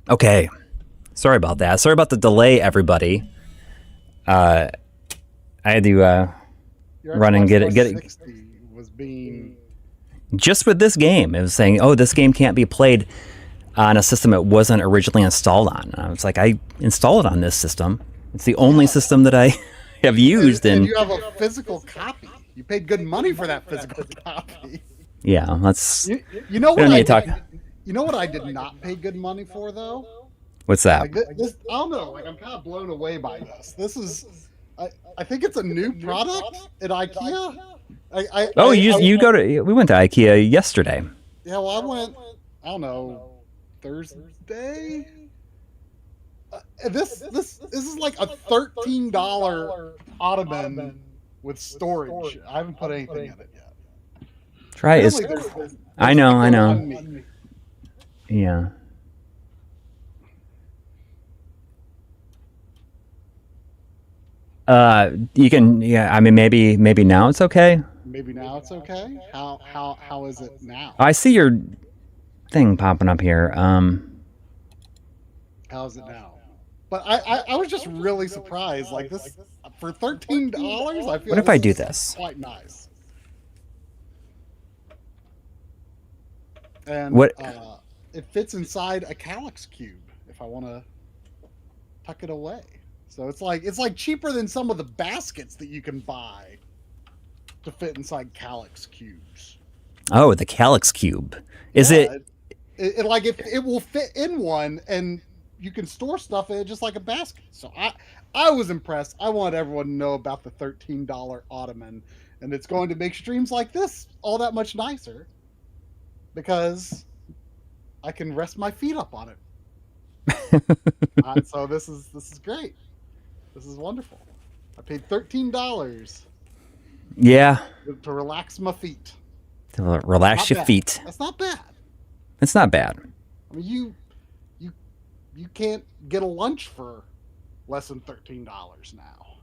Okay. Sorry about that. Sorry about the delay, everybody. I had to run and get it. Was being Just with this game, it was saying, "Oh, this game can't be played on a system it wasn't originally installed on." And I was like, "I installed it on this system. It's the only system that I have used." And you have a physical copy. You paid good money for that physical copy. Yeah, let's. You know what You know what I did not pay good money for though? What's that? Like this, I don't know. Like I'm kind of blown away by this. This is, I think it's a new product at IKEA. We went to IKEA yesterday. Yeah, well, I went. I don't know, Thursday. This is like a $13 ottoman with storage. I haven't put anything in it yet. Try it. Really, I know. Yeah. You can. Yeah. I mean, maybe now it's okay. Maybe now it's okay. How is it now? I see your thing popping up here. How is it now? But I was just really surprised. Like this for $13. I feel. What if I do this? Quite nice. And what? It fits inside a calyx cube if I want to tuck it away. So it's like cheaper than some of the baskets that you can buy to fit inside calyx cubes. Oh, the calyx cube. Is it like it will fit in one, and you can store stuff in it just like a basket. So I was impressed. I want everyone to know about the $13 ottoman, and it's going to make streams like this all that much nicer because I can rest my feet up on it. So this is great. This is wonderful. I paid $13. Yeah. To relax my feet. To relax your feet. That's not bad. It's not bad. I mean, you can't get a lunch for less than $13 now.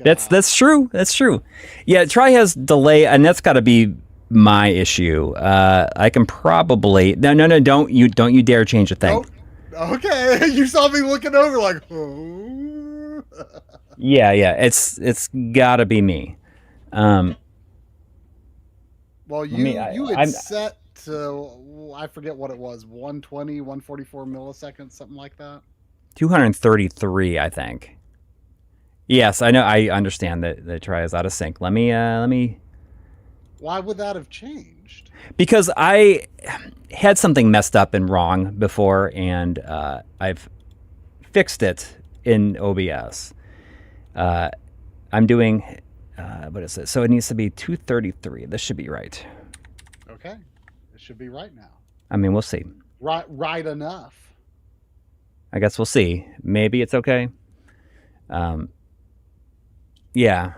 That's true. That's true. Yeah, Try has delay, and that's got to be my issue. I can probably no. Don't you dare change a thing. Oh, okay, you saw me looking over like. Oh. Yeah. It's got to be me. Well, you had set to, I forget what it was, 120, 144 milliseconds, something like that. 233, I think. Yes, I know. I understand that the Try is out of sync. Let me. Why would that have changed? Because I had something messed up and wrong before, and I've fixed it in OBS. I'm doing, what is it? So it needs to be 233. This should be right. Okay. It should be right now. I mean, we'll see. Right enough. I guess we'll see. Maybe it's okay. Yeah.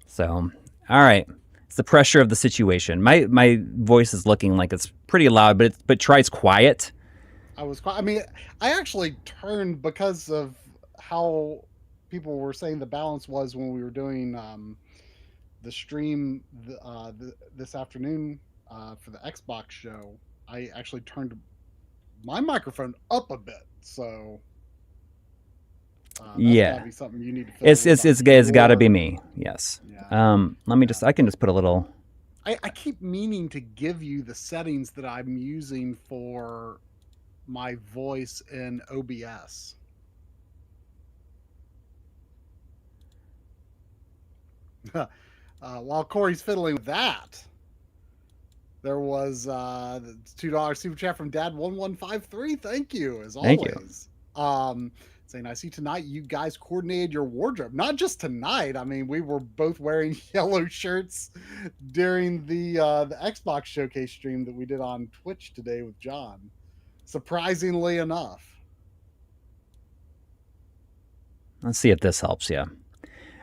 So, all right. It's the pressure of the situation. My voice is looking like it's pretty loud, but Try's quiet. I mean, I actually turned because of how people were saying the balance was when we were doing the stream this afternoon for the Xbox show. I actually turned my microphone up a bit, so yeah, gotta be something you need to it's got to be me. Yes. Yeah. Let me I can just put a little. I keep meaning to give you the settings that I'm using for my voice in OBS. While Corey's fiddling with that, there was the $2 super chat from Dad1153. Thank you, as always. Thank you. Saying, I see tonight you guys coordinated your wardrobe. Not just tonight. I mean, we were both wearing yellow shirts during the Xbox showcase stream that we did on Twitch today with John. Surprisingly enough. Let's see if this helps you.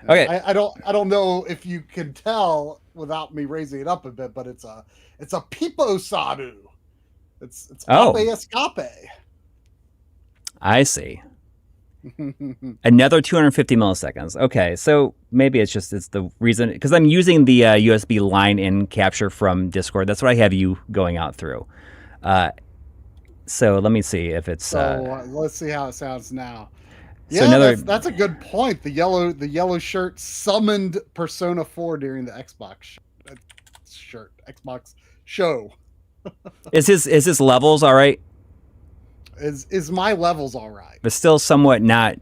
Okay. I don't know if you can tell without me raising it up a bit, but it's a Pipo Sadu. It's escape. I see. Another 250 milliseconds. Okay, so maybe it's the reason, because I'm using the USB line in capture from Discord. That's what I have you going out through. So let me see if it's. So let's see how it sounds now. So Yeah, that's a good point. The yellow shirt summoned Persona 4 during the Xbox show. Is his levels all right? Is my levels all right? But still somewhat not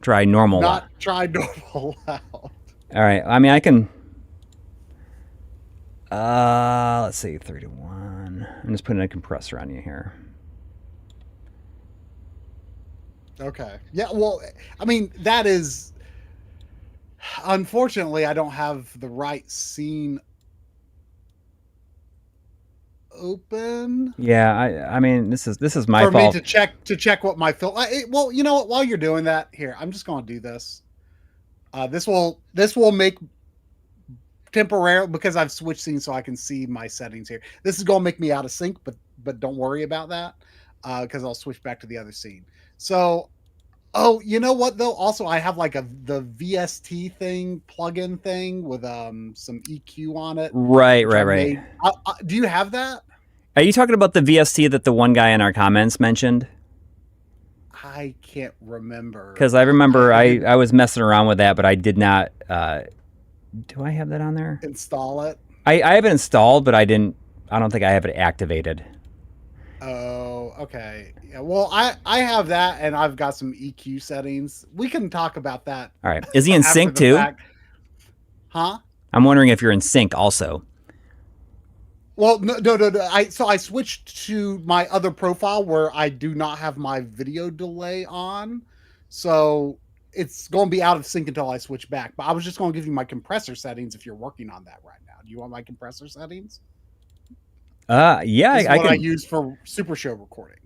try normal. Not try normal out. All right. I mean, I can. Let's see, 3 to 1. I'm just putting a compressor on you here. Okay. Yeah. Well, I mean, that is. Unfortunately, I don't have the right scene open. Yeah, I mean, this is my for fault. me to check what my film. Well, you know what? While you're doing that, here I'm just going to do this. This will make temporarily, because I've switched scenes so I can see my settings here. This is going to make me out of sync, but don't worry about that because I'll switch back to the other scene. So, oh, you know what though? Also, I have like the VST thing plugin thing with some EQ on it. Right. Do you have that? Are you talking about the VST that the one guy in our comments mentioned? I can't remember. Because I remember I was messing around with that, but I did not. Do I have that on there? Install it. I have it installed, but I don't think I have it activated. Oh, okay. Yeah, well, I have that, and I've got some EQ settings. We can talk about that. All right. Is he in sync too? Fact. Huh? I'm wondering if you're in sync also. Well, no. So I switched to my other profile where I do not have my video delay on. So it's going to be out of sync until I switch back. But I was just going to give you my compressor settings if you're working on that right now. Do you want my compressor settings? Yeah, I can. I use for Super Show recording.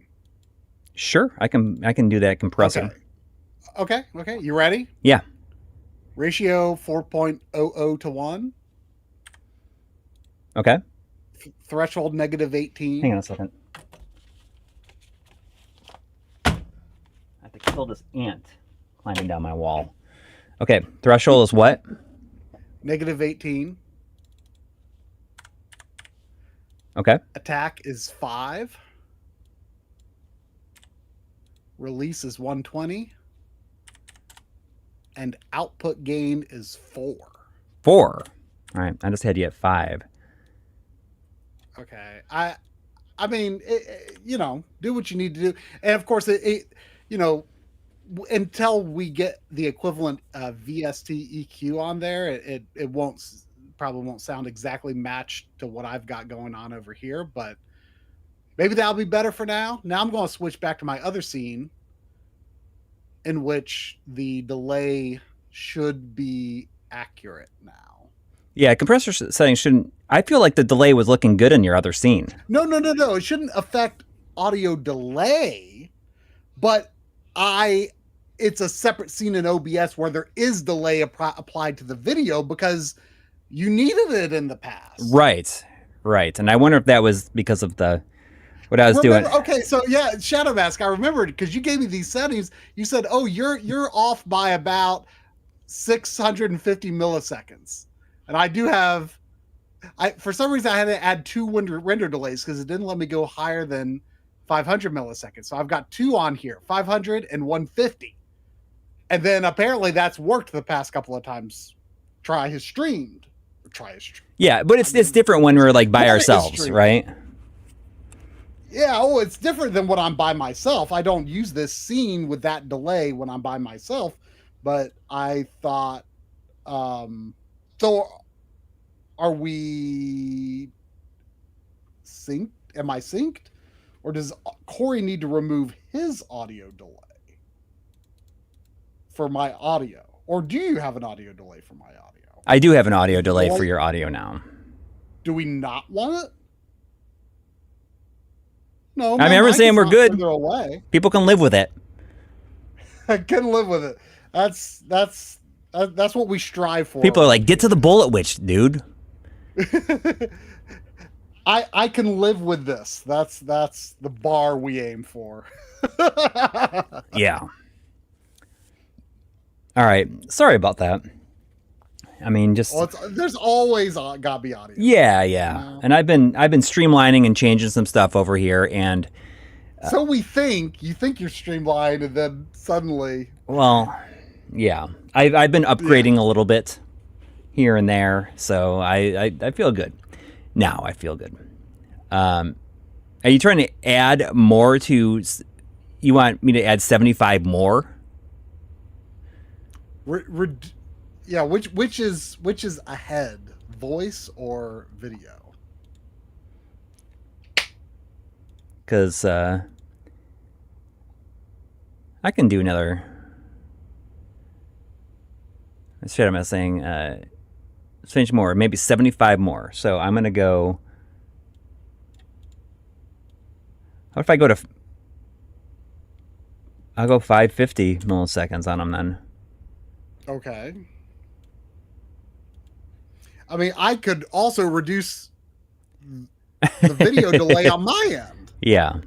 Sure, I can do that compressor. Okay. You ready? Yeah. Ratio 4.00 to 1. Okay. Threshold -18. Hang on a second. I have to kill this ant climbing down my wall. Okay, threshold is what? -18. Okay. Attack is 5. Release is 120. And output gain is 4. 4. All right, I just had you at 5. Okay. I mean, do what you need to do. And of course, until we get the equivalent VST EQ on there, it probably won't sound exactly matched to what I've got going on over here, but maybe that'll be better for now. Now I'm going to switch back to my other scene in which the delay should be accurate now. Yeah, compressor settings shouldn't. I feel like the delay was looking good in your other scene. No. It shouldn't affect audio delay, but it's a separate scene in OBS where there is delay applied to the video because you needed it in the past. Right. And I wonder if that was because of what I was doing. Okay, so yeah, Shadow Mask, I remembered because you gave me these settings. You said, "Oh, you're off by about 650 milliseconds," and I do have. For some reason I had to add 2 render delays because it didn't let me go higher than 500 milliseconds. So I've got 2 on here, 500 and 150, and then apparently that's worked the past couple of times. Try has streamed. Yeah, but it's different when we're like by ourselves, right? Yeah, it's different than when I'm by myself. I don't use this scene with that delay when I'm by myself, but I thought, so are we synced? Am I synced? Or does Coury need to remove his audio delay for my audio? Or do you have an audio delay for my audio? I do have an audio delay for your audio now. Do we not want it? No, I remember saying we're good. Away. People can live with it. I can live with it. That's what we strive for. People are like, get to the bullet witch, dude. I can live with this. That's the bar we aim for. Yeah. All right. Sorry about that. I mean, just Well, there's always gotta be audio. yeah. You know? And I've been streamlining and changing some stuff over here, and So you think you're streamlined, and then suddenly, well, yeah, I've been upgrading a little bit here and there, so I feel good now. I feel good. Are you trying to add more to? You want me to add 75 more? yeah. Which is ahead, voice or video? Because I can do another. Shit, am I saying? Change more, maybe 75 more. So I'm gonna go. What if I go to? I'll go 550 milliseconds on them then. Okay. I mean, I could also reduce the video delay on my end. Yeah.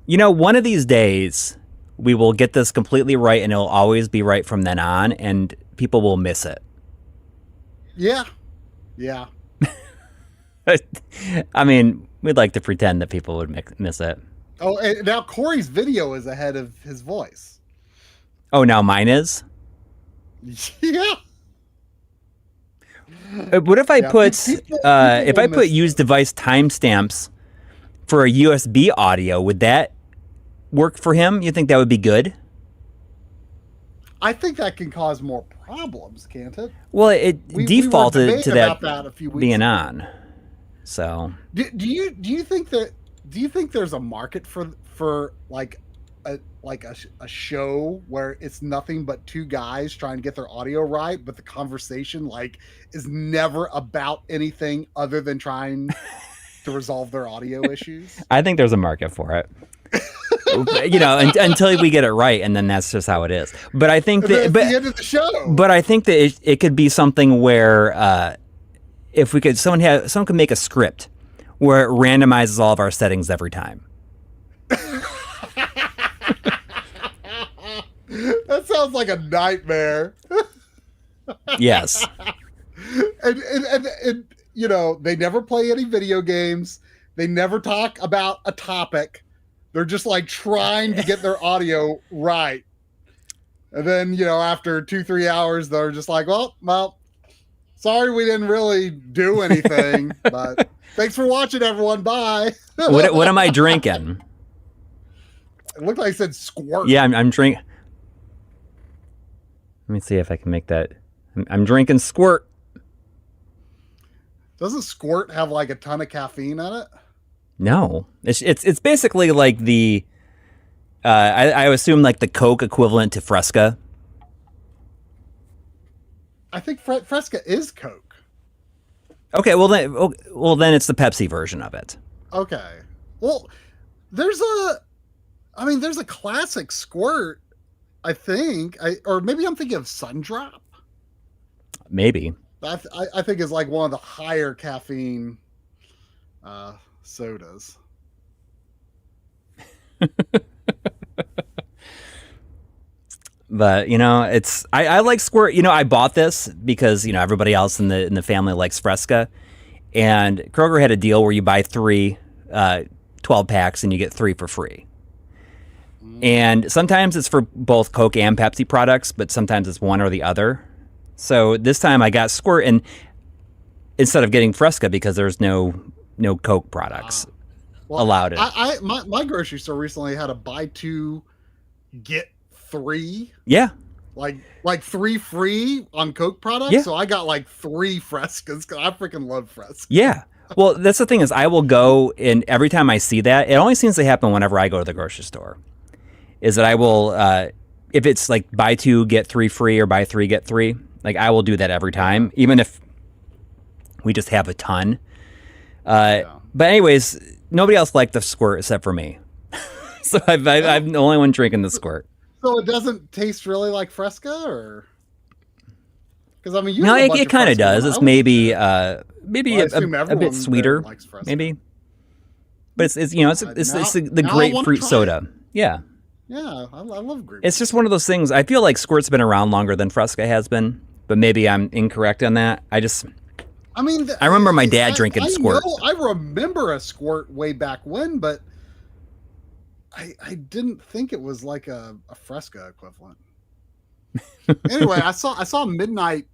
You know, one of these days we will get this completely right, and it'll always be right from then on, and people will miss it. Yeah. Yeah. I mean, we'd like to pretend that people would miss it. Oh, and now Coury's video is ahead of his voice. Oh, now mine is? Yeah. What if I put use device timestamps for a USB audio? Would that work for him? You think that would be good? I think that can cause more problems, can't it? Well, it defaulted to that a few weeks being ago. on. So, Do you think there's a market for like a show where it's nothing but two guys trying to get their audio right, but the conversation like is never about anything other than trying to resolve their audio issues? I think there's a market for it. You know, until we get it right, and then that's just how it is. But I think that, the end of the show. But I think that it could be something where if we could, someone could make a script where it randomizes all of our settings every time. That sounds like a nightmare. Yes. And you know, they never play any video games. They never talk about a topic. They're just like trying to get their audio right. And then, you know, after 2-3 hours, they're just like, well, sorry we didn't really do anything, but thanks for watching, everyone. Bye. What am I drinking? It looked like I said squirt. Yeah, I'm drinking. Let me see if I can make that. I'm drinking squirt. Doesn't squirt have like a ton of caffeine in it? No, it's basically like the I assume like the Coke equivalent to Fresca. I think Fresca is Coke. Okay, well then it's the Pepsi version of it. Okay, well there's a classic squirt. I think or maybe I'm thinking of Sundrop. Maybe. I think is like one of the higher caffeine sodas. But you know, I like squirt. You know, I bought this because you know everybody else in the family likes Fresca, and Kroger had a deal where you buy 3 12 packs and you get 3 for free. And sometimes it's for both Coke and Pepsi products, but sometimes it's one or the other. So this time I got squirt instead of getting Fresca because there's no Coke products allowed in. My grocery store recently had a buy 2 get 3. Yeah. Like 3 free on Coke products. Yeah. So I got like 3 Frescas because I freaking love Fresca. Yeah. Well, that's the thing is I will go, and every time I see that, it only seems to happen whenever I go to the grocery store, is that I will, if it's like buy 2, get 3 free or buy 3, get 3, like I will do that every time, even if we just have a ton. But anyways, nobody else liked the squirt except for me. So I'm the only one drinking the squirt. So it doesn't taste really like Fresca, or? Because I mean, no, it kind of does. It's maybe a bit sweeter, maybe. But it's you know it's the grapefruit soda. Yeah. Yeah, I love green. It's just one of those things. I feel like Squirt's been around longer than Fresca has been, but maybe I'm incorrect on that. I mean, I remember my dad drinking Squirt. I remember a Squirt way back when, but I didn't think it was like a Fresca equivalent. Anyway, I saw Midnight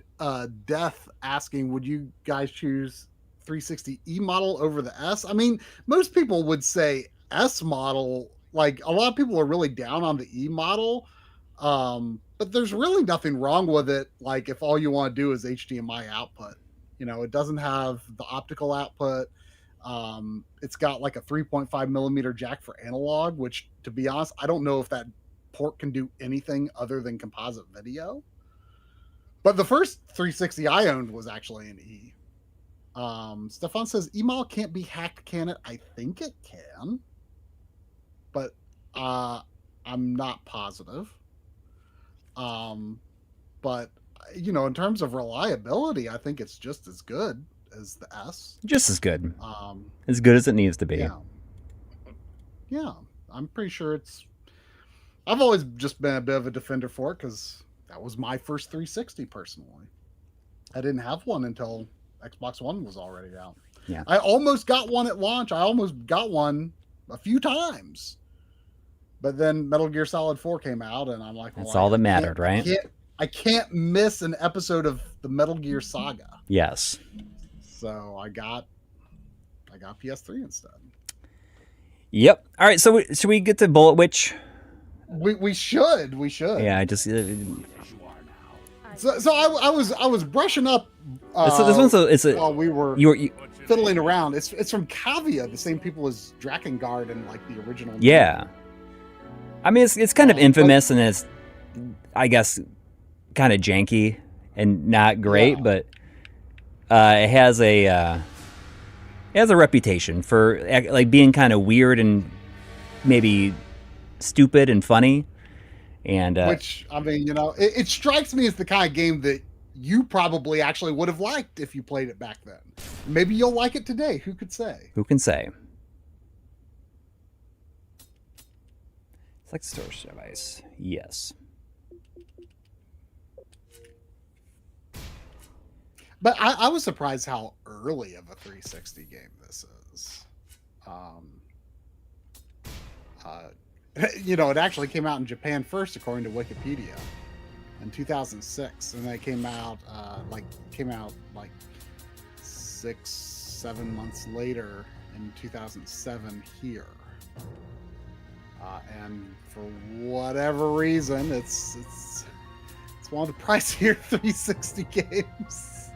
Death asking, would you guys choose 360 E model over the S? I mean, most people would say S model. Like, a lot of people are really down on the E model, but there's really nothing wrong with it. Like, if all you want to do is HDMI output, it doesn't have the optical output. It's got like a 3.5 millimeter jack for analog, which, to be honest, I don't know if that port can do anything other than composite video. But the first 360 I owned was actually an E. Stefan says E-model can't be hacked, can it? I think it can, but I'm not positive. But in terms of reliability, I think it's just as good as the S. Just as good. As good as it needs to be. Yeah, I'm pretty sure it's. I've always just been a bit of a defender for it because that was my first 360 personally. I didn't have one until Xbox One was already out. Yeah. I almost got one at launch. I almost got one a few times. But then Metal Gear Solid 4 came out, and I'm like, that's all that mattered, right? I can't miss an episode of the Metal Gear saga. Yes. So I got PS3 instead. Yep. All right. So should we get to Bullet Witch? We should. Yeah. I just. So I was brushing up. So this one's while we were fiddling around. It's from Cavia, the same people as Drakengard and like the original. Yeah. I mean, it's kind of infamous, and it's, I guess, kind of janky and not great, but it has a reputation for like being kind of weird and maybe stupid and funny, and which, I mean, it strikes me as the kind of game that you probably actually would have liked if you played it back then. Maybe you'll like it today. Who could say? Who can say? Select storage device. Yes. But I was surprised how early of a 360 game this is. It actually came out in Japan first, according to Wikipedia, in 2006, and then it came out like 6-7 months later in 2007 here. And for whatever reason, it's one of the pricier 360 games.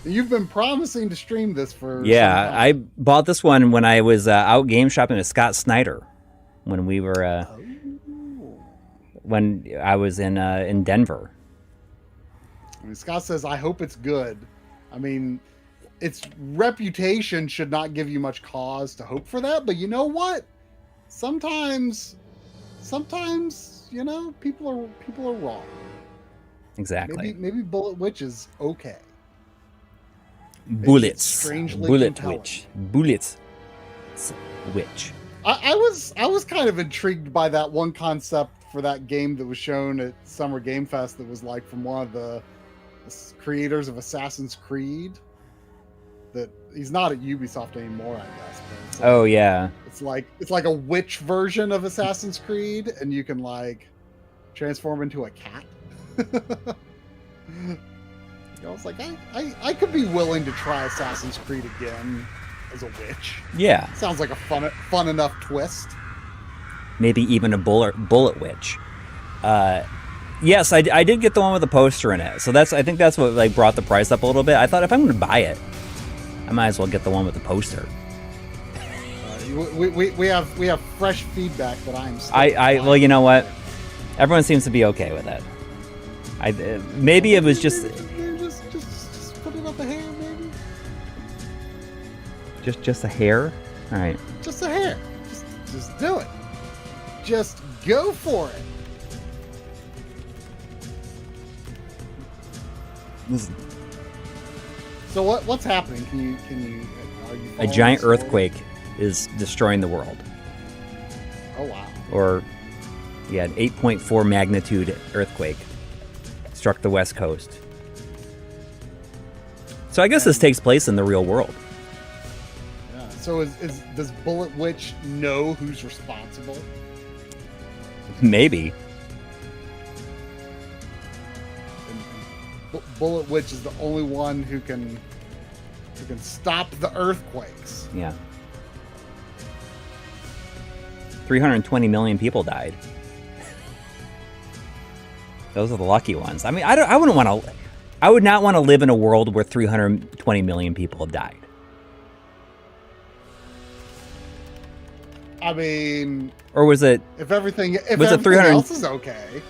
You've been promising to stream this for some time. I bought this one when I was out game shopping with Scott Snyder when we were when I was in Denver. I mean, Scott says, I hope it's good. I mean, its reputation should not give you much cause to hope for that, but you know what? Sometimes people are wrong. Exactly. Maybe Bullet Witch is okay. Bullets. Strangely Bullet compelling. Witch. Bullets. Witch. I was kind of intrigued by that one concept for that game that was shown at Summer Game Fest that was like from one of the creators of Assassin's Creed. That he's not at Ubisoft anymore, I guess. But it's like, Oh yeah. it's like a witch version of Assassin's Creed, and you can like transform into a cat. I was like, I could be willing to try Assassin's Creed again as a witch. Yeah. Sounds like a fun enough twist. Maybe even a bullet witch. Yes, I did get the one with the poster in it. So I think that's what like brought the price up a little bit. I thought if I'm going to buy it, I might as well get the one with the poster. We have fresh feedback that I'm. Well, you know what? Everyone seems to be okay with it. Maybe it was just put it up a hair, maybe. Just a hair. All right. Just a hair. Just do it. Just go for it. Listen. So what's happening? Can you? Are you A giant earthquake is destroying the world. Oh wow. Or Yeah, an 8.4 magnitude earthquake struck the West Coast. So I guess this takes place in the real world. Yeah. So does Bullet Witch know who's responsible? Maybe. Bullet Witch is the only one who can stop the earthquakes. Yeah. 320 million people died. Those are the lucky ones. I mean, I would not want to live in a world where 320 million people have died. I mean, or was it? If everything was it 300 else is okay.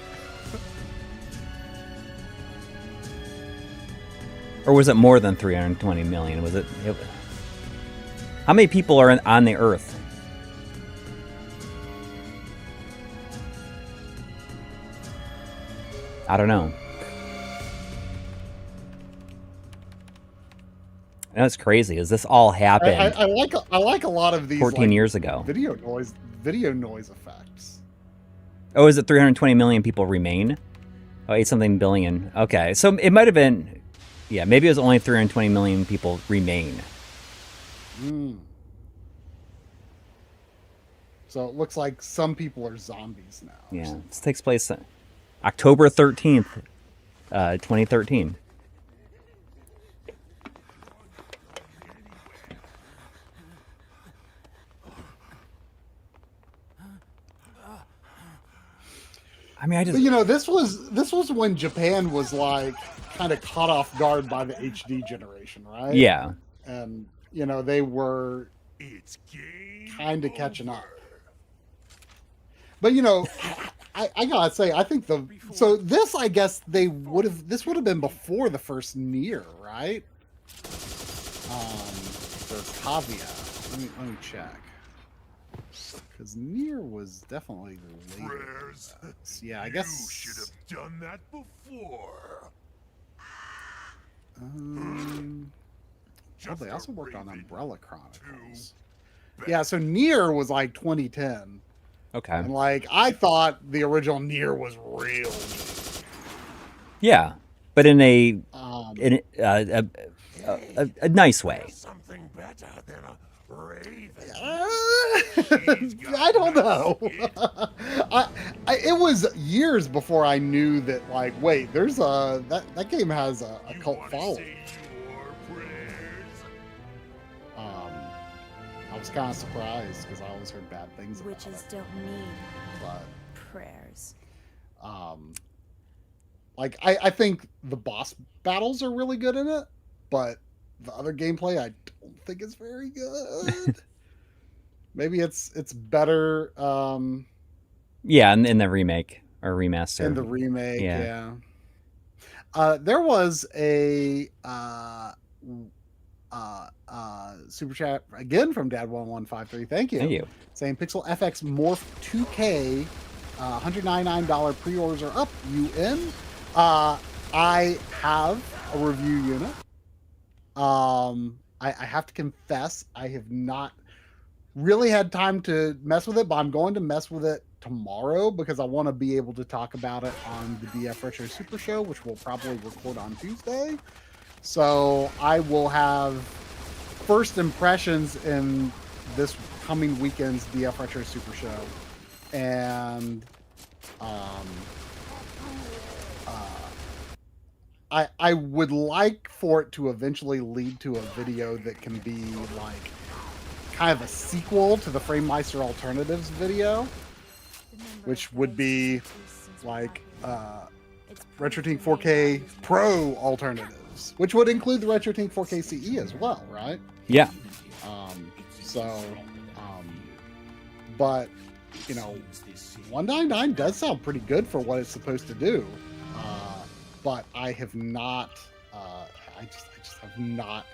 Or was it more than 320 million? Was it how many people are on the Earth? I don't know. That's crazy. Is this all happened? I like a lot of these 14 years ago. Video noise effects. Oh, is it 320 million people remain? Oh, 8-something billion. Okay, so it might have been. Yeah, maybe it was only 320 million people remain. So it looks like some people are zombies now. Yeah, this takes place October 13th, 2013. I mean, But, this was when Japan was like kind of caught off guard by the HD generation, right? Yeah. And they were kind of catching up. But I gotta say, I think I guess this would have been before the first Nier, right? For Kavia. Let me check. Because Nier was definitely later. Yeah, I guess you should have done that before. They also worked on Umbrella Chronicles. Yeah, so Nier was like 2010. Okay. And I thought the original Nier was real. Yeah, but in a nice way. Something better than a raven. I don't know. It was years before I knew that. Wait, there's that game has a cult following. I was kind of surprised because I always heard bad things about it. Witches don't need prayers. I think the boss battles are really good in it, but the other gameplay I don't think is very good. Maybe it's better. Yeah, in the remake or remaster. In the remake, yeah. There was a super chat again from Dad1153. Thank you. Thank you. Saying Pixel FX Morph 2K, $199 pre-orders are up. You in? I have a review unit. I have to confess, I have not really had time to mess with it, but I'm going to mess with it tomorrow because I want to be able to talk about it on the DF Retro Super Show, which we'll probably record on Tuesday. So I will have first impressions in this coming weekend's DF Retro Super Show. And I would like for it to eventually lead to a video that can be kind of a sequel to the Framemeister Alternatives video, which would be RetroTink 4K Pro Alternatives, which would include the RetroTink 4K CE as well, right? Yeah. But 199 does sound pretty good for what it's supposed to do. But I have not, I just have not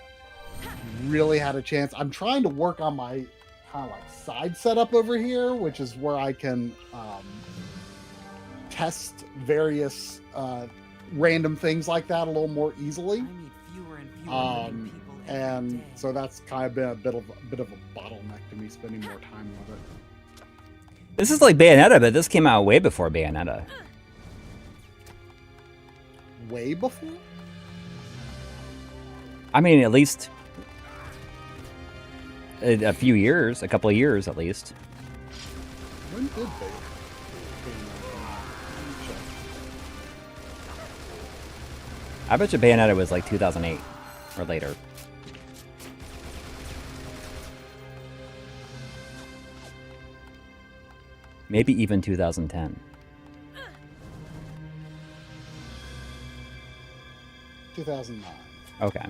really had a chance. I'm trying to work on my kind of side setup over here, which is where I can test various random things like that a little more easily. And so that's kind of been a bit of a bottleneck to me spending more time with it. This is like Bayonetta, but this came out way before Bayonetta. Way before? I mean, at least a few years, a couple of years at least. When did they? I bet you Bayonetta was like 2008 or later. Maybe even 2010. 2009. Okay.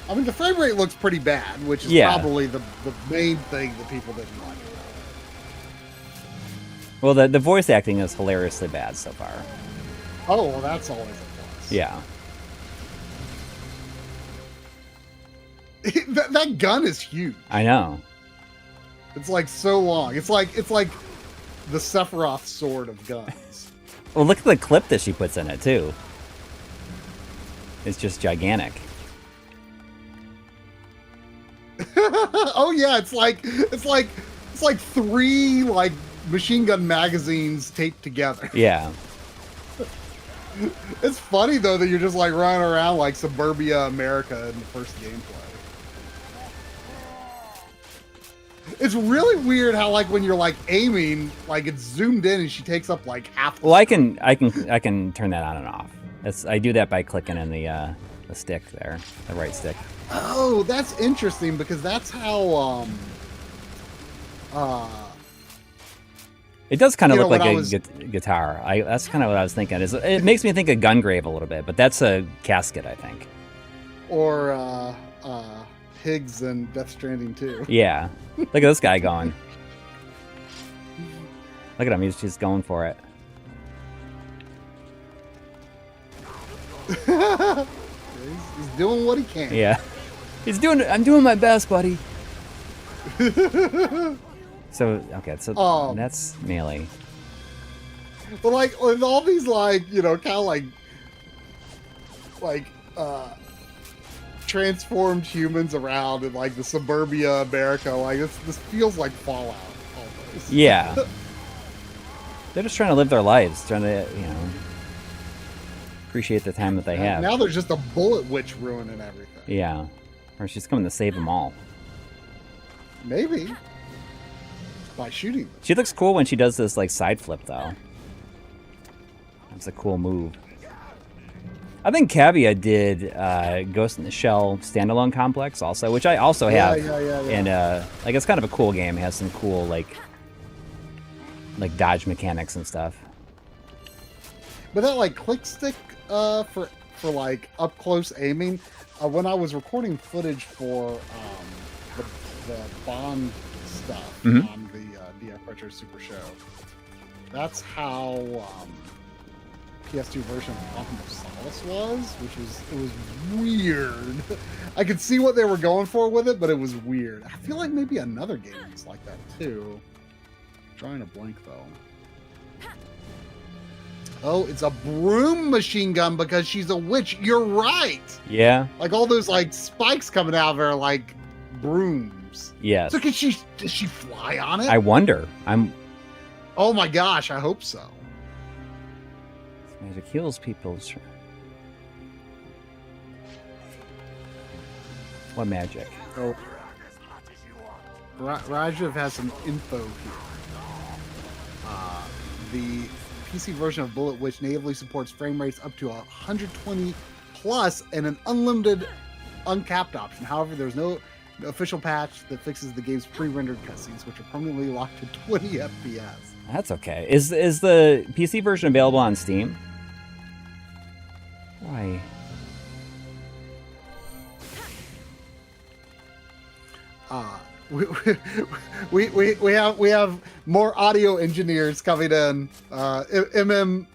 I mean, the frame rate looks pretty bad, which is Yeah. probably the main thing that people didn't like. Well, the voice acting is hilariously bad so far. Oh, well, that's always a plus. Yeah. that gun is huge. I know. It's like so long. It's like the Sephiroth sword of guns. Well, look at the clip that she puts in it too. It's just gigantic. Oh yeah, it's like 3 like machine gun magazines taped together. Yeah. It's funny though that you're just like running around like suburbia America in the first gameplay. It's really weird how like when you're like aiming, like it's zoomed in and she takes up like half. Well, I can turn that on and off. I do that by clicking in the stick there, the right stick. Oh, that's interesting because that's how It does kind of You look know, like when a guitar. That's kind of what I was thinking. It makes me think of Gungrave a little bit, but that's a casket, I think. or Higgs and Death Stranding 2. Yeah. Look at this guy going. Look at him. He's just going for it. He's doing what he can. Yeah. I'm doing my best, buddy. So, okay, so that's melee. But like with all these like, you know, kind of like transformed humans around in like the suburbia America, like this feels like Fallout almost. Yeah. They're just trying to live their lives, trying to, appreciate the time that they have. Now there's just a bullet witch ruining everything. Yeah. Or she's coming to save them all. Maybe. By shooting them. She looks cool when she does this like side flip though. That's a cool move. I think Cavia did Ghost in the Shell standalone complex also, which I also have. Yeah. And like it's kind of a cool game. It has some cool like dodge mechanics and stuff. But that like click stick for like up close aiming, when I was recording footage for the Bond stuff on the DF Retro Super Show, that's how PS2 version of Quantum of Solace was, it was weird. I could see what they were going for with it, but it was weird. I feel like maybe another game is like that too. Drawing a blank though. Oh, it's a broom machine gun because she's a witch. You're right. Yeah. Like all those like spikes coming out of her are like brooms. Yes. So does she fly on it? I wonder. Oh my gosh, I hope so. Magic heals people. What magic? Oh. Rajiv has some info here. The PC version of Bullet Witch natively supports frame rates up to 120 plus and an unlimited uncapped option. However, there's no official patch that fixes the game's pre-rendered cutscenes, which are permanently locked to 20 FPS. That's okay. Is the PC version available on Steam? Why? We have more audio engineers coming in. MMXG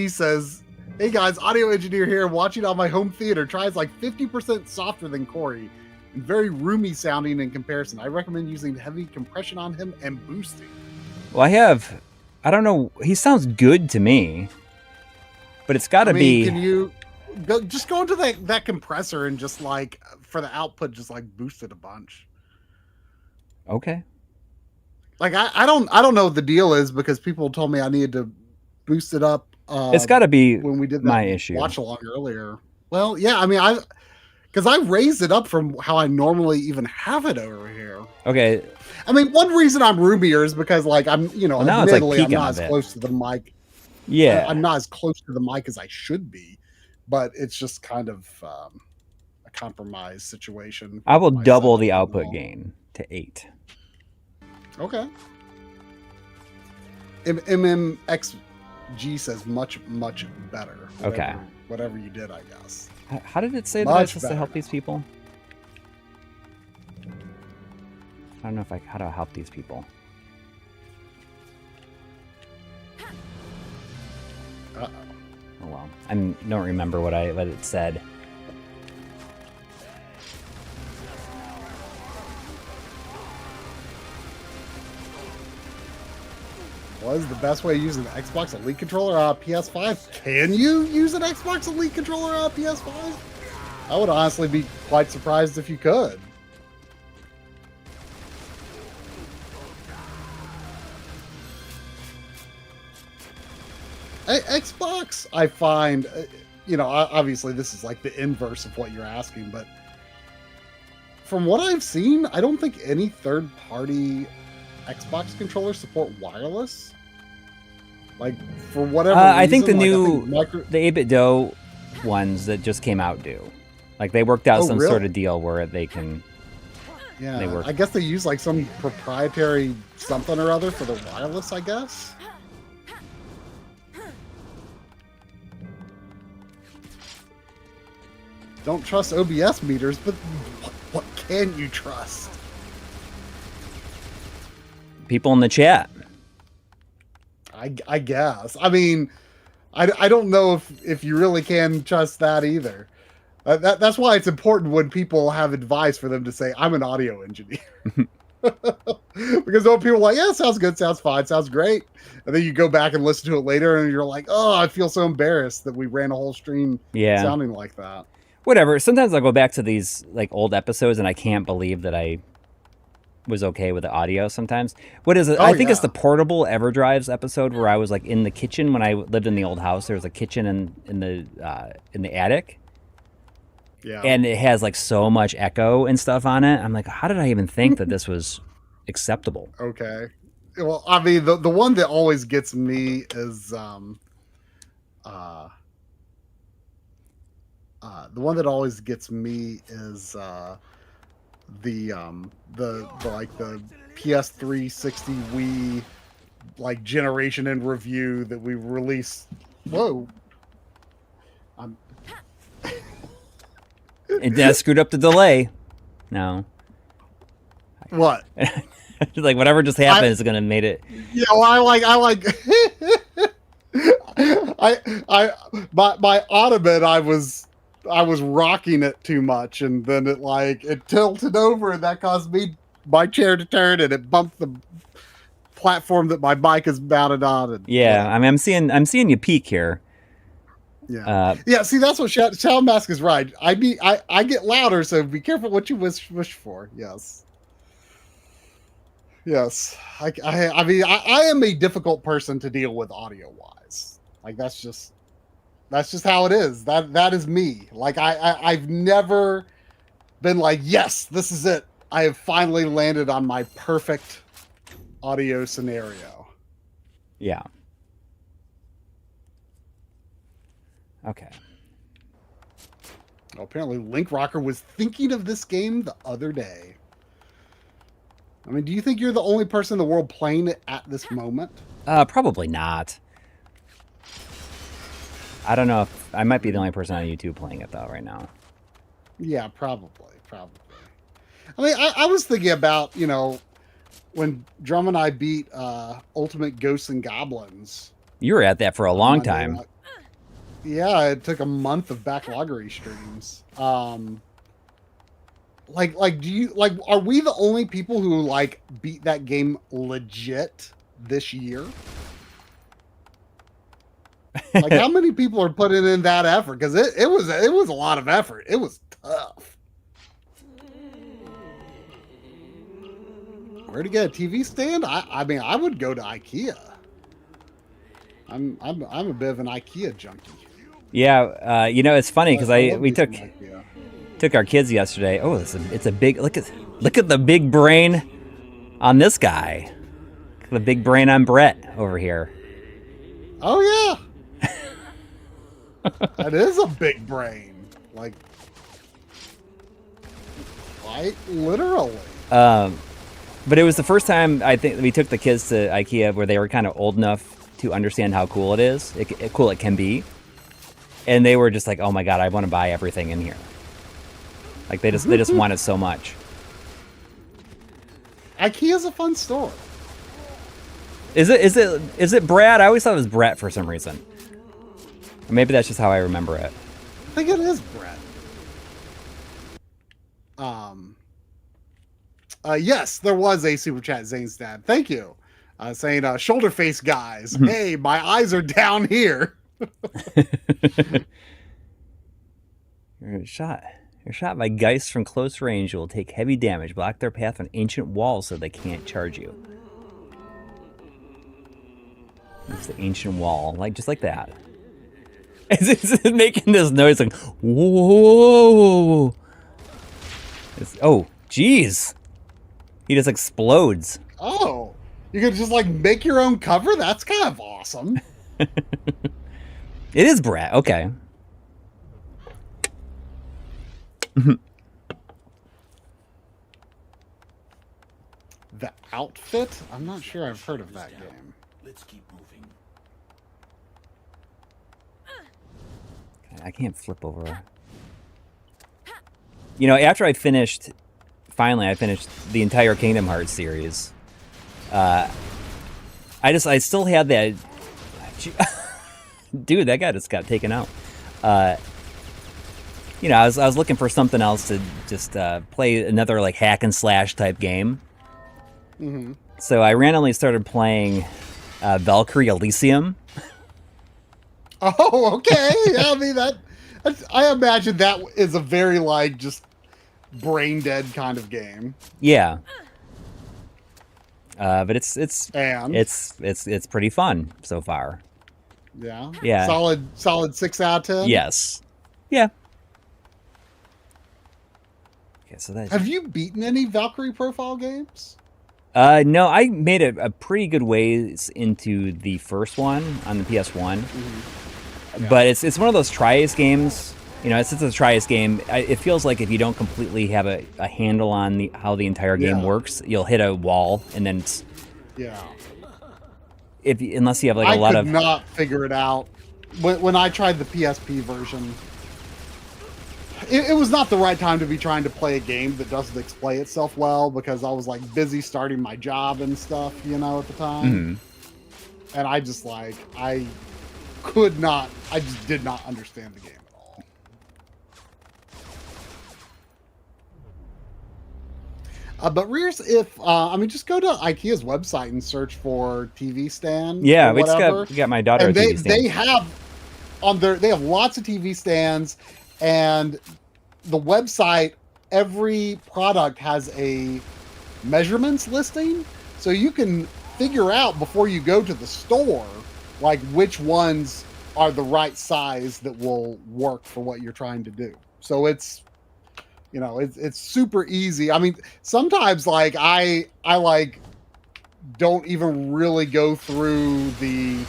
says, "Hey guys, audio engineer here, watching on my home theater. Tries like 50% softer than Coury, and very roomy sounding in comparison. I recommend using heavy compression on him and boosting." Well, I don't know. He sounds good to me, but it's got to be. Can you just go into that compressor and just like for the output, just like boost it a bunch? Okay. Like I don't know what the deal is because people told me I needed to boost it up. It's got to be when we did that my issue. watch along earlier. Well, yeah, I mean because I raised it up from how I normally even have it over here. Okay. I mean, one reason I'm roomier is because like I'm, Well, now it's like admittedly I'm peaking not a as bit. close to the mic. Yeah. I'm not as close to the mic as I should be, but it's just kind of a compromise situation. I will My double setup the and output all. gain to 8. Okay. MMXG says much better. Okay. Whatever you did, I guess. How did it say that I was Much supposed to better help these now. people? I don't know how to help these people. Uh-oh. Oh well. I don't remember what it said. What is the best way to use an Xbox Elite controller on a PS5? Can you use an Xbox Elite controller on a PS5? I would honestly be quite surprised if you could. Xbox, I find, obviously this is like the inverse of what you're asking, but from what I've seen, I don't think any third-party Xbox controllers support wireless. Like, for whatever reason. I think the like, new, the 8-bit dough ones that just came out do. Like, they worked out some really? sort of deal where they can... Yeah, they work. I guess they use like some proprietary something or other for the wireless, I guess. Don't trust OBS meters, but what can you trust? People in the chat. I guess. I mean, I don't know if you really can trust that either. That's why it's important when people have advice for them to say, I'm an audio engineer. Because when people are like, yeah, sounds good, sounds fine, sounds great. And then you go back and listen to it later and you're like, oh, I feel so embarrassed that we ran a whole stream sounding like that. Whatever. Sometimes I'll go back to these like old episodes and I can't believe that I was okay with the audio sometimes. What is it? I think it's the portable EverDrives episode where I was like in the kitchen when I lived in the old house. There was a kitchen in the attic. Yeah. And it has like so much echo and stuff on it. I'm like, how did I even think that this was acceptable? Okay. Well, I mean, the one that always gets me is the one that always gets me is the PS360 Wii like generation in review that we released. Whoa. It screwed up the delay. No. What? Like whatever just happened is gonna made it. Yeah, well, I like my ottoman, I was rocking it too much, and then it tilted over, and that caused my chair to turn, and it bumped the platform that my mic is mounted on. And, yeah, I mean, I'm seeing you peak here. Yeah, yeah. See, that's what Sound Mask is right. I get louder, so be careful what you wish for. Yes. Yes. I mean, I am a difficult person to deal with audio wise. Like that's just how it is. That is me. Like I've never been like, yes, this is it. I have finally landed on my perfect audio scenario. Yeah. Okay. Well, apparently Link Rocker was thinking of this game the other day. I mean, do you think you're the only person in the world playing it at this moment? Probably not. I don't know if I might be the only person on YouTube playing it though right now. Yeah, probably. I mean, I was thinking about, when Drum and I beat Ultimate Ghosts and Goblins. You were at that for a long time. Yeah, it took a month of backloggery streams. Do you are we the only people who beat that game legit this year? Like, how many people are putting in that effort? Because it was a lot of effort. It was tough. Where to get a TV stand? I mean, I would go to IKEA. I'm a bit of an IKEA junkie. Yeah, you know, it's funny because I love we me some IKEA. took our kids yesterday. Oh, it's a big look at the big brain on this guy. The big brain on Brett over here. Oh yeah, that is a big brain. Like, quite literally. But it was the first time I think we took the kids to IKEA where they were kind of old enough to understand how cool it is, cool it can be, and they were just like, "Oh my god, I want to buy everything in here." Like they just want it so much. IKEA's a fun store. Is it Brad? I always thought it was Brett for some reason. Or maybe that's just how I remember it. I think it is Brett. Yes, there was a super chat, Zane's dad. Thank you. Saying, shoulder face guys. Hey, my eyes are down here. You're shot by Geist from close range. You will take heavy damage. Block their path on ancient walls so they can't charge you. It's the ancient wall, just like that. It's making this noise like, whoa. Oh, jeez. He just explodes. Oh, you could just make your own cover? That's kind of awesome. It is Brett. Okay. The Outfit? I'm not sure I've heard of that game. Let's keep moving. I can't flip over. You know, after I finished the entire Kingdom Hearts series. I still had that. Dude, that guy just got taken out. You know, I was looking for something else to just play another hack and slash type game. Mm-hmm. So I randomly started playing Valkyrie Elysium. Oh, okay. I mean I imagine that is a very just brain dead kind of game. Yeah. But it's pretty fun so far. Yeah. Yeah. Solid 6 out of 10. Yes. Yeah. Okay, so that. Have you beaten any Valkyrie profile games? No, I made a pretty good ways into the first one on the PS1. Mm-hmm. Yeah. But it's one of those try-ace games. You know, since it's a try-ace game, it feels like if you don't completely have a handle on how the entire game works, you'll hit a wall, and then unless you have a lot of. I could not figure it out when I tried the PSP version. It was not the right time to be trying to play a game that doesn't display itself well, because I was busy starting my job and stuff, at the time. Mm-hmm. And I just I just did not understand the game at all. But Rears, if just go to IKEA's website and search for TV stand. Yeah, we got my daughter and a TV stand. They have lots of TV stands, and the website, every product has a measurements listing, so you can figure out before you go to the store which ones are the right size that will work for what you're trying to do. So it's it's super easy. I mean, sometimes I don't even really go through the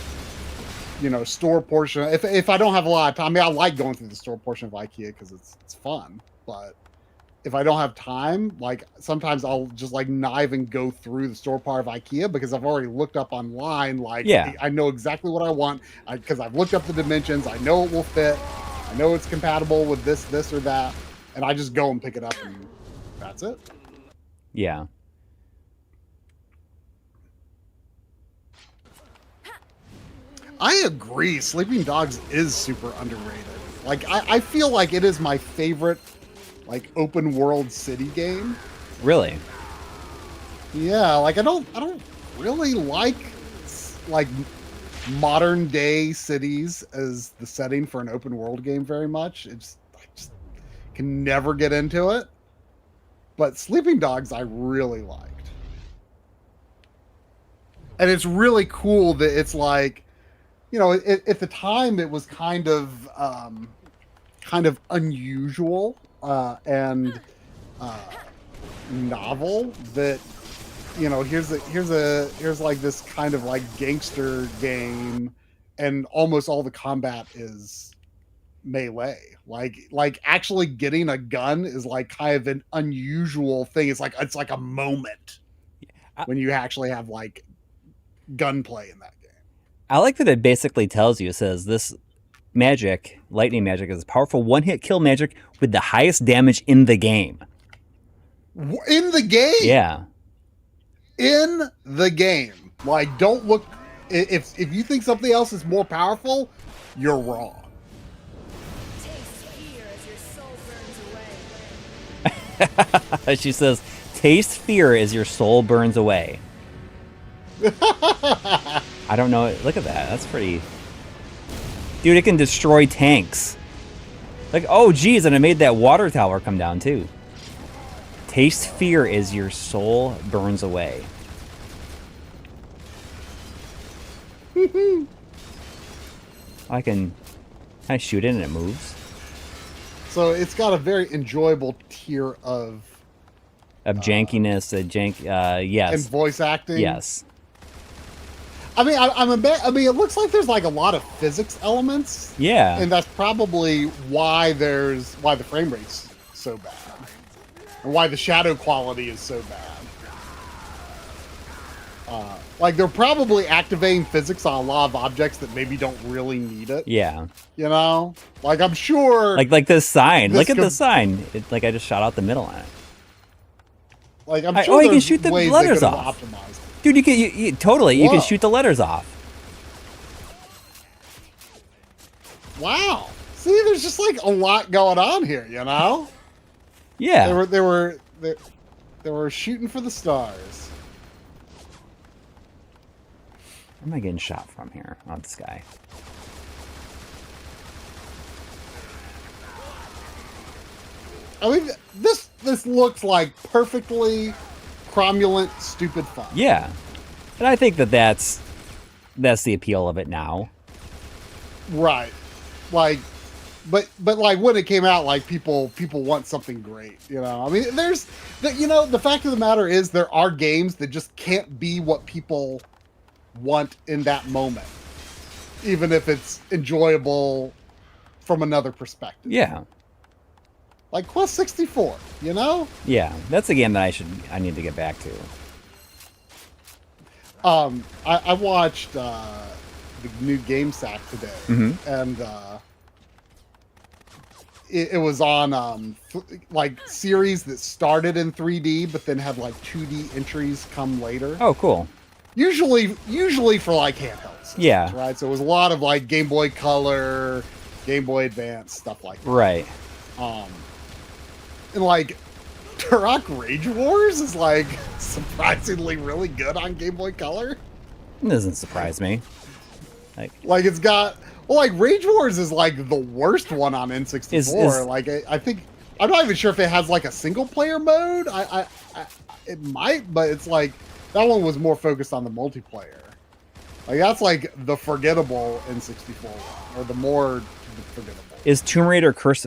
store portion. If I don't have a lot of time, I mean, I like going through the store portion of IKEA because it's fun. But if I don't have time, sometimes I'll just not even go through the store part of IKEA, because I've already looked up online. I know exactly what I want because I've looked up the dimensions. I know it will fit. I know it's compatible with this or that, and I just go and pick it up, and that's it. Yeah. I agree. Sleeping Dogs is super underrated. I feel like it is my favorite open world city game. Really? Yeah, I don't really like modern day cities as the setting for an open world game very much. I just can never get into it. But Sleeping Dogs I really liked. And it's really cool that it's like, you know, at the time it was kind of unusual and novel that, you know, here's like this kind of like gangster game, and almost all the combat is melee. Like actually getting a gun is like kind of an unusual thing. It's like a moment when you actually have like gunplay in that game. I like that it basically tells you, it says this magic, lightning magic, is powerful one-hit kill magic with the highest damage in the game. In the game? Yeah. In the game. Like, don't look... If you think something else is more powerful, you're wrong. Taste fear as your soul burns away. She says, taste fear as your soul burns away. I don't know. Look at that. That's pretty... Dude, it can destroy tanks. Like, oh, geez, and it made that water tower come down, too. Taste fear as your soul burns away. I shoot it and it moves. So it's got a very enjoyable tier of jankiness, yes. And voice acting. Yes. I mean, I mean, it looks like there's like a lot of physics elements. Yeah. And that's probably why the frame rate's so bad, and why the shadow quality is so bad. Like, they're probably activating physics on a lot of objects that maybe don't really need it. Yeah. You know, like, I'm sure. Like this sign. Look at the sign. Like I just shot out the middle on it. Like, I'm sure. Oh, you can shoot the letters off. Dude, you totally. You can shoot the letters off. Wow. See, there's just like a lot going on here, you know? Yeah. They were shooting for the stars. Where am I getting shot from here? Oh, this guy. I mean, this looks like perfectly cromulent, stupid fun. Yeah. And I think that's the appeal of it now. Right. Like, but like when it came out, like people want something great, you know? I mean, the fact of the matter is there are games that just can't be what people want in that moment, even if it's enjoyable from another perspective. Yeah. Like Quest 64, you know? Yeah, that's a game that I need to get back to. I watched the new Game Sack today, and it was on like series that started in 3D, but then had like 2D entries come later. Oh, cool. Usually for like handheld systems, yeah, right? So it was a lot of like Game Boy Color, Game Boy Advance, stuff like that. Right. And like Turok Rage Wars is like surprisingly really good on Game Boy Color. It doesn't surprise me. Like it's got like Rage Wars is like the worst one on N64. Like I think I'm not even sure if it has like a single player mode. I it might, but it's like that one was more focused on the multiplayer. Like that's like the forgettable N64 one, or the more forgettable. Was Tomb Raider Curse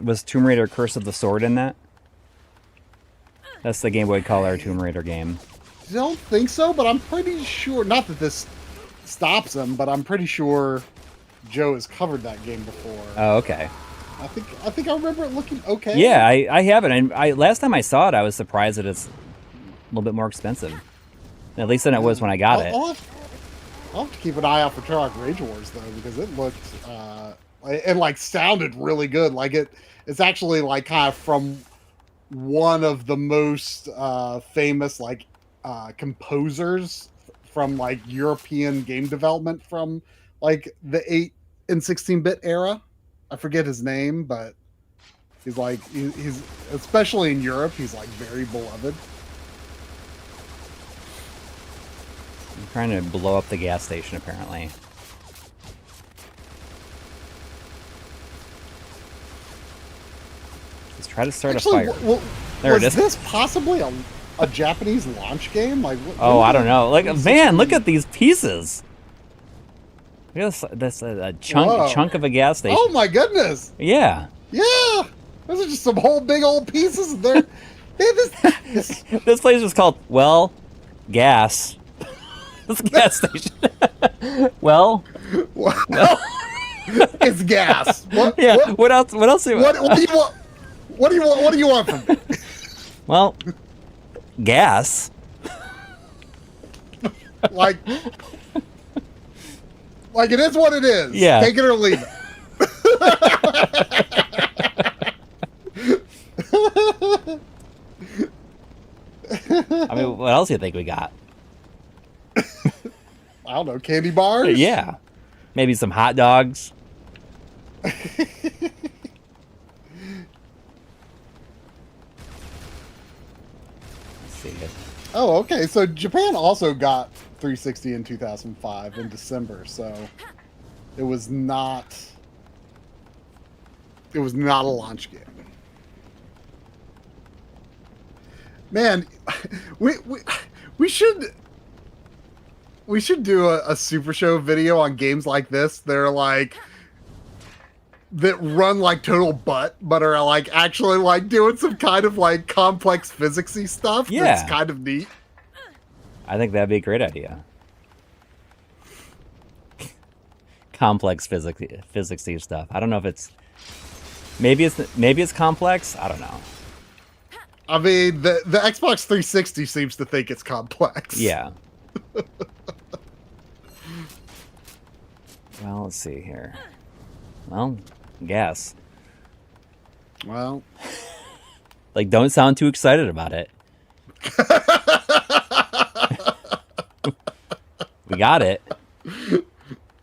of the Sword in that? That's the Game Boy Color Tomb Raider game. I don't think so, but I'm pretty sure, not that this stops him, but I'm pretty sure Joe has covered that game before. Oh, okay. I think I remember it looking okay. Yeah, I haven't. And last time I saw it, I was surprised that it's a little bit more expensive. At least than it was when I got it. I'll have to keep an eye out for Turok Rage Wars though, because it looked and like sounded really good. Like it's actually like kind of from one of the most famous like composers from like European game development from like the 8 and 16-bit era. I forget his name, but he's like he's especially in Europe, he's like very beloved. I'm trying to blow up the gas station apparently. Let's try to start a fire. Well, there it is. Was this possibly a A Japanese launch game? Like, what? Oh, I don't know. Like, man, look at these pieces. Look at this a chunk of a gas station. Oh my goodness! Yeah. Yeah, those are just some whole big old pieces. There, this This place is called Gas. It's a gas station. Well, it's gas. yeah. What else? What else? Do you want? What do you want from me? Well, gas. Like it is what it is. Yeah. Take it or leave it. I mean, what else do you think we got? I don't know, candy bars? Yeah. Maybe some hot dogs. See it. Oh, okay. So Japan also got 360 in 2005 in December, so it was not a launch game. Man, we should do a Super Show video on games like this. They're like that run like total butt, but are like actually like doing some kind of like complex physicsy stuff. Yeah. That's kind of neat. I think that'd be a great idea. Complex physicsy stuff. I don't know if it's maybe it's complex. I don't know. I mean, the Xbox 360 seems to think it's complex. Yeah. Well, let's see here. Well, gas. Well, Like, don't sound too excited about it. We got it.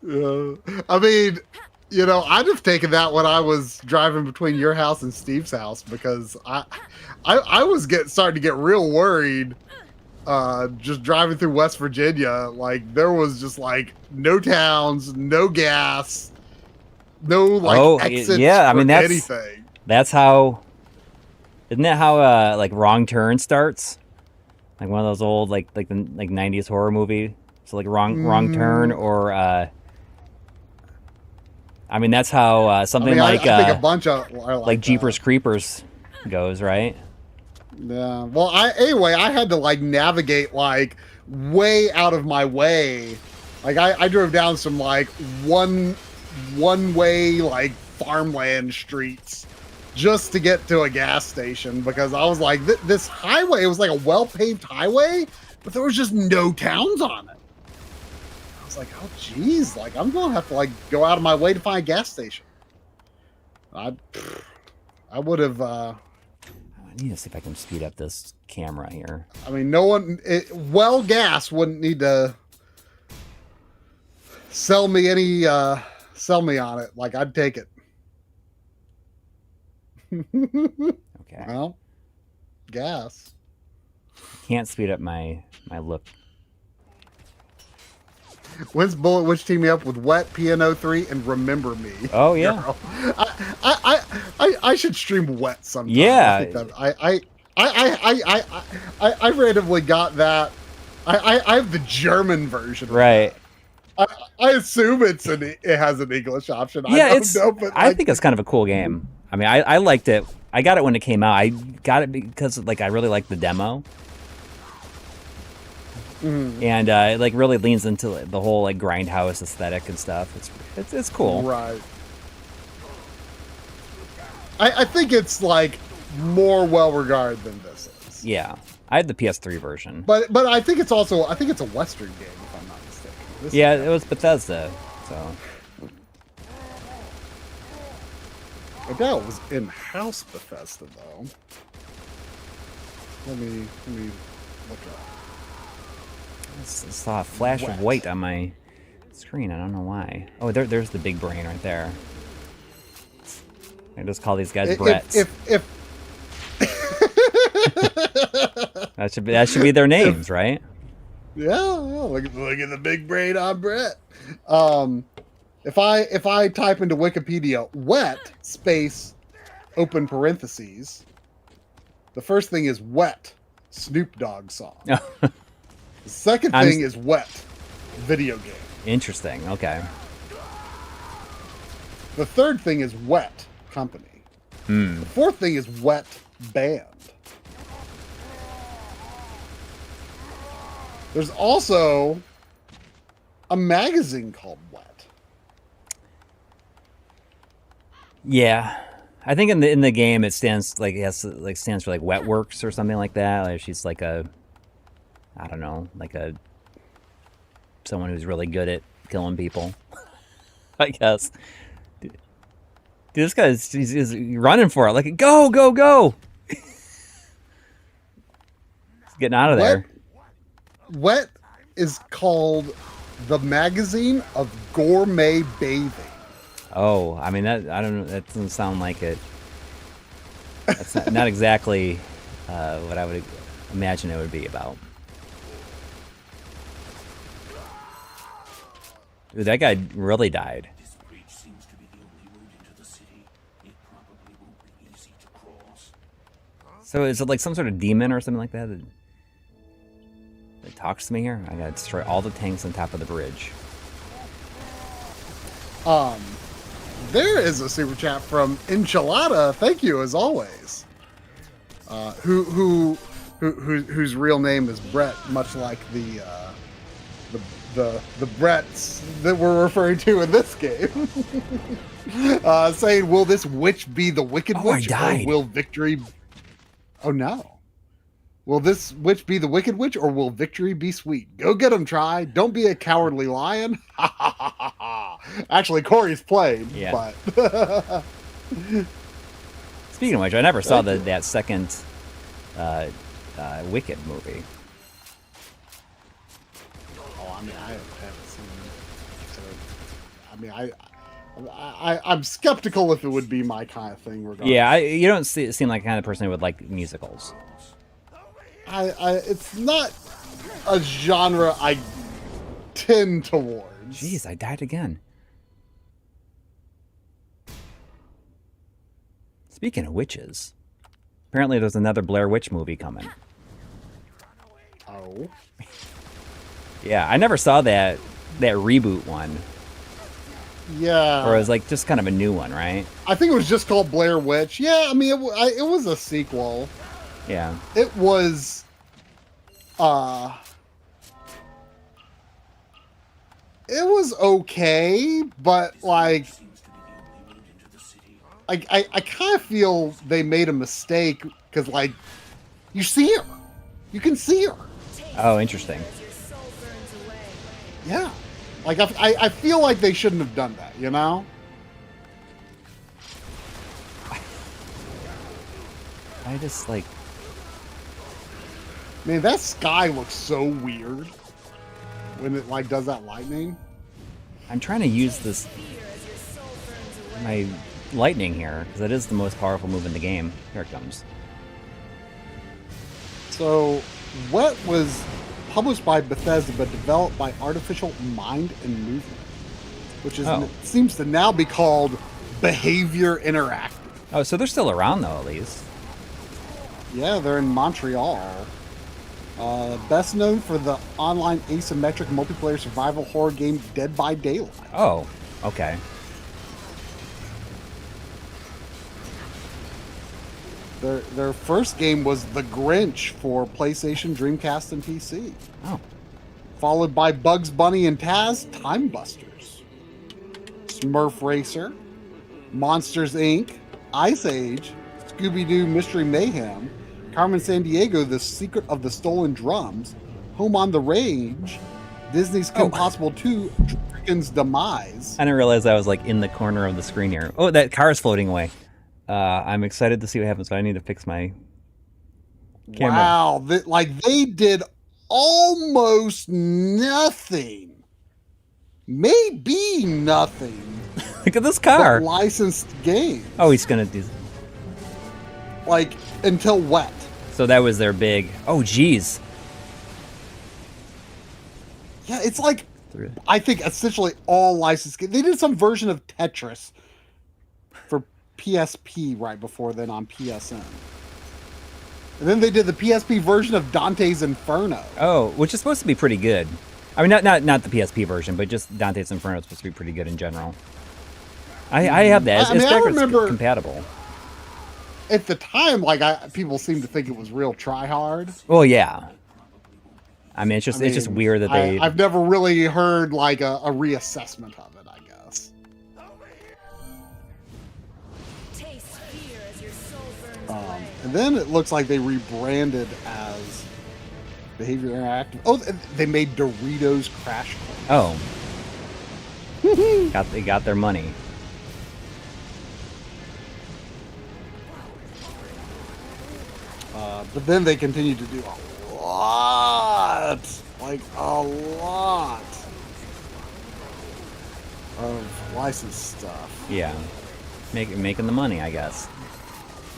I mean, you know, I'd have taken that when I was driving between your house and Steve's house, because I was starting to get real worried. Just driving through West Virginia, like there was just like no towns, no gas, no like exits. Yeah, I mean that's anything. That's how. Isn't that how like Wrong Turn starts? Like one of those old like the 90s horror movie. So like Wrong Turn, or I mean that's how something I think a bunch of are like Jeepers Creepers goes, right? Yeah. Well, anyway, I had to like navigate like way out of my way. Like I drove down some like one way like farmland streets just to get to a gas station, because I was like, this highway, it was like a well-paved highway, but there was just no towns on it. I was like, oh geez, like I'm gonna have to like go out of my way to find a gas station. I would have. I need to see if I can speed up this camera here. I mean, gas wouldn't need to sell me on it. Like I'd take it. Okay. Well, gas. Can't speed up my look. When's Bullet Witch team me up with Wet, PNO3, and Remember Me? Oh yeah. Girl. I should stream Wet sometime. Yeah. I randomly got that. I have the German version. Right. I assume it has an English option. Yeah, I don't know, but I think it's kind of a cool game. I mean, I liked it. I got it when it came out. I got it because like I really liked the demo. And it like really leans into the whole like grindhouse aesthetic and stuff. It's cool. Right. I think it's like more well regarded than this is. Yeah, I had the PS3 version. But I think it's a Western game, if I'm not mistaken. Yeah, it was Bethesda. So I doubt it was in-house Bethesda though. Let me look it up. I saw a flash of white on my screen. I don't know why. Oh, there's the big brain right there. I just call these guys Bretts. That should be their names, right? Yeah, look at the big brain on Brett. If I type into Wikipedia wet space open parentheses, the first thing is wet Snoop Dogg song. Oh, The second I'm thing is Wet, video game. interesting. Okay. The third thing is Wet, company. The fourth thing is Wet, band. There's also a magazine called Wet. Yeah, I think in the game it stands like stands for like Wet Works or something like that. Like she's like a, I don't know, like someone who's really good at killing people. I guess. Dude, this guy's he's running for it. Like go go go. He's getting out of there. Wet is called the magazine of gourmet bathing. Oh, I mean that I don't know. That doesn't sound like it. That's not exactly what I would imagine it would be about. Ooh, that guy really died. This bridge seems to be the only route into the city. It probably won't be easy to cross. So is it like some sort of demon or something like that that talks to me here? I gotta destroy all the tanks on top of the bridge. There is a super chat from Enchilada. Thank you as always. Whose real name is Brett, much like the Bretts that we're referring to in this game. Saying, will this witch be the Wicked Oh, I Witch? died. Or will victory... Oh, no. Will this witch be the Wicked Witch, or will victory be sweet? Go get 'em, try. Don't be a cowardly lion. Actually, Corey's played, Yeah. but... Speaking of which, I never saw that second Wicked movie. Oh, I mean, I haven't seen it. I'm skeptical if it would be my kind of thing. Regardless. Yeah, you don't seem like the kind of person who would like musicals. It's not a genre I tend towards. Jeez, I died again. Speaking of witches, apparently there's another Blair Witch movie coming. Oh. Yeah, I never saw that reboot one. Yeah. Or it was like just kind of a new one, right? I think it was just called Blair Witch. Yeah, I mean, it was a sequel. Yeah. It was, it was okay, but like, I kind of feel they made a mistake because like, you see her, you can see her. Oh, interesting. Yeah, like I feel like they shouldn't have done that, you know? I just like, Man, that sky looks so weird when it like does that lightning. I'm trying to use my lightning here because it is the most powerful move in the game. Here it comes. So, Wet was published by Bethesda but developed by Artificial Mind and Movement, which is seems to now be called Behavior Interactive. Oh, so they're still around though, at least. Yeah, they're in Montreal. Best known for the online asymmetric multiplayer survival horror game Dead by Daylight. Oh, okay. Their first game was The Grinch for PlayStation, Dreamcast, and PC. Oh. Followed by Bugs Bunny and Taz, Time Busters. Smurf Racer, Monsters Inc., Ice Age, Scooby-Doo Mystery Mayhem, Carmen Sandiego, The Secret of the Stolen Drums, Home on the Range, Disney's Kim Possible 2, Dragon's Demise. I didn't realize I was like in the corner of the screen here. Oh, that car is floating away. I'm excited to see what happens, but I need to fix my camera. Wow, they did almost nothing. Maybe nothing. Look at this car. But licensed games. Oh, he's gonna do. Like until Wet. So that was their big. Oh, geez. Yeah, it's like I think essentially all licensed games. They did some version of Tetris for PSP right before then on PSN. And then they did the PSP version of Dante's Inferno. Oh, which is supposed to be pretty good. I mean, not the PSP version, but just Dante's Inferno is supposed to be pretty good in general. I have that. It's I remember compatible. at the time, like people seem to think it was real try hard. Well, yeah. I mean, it's just weird that they. I've never really heard like a reassessment of it, I guess. Taste fear as your soul burns away. And then it looks like they rebranded as Behavior Interactive. Oh, they made Doritos Crash Course. Oh. They got their money. But then they continued to do a lot of licensed stuff. Yeah. Making the money, I guess.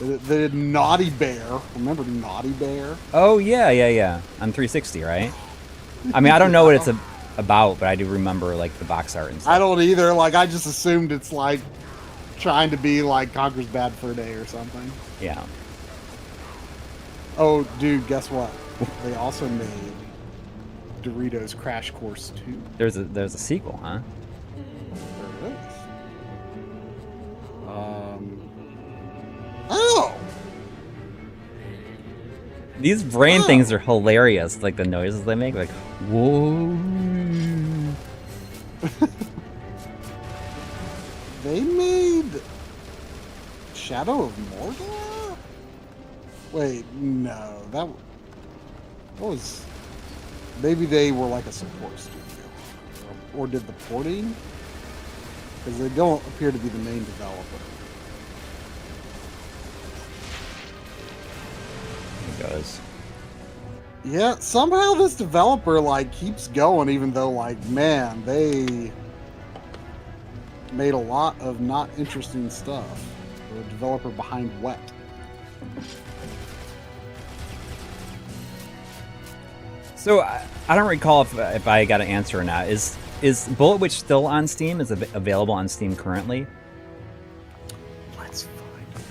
They did Naughty Bear. Remember Naughty Bear? Oh, yeah. On 360, right? I mean, I don't know what it's about, but I do remember, like, the box art and stuff. I don't either. Like, I just assumed it's, like, trying to be, like, Conker's Bad Fur Day or something. Yeah. Oh, dude, guess what? They also made Doritos Crash Course 2. There's a sequel, huh? There it is. Oh! These brain things are hilarious, like the noises they make, like, whoa. They made Shadow of Mordor? Wait, no, that was... Maybe they were like a support studio. Or did the porting? Because they don't appear to be the main developer. It goes. Yeah, somehow this developer, like, keeps going, even though, like, man, they made a lot of not interesting stuff. The developer behind Wet. So I don't recall if I got an answer or not. Is Bullet Witch still on Steam? Is it available on Steam currently? Let's find out.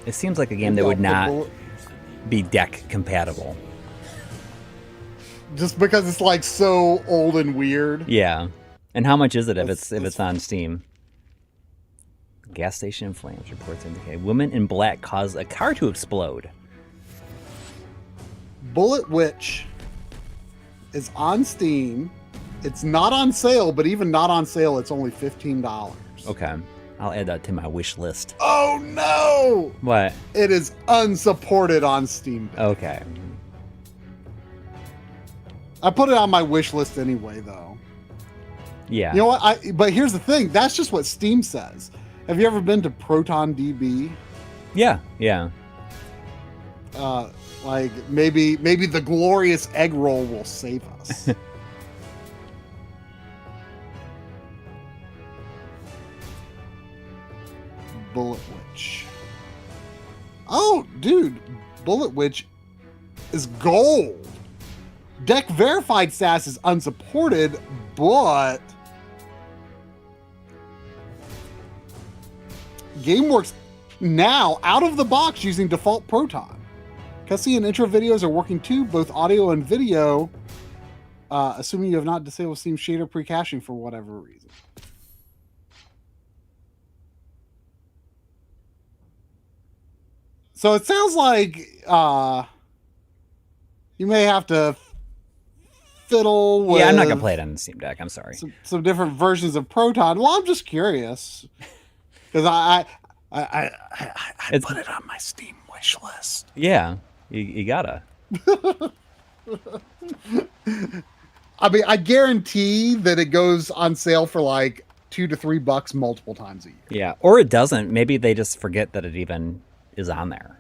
It seems like a game that would not be deck compatible. Just because it's like so old and weird. Yeah. And how much is it if it's on Steam? Gas station in flames. Reports indicate woman in black caused a car to explode. Bullet Witch is on Steam. It's not on sale, but even not on sale, it's only $15. Okay. I'll add that to my wish list. Oh no! What? It is unsupported on Steam. Okay. I put it on my wish list anyway, though. Yeah. You know what? But here's the thing. That's just what Steam says. Have you ever been to ProtonDB? Yeah. Like maybe the glorious egg roll will save us. Bullet Witch. Oh, dude, Bullet Witch is gold. Deck verified status is unsupported, but GameWorks now out of the box using default Proton. Cutscene and intro videos are working too, both audio and video, assuming you have not disabled Steam shader pre-caching for whatever reason. So it sounds like you may have to fiddle with... Yeah, I'm not going to play it on the Steam Deck. I'm sorry. Some different versions of Proton. Well, I'm just curious. Because I put it on my Steam wish list. Yeah, you gotta. I mean, I guarantee that it goes on sale for like $2 to $3 multiple times a year. Yeah, or it doesn't. Maybe they just forget that it even is on there.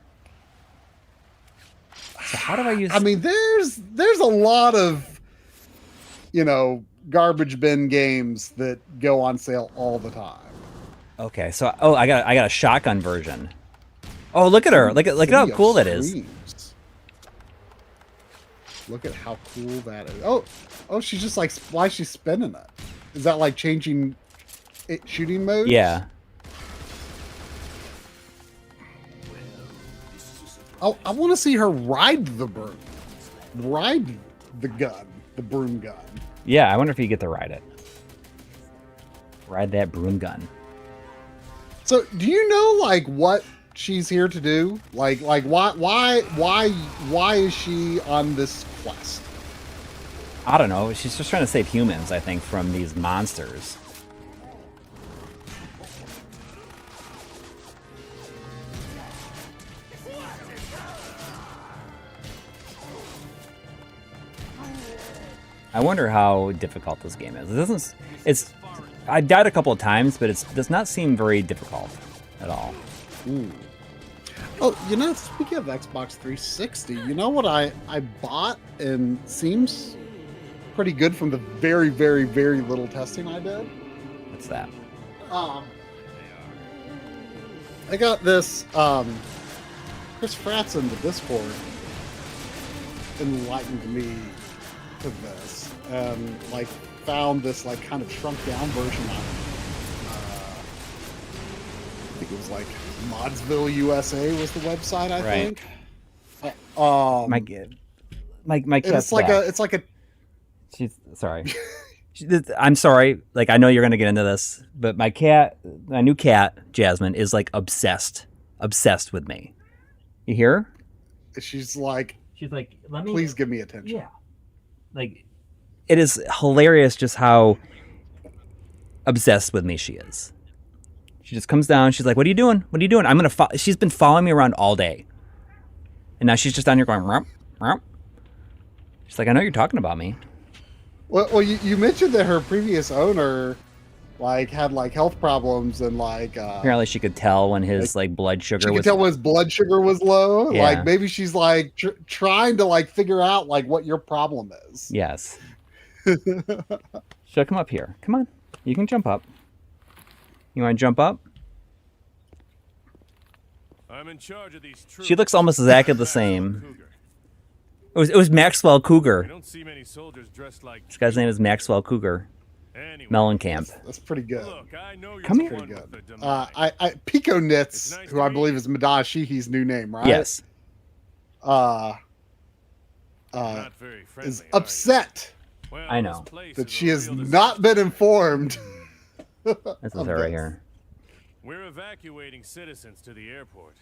So how do I use... I mean, there's a lot of, garbage bin games that go on sale all the time. Okay, so I got a shotgun version. Oh, look at her! Look at how cool that is. Look at how cool that is. Oh, she's just like, why is she spinning it? Is that like changing shooting mode? Yeah. I want to see her ride the broom. Ride the gun. The broom gun. Yeah, I wonder if you get to ride it. Ride that broom gun. So, do you know like what she's here to do? Like why is she on this quest? I don't know. She's just trying to save humans, I think, from these monsters. I wonder how difficult this game is. It doesn't. It's. I died a couple of times, but it does not seem very difficult at all. Oh, you know, speaking of Xbox 360, you know what I bought and seems pretty good from the very, very, very little testing I did? What's that? I got this, Chris Fratz in the Discord enlightened me to this, and like found this like kind of shrunk down version of I think it was like Modsville USA was the website, I Right. think. My And cat's it's like back. it's like a She's sorry. I'm sorry. Like, I know you're gonna get into this, but my new cat, Jasmine, is like obsessed with me. You hear her? she's like, She's like, let me. please give me attention. Yeah. Like, it is hilarious just how obsessed with me she is. She just comes down. She's like, "What are you doing? What are you doing?" I'm gonna. She's been following me around all day, and now she's just down here going, "Rump, rump." She's like, "I know you're talking about me." Well, you mentioned that her previous owner, like, had like health problems and like Apparently, she could tell when his like blood sugar she could was. tell when his blood sugar was low. Yeah. Like maybe she's like trying to like figure out like what your problem is. Yes. She'll come up here. Come on, you can jump up. You want to jump up? I'm in charge of these troops. She looks almost exactly the same. It was Maxwell I Cougar. don't see many soldiers dressed like This guy's name is Maxwell Cougar. anyway. Mellencamp. That's pretty good. Look, I know you're Come the here. one Pretty with good. the demand. I Pico Knits, It's nice who to I meet believe you. is Madai Sheehy's new name, right? Yes. Not very friendly, Is are you? upset Well, I this know. place that is she a has real not been informed. This is of her right this. here. We're evacuating citizens to the airport.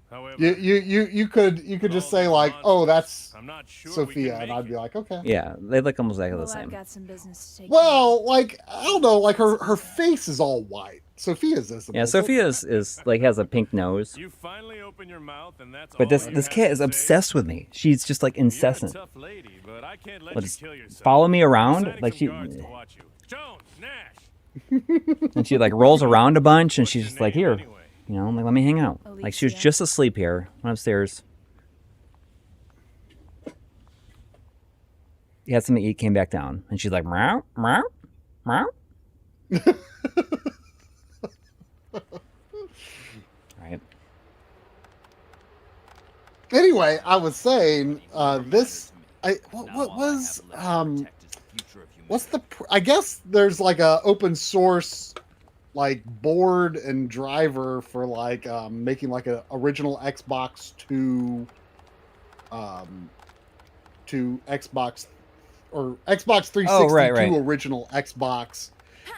However, You could just say like, oh, that's I'm not sure we Sophia, can and make I'd be it. like, okay. Yeah, they look almost exactly the Well, I've same. got some business to take. Well, like I don't know, like her face is all white. Sophia's is. Yeah, Sophia is like has a pink nose, You finally open your mouth, and that's but all this you this have cat to is say? obsessed with me. She's just like You're a incessant. tough lady, but I can't let Well, you just kill yourself. follow me We're around, sending like some she, guards to watch you. Jones, Nash. and she like rolls around a bunch, and What's she's your just like, name here, anyway? you know, like let me hang out. Like she was Alicia. just asleep here, went upstairs. He had something to eat, came back down, and she's like, meow, meow, meow. Right. Anyway, I was saying this. What was what's the? I guess there's like a open source like board and driver for like making like a original Xbox to Xbox or Xbox 360 right. to original Xbox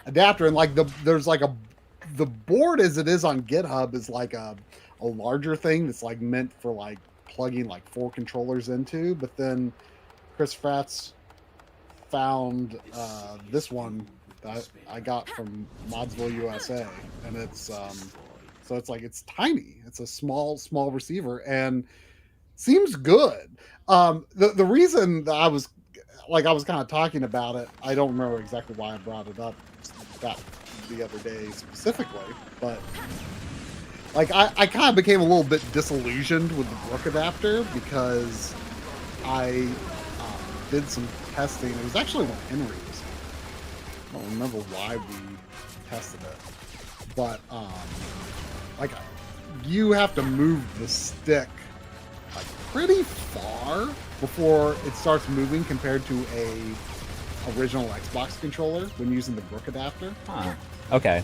adapter, and like there's like the board as it is on GitHub is like a larger thing that's like meant for like plugging like 4 controllers into, but then Chris Fratz found this one that I got from Modsville USA, and it's so it's like it's tiny. It's a small receiver and seems good. The reason that I was kind of talking about it, I don't remember exactly why I brought it up that the other day specifically, but like I kind of became a little bit disillusioned with the Brook adapter because I did some testing. It was actually when Henry was here. I don't remember why we tested it, but like you have to move the stick like pretty far before it starts moving compared to a original Xbox controller when using the Brook adapter. Huh. Okay.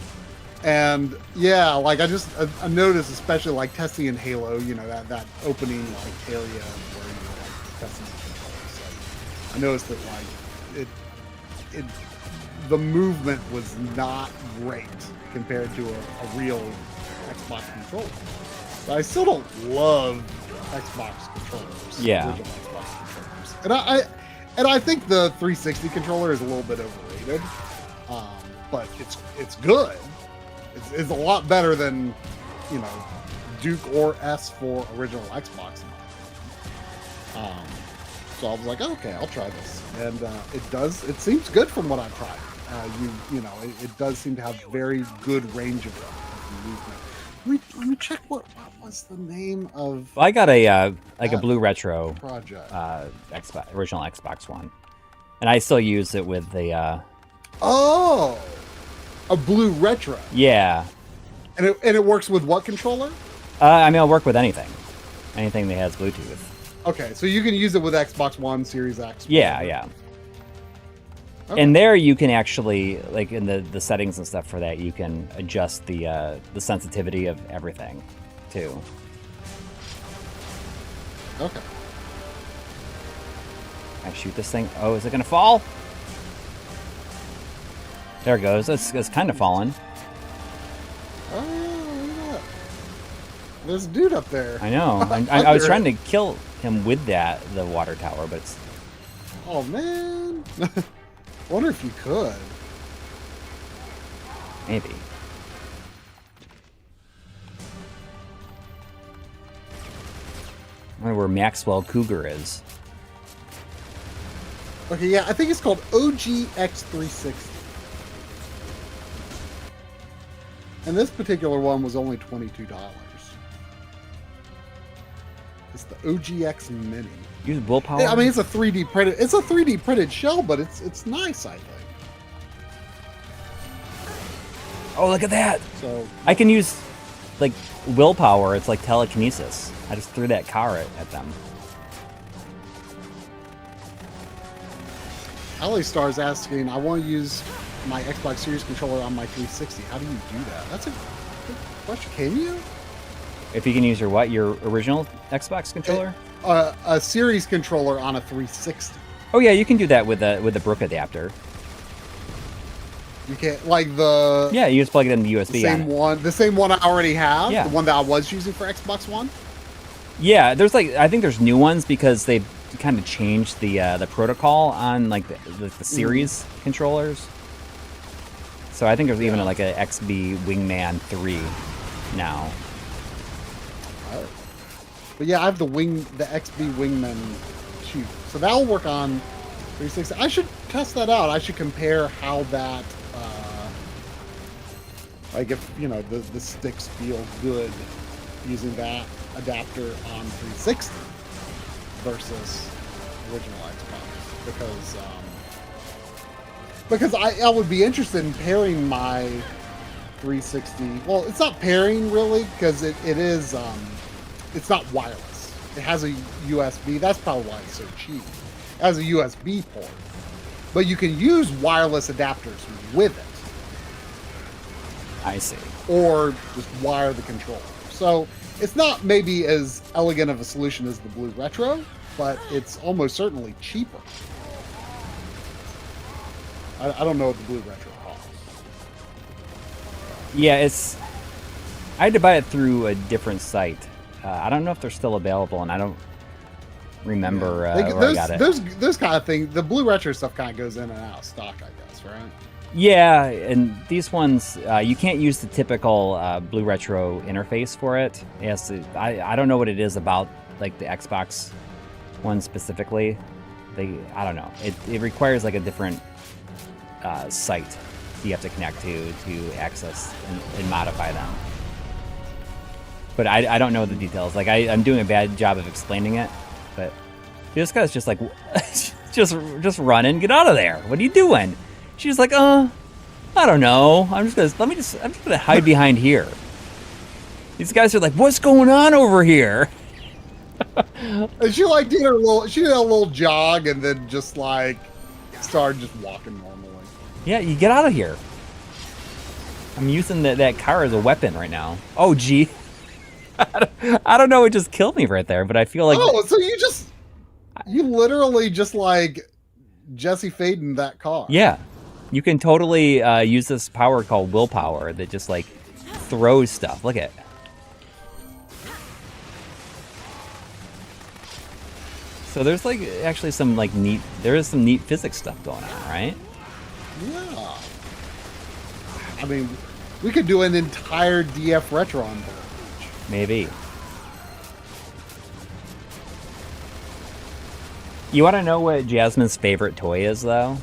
And yeah, like I noticed, especially like testing in Halo, you know, that opening like area where you're like testing the controls. Like, I noticed that like it the movement was not great compared to a real Xbox controller. But I still don't love Xbox controllers. Yeah. Original Xbox controllers. And I think the 360 controller is a little bit overrated. But it's good. It's a lot better than, you know, Duke or S for original Xbox. So I was like, okay, I'll try this, and it seems good from what I've tried. You know, it does seem to have very good range of movement. Let me check what was the name of. Well, I got a like a Blue Retro project. Original Xbox One, and I still use it with the. A Blue Retro. Yeah. And it works with what controller? I mean, I'll work with anything that has Bluetooth. Okay, so you can use it with Xbox One, Series X. Yeah, yeah. Okay. And there you can actually, like in the settings and stuff for that, you can adjust the sensitivity of everything, too. Okay. I shoot this thing. Oh, is it gonna fall? There it goes. It's kind of falling. Oh, look at that. There's a dude up there. I know. I was trying to kill him with the water tower, but it's... Oh, man. Wonder if you could. Maybe. I wonder where Maxwell Cougar is. Okay, yeah, I think it's called OGX360. And this particular one was only $22. It's the OGX-mini. Use willpower? I mean, it's a 3D printed. It's a 3D printed shell, but it's nice, I think. Oh, look at that! So I can use like willpower. It's like telekinesis. I just threw that car at them. Ally Star's asking, I want to use my Xbox Series controller on my 360. How do you do that? That's a good question. Can you? If you can use your original Xbox controller? A Series controller on a 360. Oh yeah, you can do that with the Brook adapter. You can't, like the... Yeah, you just plug it in the USB. The same one I already have? Yeah. The one that I was using for Xbox One? Yeah, I think there's new ones because they've kind of changed the protocol on like the Series controllers. So I think there's even like a XB Wingman 3 now. Oh. But yeah, I have the XB Wingman 2. So that'll work on 360. I should test that out. I should compare how that, like if, you know, the sticks feel good using that adapter on 360 versus original Xbox. Because I would be interested in pairing my 360. Well, it's not pairing really, because it is it's not wireless. It has a USB. That's probably why it's so cheap. It has a USB port, but you can use wireless adapters with it. I see. Or just wire the controller. So it's not maybe as elegant of a solution as the Blue Retro, but it's almost certainly cheaper. I don't know what the Blue Retro costs. Yeah, I had to buy it through a different site. I don't know if they're still available, and I don't remember where I got it. Those kind of things, the Blue Retro stuff kind of goes in and out of stock, I guess, right? Yeah, and these ones, you can't use the typical Blue Retro interface for it. I don't know what it is about like the Xbox one specifically. I don't know. It requires like a different site you have to connect to access and modify them. But I don't know the details. Like I'm doing a bad job of explaining it. But this guy's just like, just running, get out of there. What are you doing? She's like, I don't know. I'm just gonna hide behind here. These guys are like, what's going on over here? And she like did a little jog and then just like started just walking normally. Yeah, you get out of here. I'm using that car as a weapon right now. Oh, gee. I don't know. It just killed me right there, but I feel like. Oh, so you literally just like Jesse Faden that car. Yeah, you can totally use this power called willpower that just like throws stuff. Look at it. So there's like actually some like neat. There is some neat physics stuff going on, right? Yeah. I mean, we could do an entire DF Retro on board. Maybe. You want to know what Jasmine's favorite toy is, though?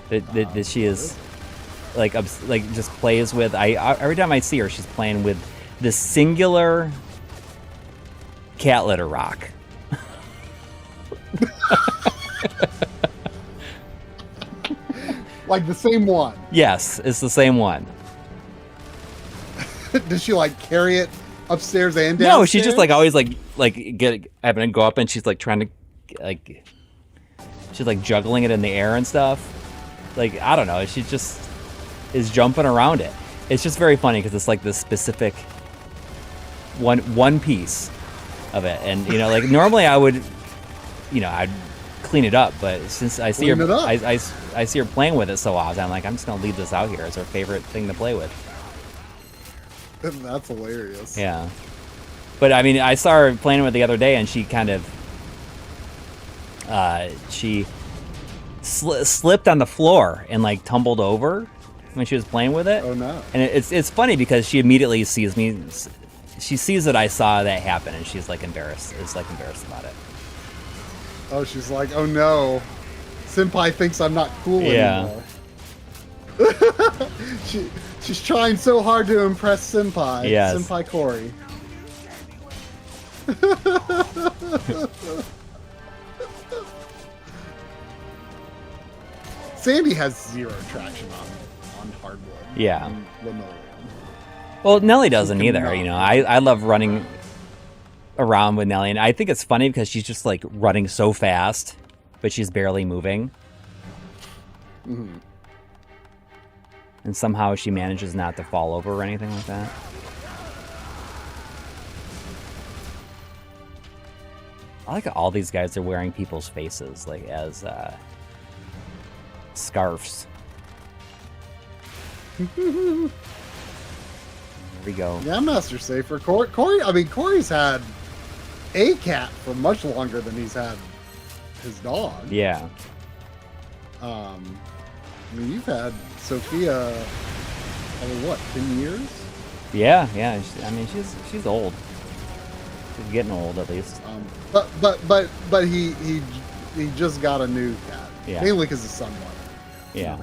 That she is like just plays with. Every time I see her, she's playing with this singular cat litter rock. Like the same one. Yes, it's the same one. Does she like carry it upstairs and downstairs? No, she's just like always like having to go up, and she's like trying to she's like juggling it in the air and stuff. Like, I don't know, she just is jumping around it. It's just very funny because it's like this specific one piece of it, and you know, like normally I would, you know, I'd clean it up, but since I see her, I see her playing with it so often, I'm like, I'm just gonna leave this out here as her favorite thing to play with. That's hilarious. Yeah, but I mean, I saw her playing with it the other day, and she kind of she slipped on the floor and like tumbled over when she was playing with it. Oh no! And it's funny because she immediately sees me. She sees that I saw that happen, and she's like embarrassed. Is like embarrassed about it. Oh, she's like, oh no, Senpai thinks I'm not cool anymore. She's trying so hard to impress Senpai. Yes. Senpai Coury. Sandy has zero traction on hardwood. Yeah. On linoleum. Well, Nelly doesn't either. cannot. You know, I love running around with Nelly, and I think it's funny because she's just like running so fast, but she's barely moving. Mm-hmm. And somehow she manages not to fall over or anything like that. I like how all these guys are wearing people's faces, like as scarves. There we go. Yeah, Master Safer. Coury's had a cat for much longer than he's had his dog. Yeah. I mean, you've had Sophia, what, 10 years? Yeah. I mean, she's old. She's getting old, at least. But he just got a new cat. Yeah. Mainly because his son wanted it. Yeah.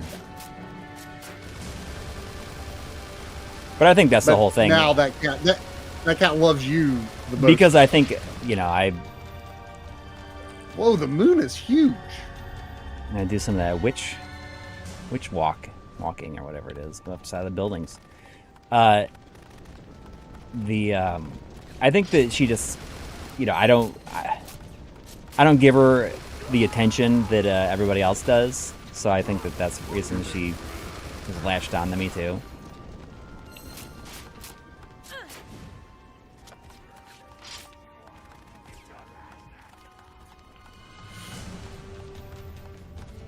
But I think that's the whole thing. Now that cat loves you the most. Because I think, you know, Whoa, the moon is huge. I'm gonna do some of that witch walking or whatever it is, go upside the buildings. I think that she just, you know, I don't give her the attention that everybody else does, so I think that that's the reason she has latched on to me too.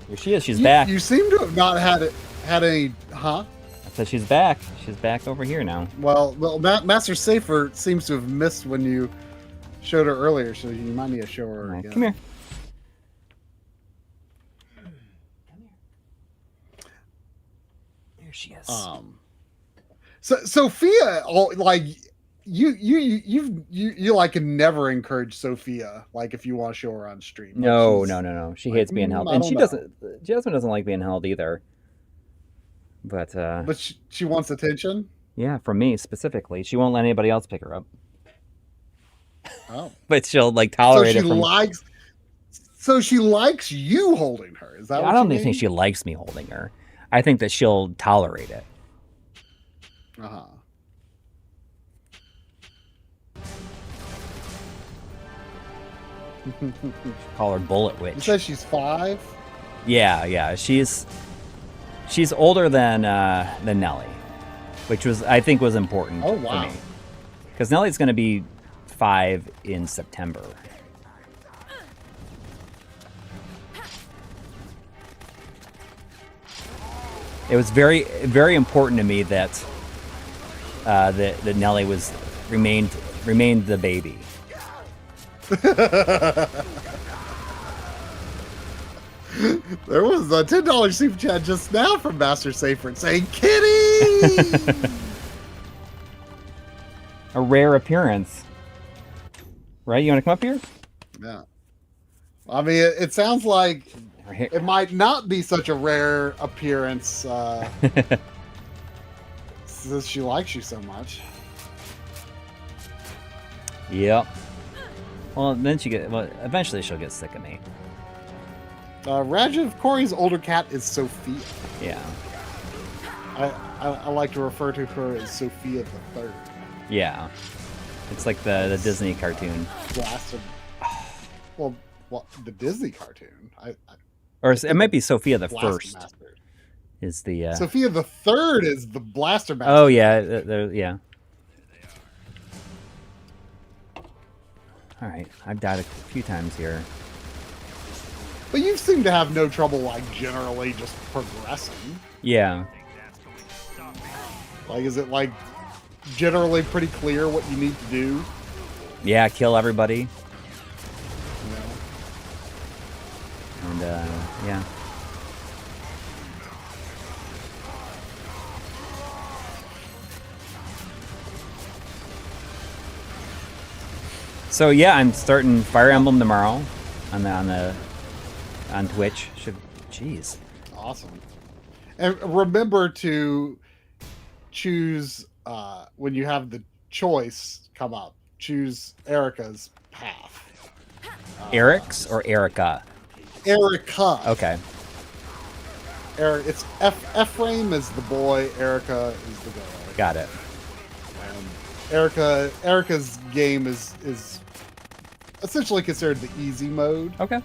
Here she is. She's back. You seem to have not had any, huh? I said she's back. She's back over here now. Well, Master Safer seems to have missed when you showed her earlier, so you might need to show her Right, again. come here. There she is. So Sophia, like you like can never encourage Sophia, like if you want to show her on stream. Like, No. She hates being held, and Jasmine doesn't like being held either. But she wants attention. yeah, from me specifically, she won't let anybody else pick her up. Oh, But she'll like tolerate it. So she likes you holding her. Is that? I what don't you think mean? she likes me holding her. I think that she'll tolerate it. Uh-huh. Call her Bullet You Witch. said she's 5. Yeah. She's She's older than Nelly, which I think was important Oh, wow. for me. Because Nelly's going to be 5 in September. It was very, very important to me that that Nelly remained the baby. There was a $10 super chat just now from Master Safert saying, "Kitty." A rare appearance, right? You want to come up here? Yeah. I mean, it sounds like it might not be such a rare appearance since she likes you so much. Yep. Well, then eventually she'll get sick of me. Rajiv, Corey's older cat is Sophia. Yeah. I like to refer to her as Sophia the Third. Yeah. It's like the Disney cartoon. Blasted. Well, the Disney cartoon. Or it might be Sophia the Blaster First. Master. Is the Sophia the Third is the Blaster Master. Oh yeah, yeah. All right, I've died a few times here. But you seem to have no trouble, like, generally just progressing. Yeah. Like, is it, like, generally pretty clear what you need to do? Yeah, kill everybody. You know? And, yeah. So, yeah, I'm starting Fire Emblem tomorrow on Twitch. Jeez. Awesome. And remember to choose, when you have the choice come up, choose Erica's path. Eric's or Erica? Erica. Okay. It's Ephraim is the boy, Erica is the girl. Got it. And Erica's game is essentially considered the easy mode. Okay.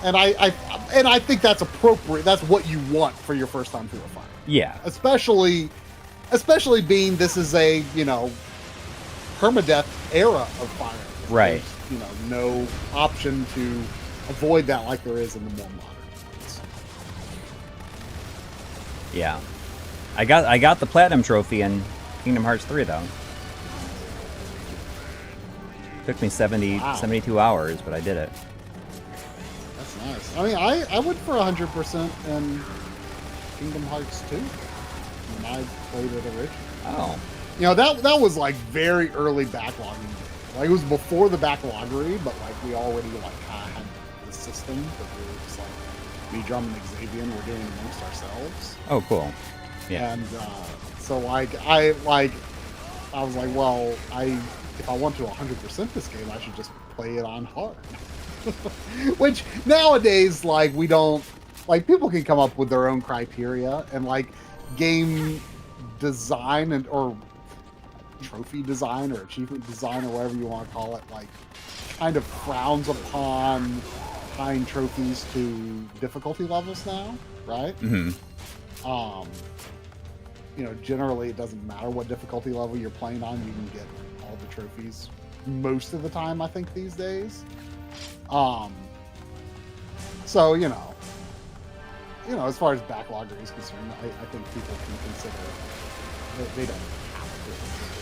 And I think that's appropriate. That's what you want for your first time through a fight. Yeah. Especially being this is a, permadeath era of fire. Right. There's, no option to avoid that like there is in the more modern ones. Yeah. I got the platinum trophy in Kingdom Hearts 3 though. Took me 72 hours, but I did it. That's nice. I mean, I went for 100% in Kingdom Hearts 2 when I played it originally. Oh. That was like very early backlogging. Like it was before the backloggery, but like we already like had the system that we were just like me, Drum, and Xavier were doing amongst ourselves. Oh, cool. Yeah. And so I was like, well, if I want to 100% this game, I should just play it on hard. Which nowadays, like, we don't, like, people can come up with their own criteria, and like game design or trophy design or achievement design or whatever you want to call it, like, kind of frowns upon tying trophies to difficulty levels now, right? Mm-hmm. Generally it doesn't matter what difficulty level you're playing on, you can get all the trophies most of the time, I think, these days. So, as far as backloggery is concerned, I think people can consider they don't have to, they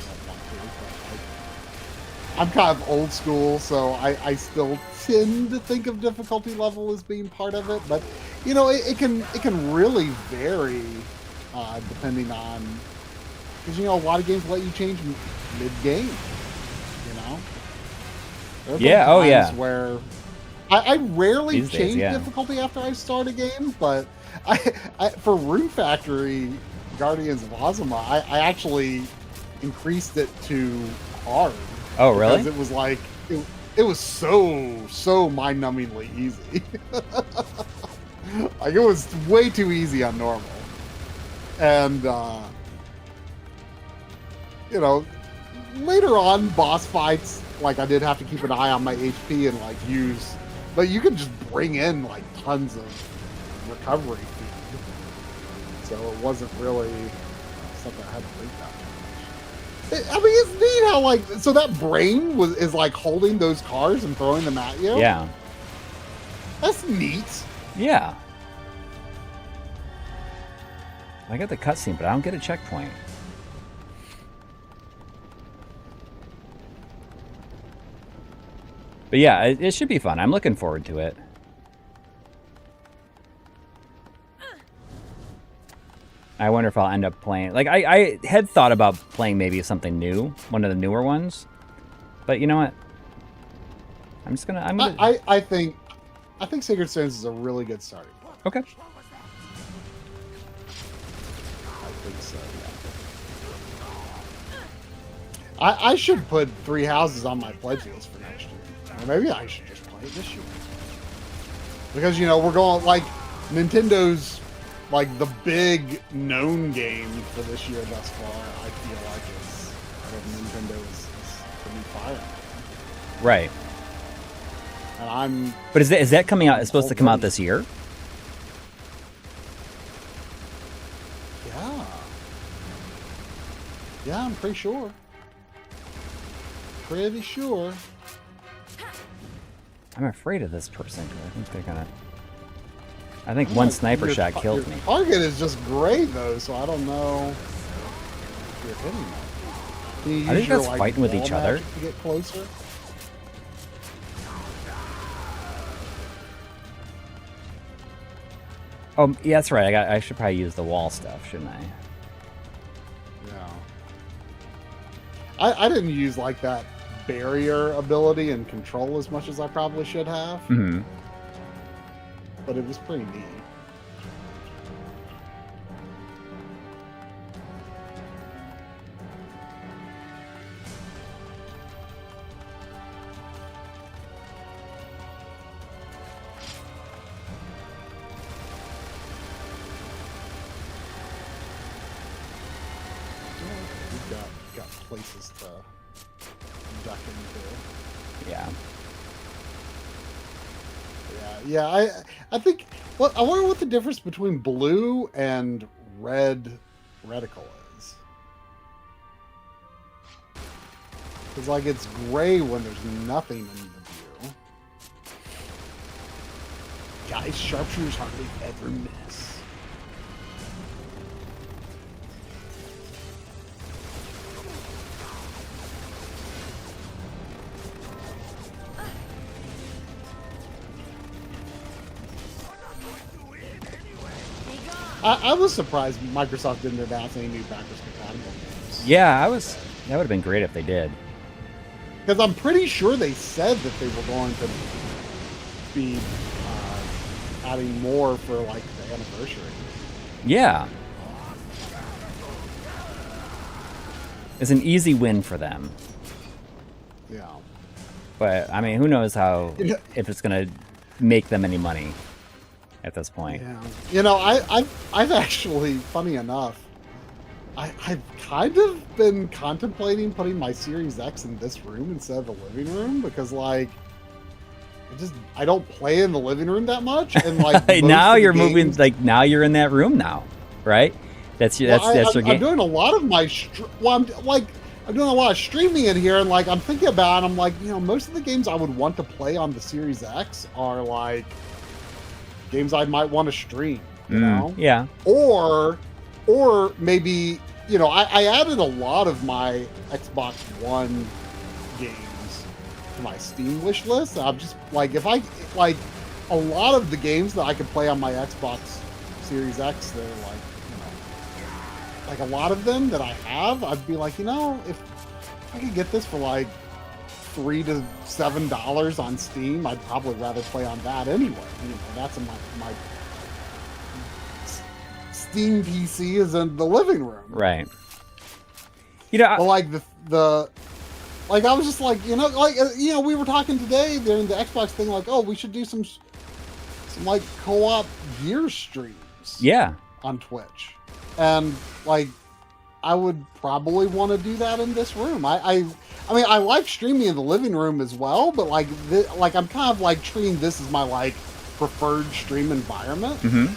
don't want to, but I'm kind of old school, so I still tend to think of difficulty level as being part of it, but it can really vary depending on, because a lot of games let you change mid-game. There are times where I rarely change difficulty after I start a game, but I for Rune Factory Guardians of Ozma, I actually increased it to hard. Oh, really? Because it was like it was so mind-numbingly easy. Like it was way too easy on normal. And later on boss fights, like I did have to keep an eye on my HP and like use, but you can just bring in like tons of recovery food so it wasn't really something I had to think about. I mean, it's neat how like so that brain is like holding those cars and throwing them at you. Yeah. That's neat. Yeah. I get the cutscene, but I don't get a checkpoint. But yeah, it should be fun. I'm looking forward to it. I wonder if I'll end up playing... Like, I had thought about playing maybe something new. One of the newer ones. But you know what? I'm just gonna... I think Sacred Stones is a really good starting point. Okay. I think so, yeah. I should put 3 Houses on my pledge list for next year. Or maybe I should just play it this year. Because, you know, we're going, like, Nintendo's, like, the big known game for this year thus far, I feel like is, out of Nintendo is the new Fire Emblem. Right. And I'm... But is that coming out? It's supposed to come out this year? Yeah. Yeah, I'm pretty sure. Pretty sure. I'm afraid of this person. I think they're gonna... I think one sniper shot killed me. Target is just gray though, so I don't know if you're hitting them. Can you use I think your, that's like, fighting with wall each other. magic to get closer? Oh, yeah, that's right. I should probably use the wall stuff, shouldn't I? Yeah. I didn't use like that barrier ability and control as much as I probably should have. Mm-hmm. But it was pretty neat. We've got places to duck into. Yeah. Yeah, I think. Well, I wonder what the difference between blue and red reticle is. Because like it's gray when there's nothing in the view. Guys, sharpshooters hardly ever miss. I was surprised Microsoft didn't announce any new backwards compatible games. Yeah, that would have been great if they did. Because I'm pretty sure they said that they were going to be adding more for like the anniversary. Yeah. It's an easy win for them. Yeah. But, I mean, who knows how... if it's going to make them any money at this point. Yeah. You know, I've actually, funny enough, I've kind of been contemplating putting my Series X in this room instead of the living room because, like, I don't play in the living room that much, and like now you're moving, like now you're in that room now, right? That's your game. I'm doing a lot of my I'm doing a lot of streaming in here, and like I'm thinking about, I'm like, you know, most of the games I would want to play on the Series X are like games I might want to stream, you know? Yeah. Or maybe, you know, I added a lot of my Xbox One games to my Steam wish list. I'm just like, if I like a lot of the games that I could play on my Xbox Series X, they're like, you know, like a lot of them that I have, I'd be like, you know, if I could get this for like $3 to $7 on Steam, I'd probably rather play on that anyway. You know, that's my Steam PC is in the living room, right? You know, but like the like I was just like, you know, like you know, we were talking today during the Xbox thing, like, oh, we should do some like co-op gear streams, yeah, on Twitch, and like I would probably want to do that in this room. I mean, I like streaming in the living room as well, but like, I'm kind of like treating this as my like preferred stream environment. Mm-hmm.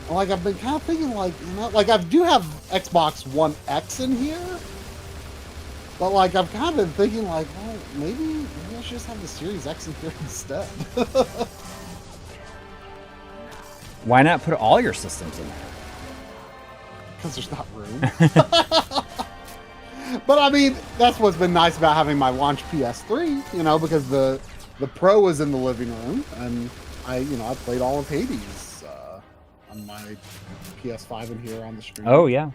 Like I've been kind of thinking, like, you know, like I do have Xbox One X in here, but like I've kind of been thinking, like, well, maybe I should just have the Series X in here instead. Why not put all your systems in there? Because there's not room. But I mean, that's what's been nice about having my launch PS3, you know, because the Pro was in the living room, and I played all of Hades on my PS5 in here on the stream. Oh yeah.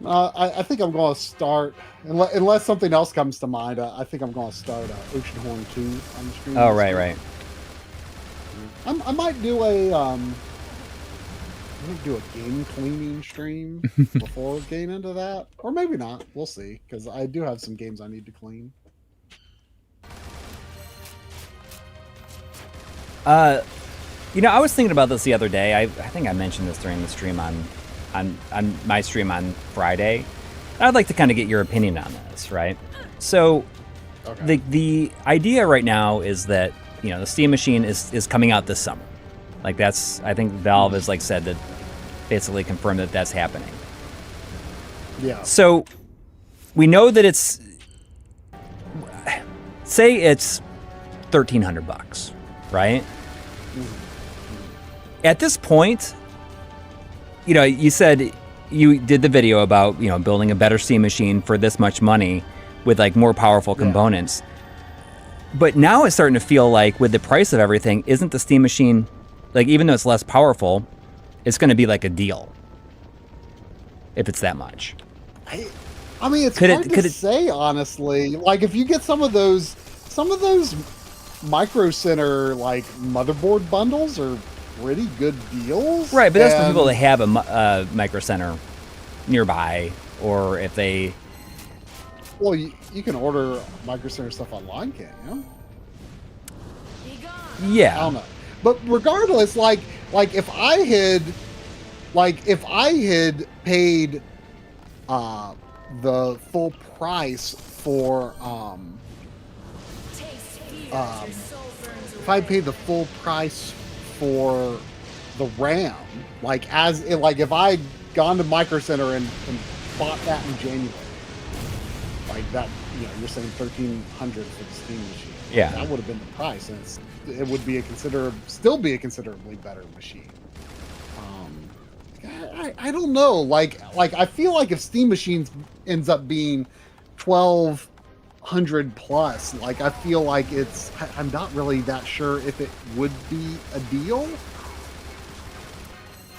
I think I'm going to start, unless something else comes to mind. I think I'm going to start Oceanhorn 2 on the stream. Oh right. I might do a game cleaning stream before getting into that, or maybe not. We'll see, because I do have some games I need to clean. I was thinking about this the other day. I think I mentioned this during the stream on my stream on Friday. I'd like to kind of get your opinion on this, right? So, Okay. the idea right now is that the Steam Machine is coming out this summer. Like I think Valve has said that, basically confirmed that that's happening. Yeah. So we know that say it's $1,300, right? At this point, you said you did the video about building a better Steam Machine for this much money with more powerful components. But now it's starting to feel like, with the price of everything, isn't the Steam Machine, even though it's less powerful, it's going to be a deal if it's that much. I mean, it's hard to say, honestly. Like, if you get some of those Micro Center motherboard bundles are pretty good deals. Right, but that's for people that have a Micro Center nearby, or if they... Well, you can order Micro Center stuff online, can't you? Yeah. I don't know. But regardless, if I had paid the full price for if I paid the full price for the RAM, if I'd gone to Micro Center and bought that in January, that, you're saying $1,300 for the Steam Machine. Yeah, that would have been the price, and it would be still be a considerably better machine. I don't know. I feel like if Steam Machines ends up being $1,200 plus, I feel like I'm not really that sure if it would be a deal.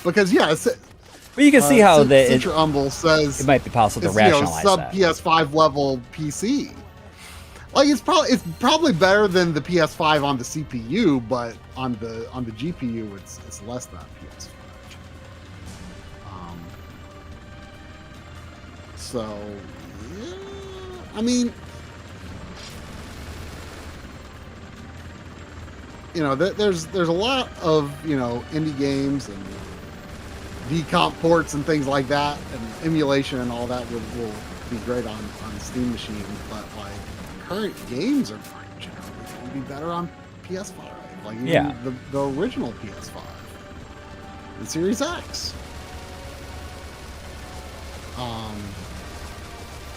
Because but you can see how Umble says it might be possible to rationalize sub that. PS5 level PC. It's probably better than the PS5 on the CPU, but on the GPU it's less than PS5. So yeah, I mean, there's a lot of indie games and decomp ports and things like that, and emulation and all that will be great on Steam Machine, but current games are generally going to be better on PS5, the original PS5, the Series X.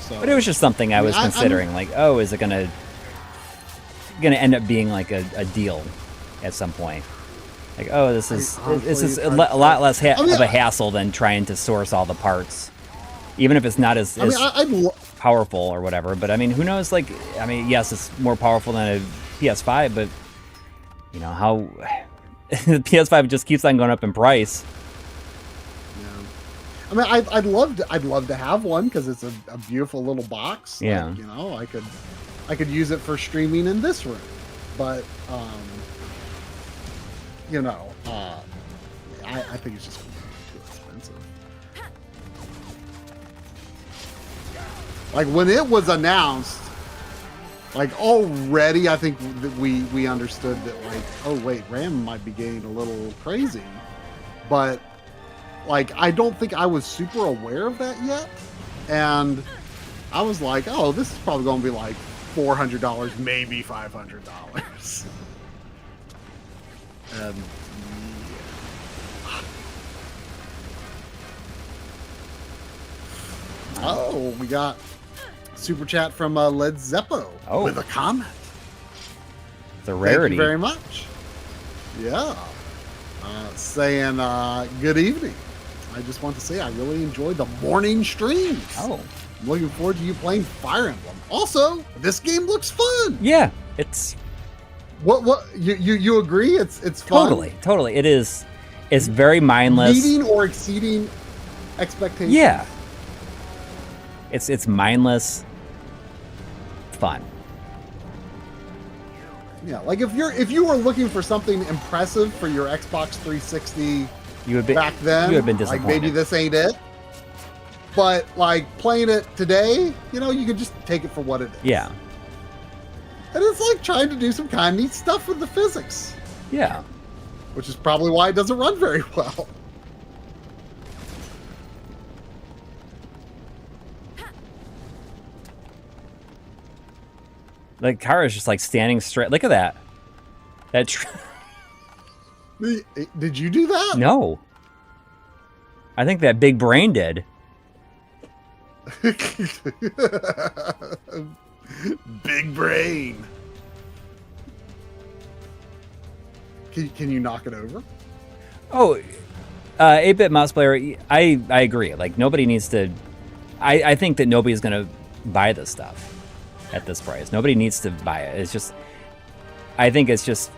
But it was just something I was considering. Is it gonna end up being a deal at some point? This is a lot less of a hassle than trying to source all the parts, even if it's not as powerful or whatever. But I mean, who knows? Yes, it's more powerful than a PS5, but how the PS5 just keeps on going up in price. I mean, I'd love to have one because it's a beautiful little box. Yeah. I could use it for streaming in this room, but I think it's just too expensive. When it was announced, already I think that we understood that oh wait, RAM might be getting a little crazy, but I don't think I was super aware of that yet, and I was like, oh, this is probably going to be $400, maybe $500. And Oh, we got super chat from Led Zeppo with a comment. It's a rarity. Thank you very much. Yeah. Saying good evening. I just want to say I really enjoyed the morning streams. Oh. I'm looking forward to you playing Fire Emblem. Also, this game looks fun. Yeah, it's what you agree? It's fun? Totally. It is. It's very mindless. Meeting or exceeding expectations. Yeah. It's mindless fun. Yeah, like if you were looking for something impressive for your Xbox 360 back then, you would have been like disappointed. maybe this ain't it. But like playing it today, you can just take it for what it is. Yeah. And it's like trying to do some kind of neat stuff with the physics. Yeah. Which is probably why it doesn't run very well. The car is just like standing straight. Look at that. Did you do that? No. I think that big brain did. Big brain. Can you knock it over? Oh, 8-bit mouse player. I agree. Like nobody needs to. I think that nobody's gonna buy this stuff at this price. Nobody needs to buy it. It's just. I think it's just.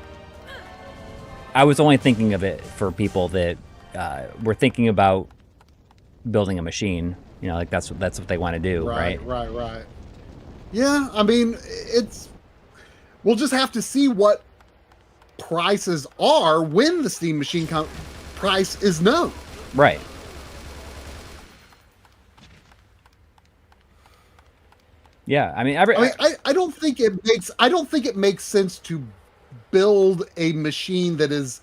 I was only thinking of it for people that were thinking about building a machine. Like that's what they want to do, right? Right. Yeah, I mean, we'll just have to see what prices are when the Steam Machine price is known. Right. Yeah, I mean, I don't think it makes sense to build a machine that is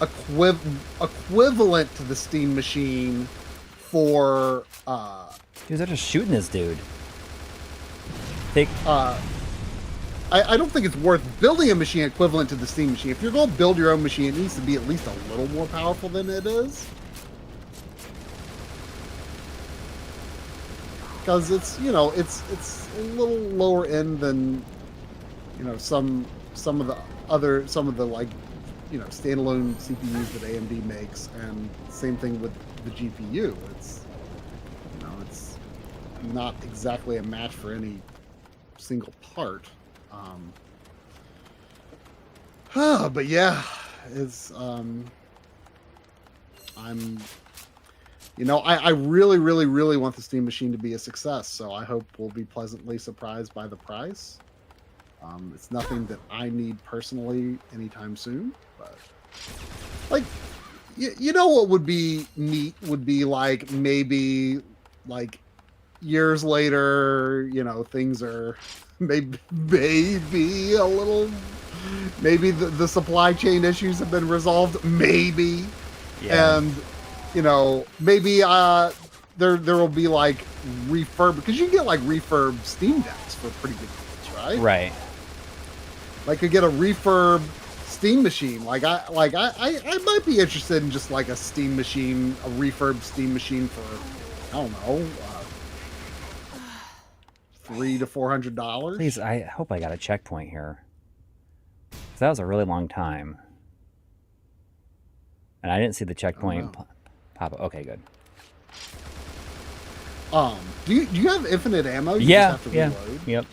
equivalent to the Steam Machine for dude, they're just shooting this dude. I don't think it's worth building a machine equivalent to the Steam Machine. If you're going to build your own machine, it needs to be at least a little more powerful than it is. Because it's a little lower end than some of the like standalone CPUs that AMD makes, and same thing with the GPU. It's not exactly a match for any single part. But yeah, it's I really want the Steam Machine to be a success, so I hope we'll be pleasantly surprised by the price. It's nothing that I need personally anytime soon, but like what would be neat would be like maybe like years later, things are maybe a little, maybe the supply chain issues have been resolved, maybe. Yeah. And maybe there will be like refurb, because you can get like refurb Steam Decks for pretty good deals, right? Right. Like you get a refurb Steam Machine. I might be interested in just like a Steam Machine, a refurb Steam Machine for, I don't know, $300 to $400. Please, I hope I got a checkpoint here. 'Cause that was a really long time, and I didn't see the checkpoint pop up. Okay, good. Do you have infinite ammo? You Yeah, just have to yeah, reload? yep.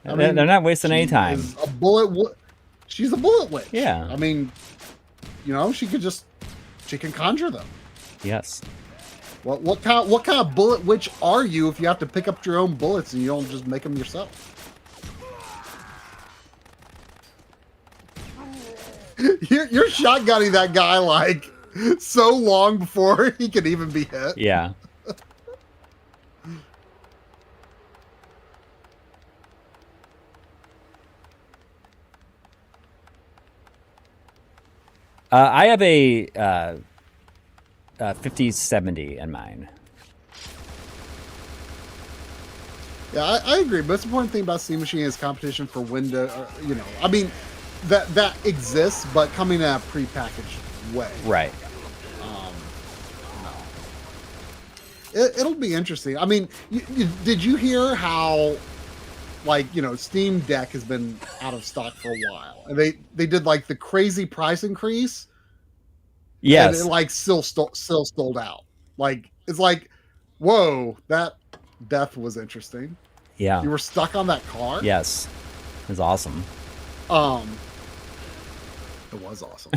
They're not wasting any time. She's a bullet witch. Yeah. I mean, she can conjure them. Yes. What kind of bullet witch are you if you have to pick up your own bullets and you don't just make them yourself? You're shotgunning that guy like so long before he could even be hit. Yeah. I have a 5070 in mine. Yeah, I agree. Most important thing about Steam Machine is competition for Windows. I mean, that exists, but coming in a prepackaged way. Right. it'll be interesting. I mean, did you hear how, like, Steam Deck has been out of stock for a while, and they did like the crazy price increase. Yes. And it like still sold out. Like, it's like, whoa, that death was interesting. Yeah. You were stuck on that car? Yes. It was awesome. It was awesome.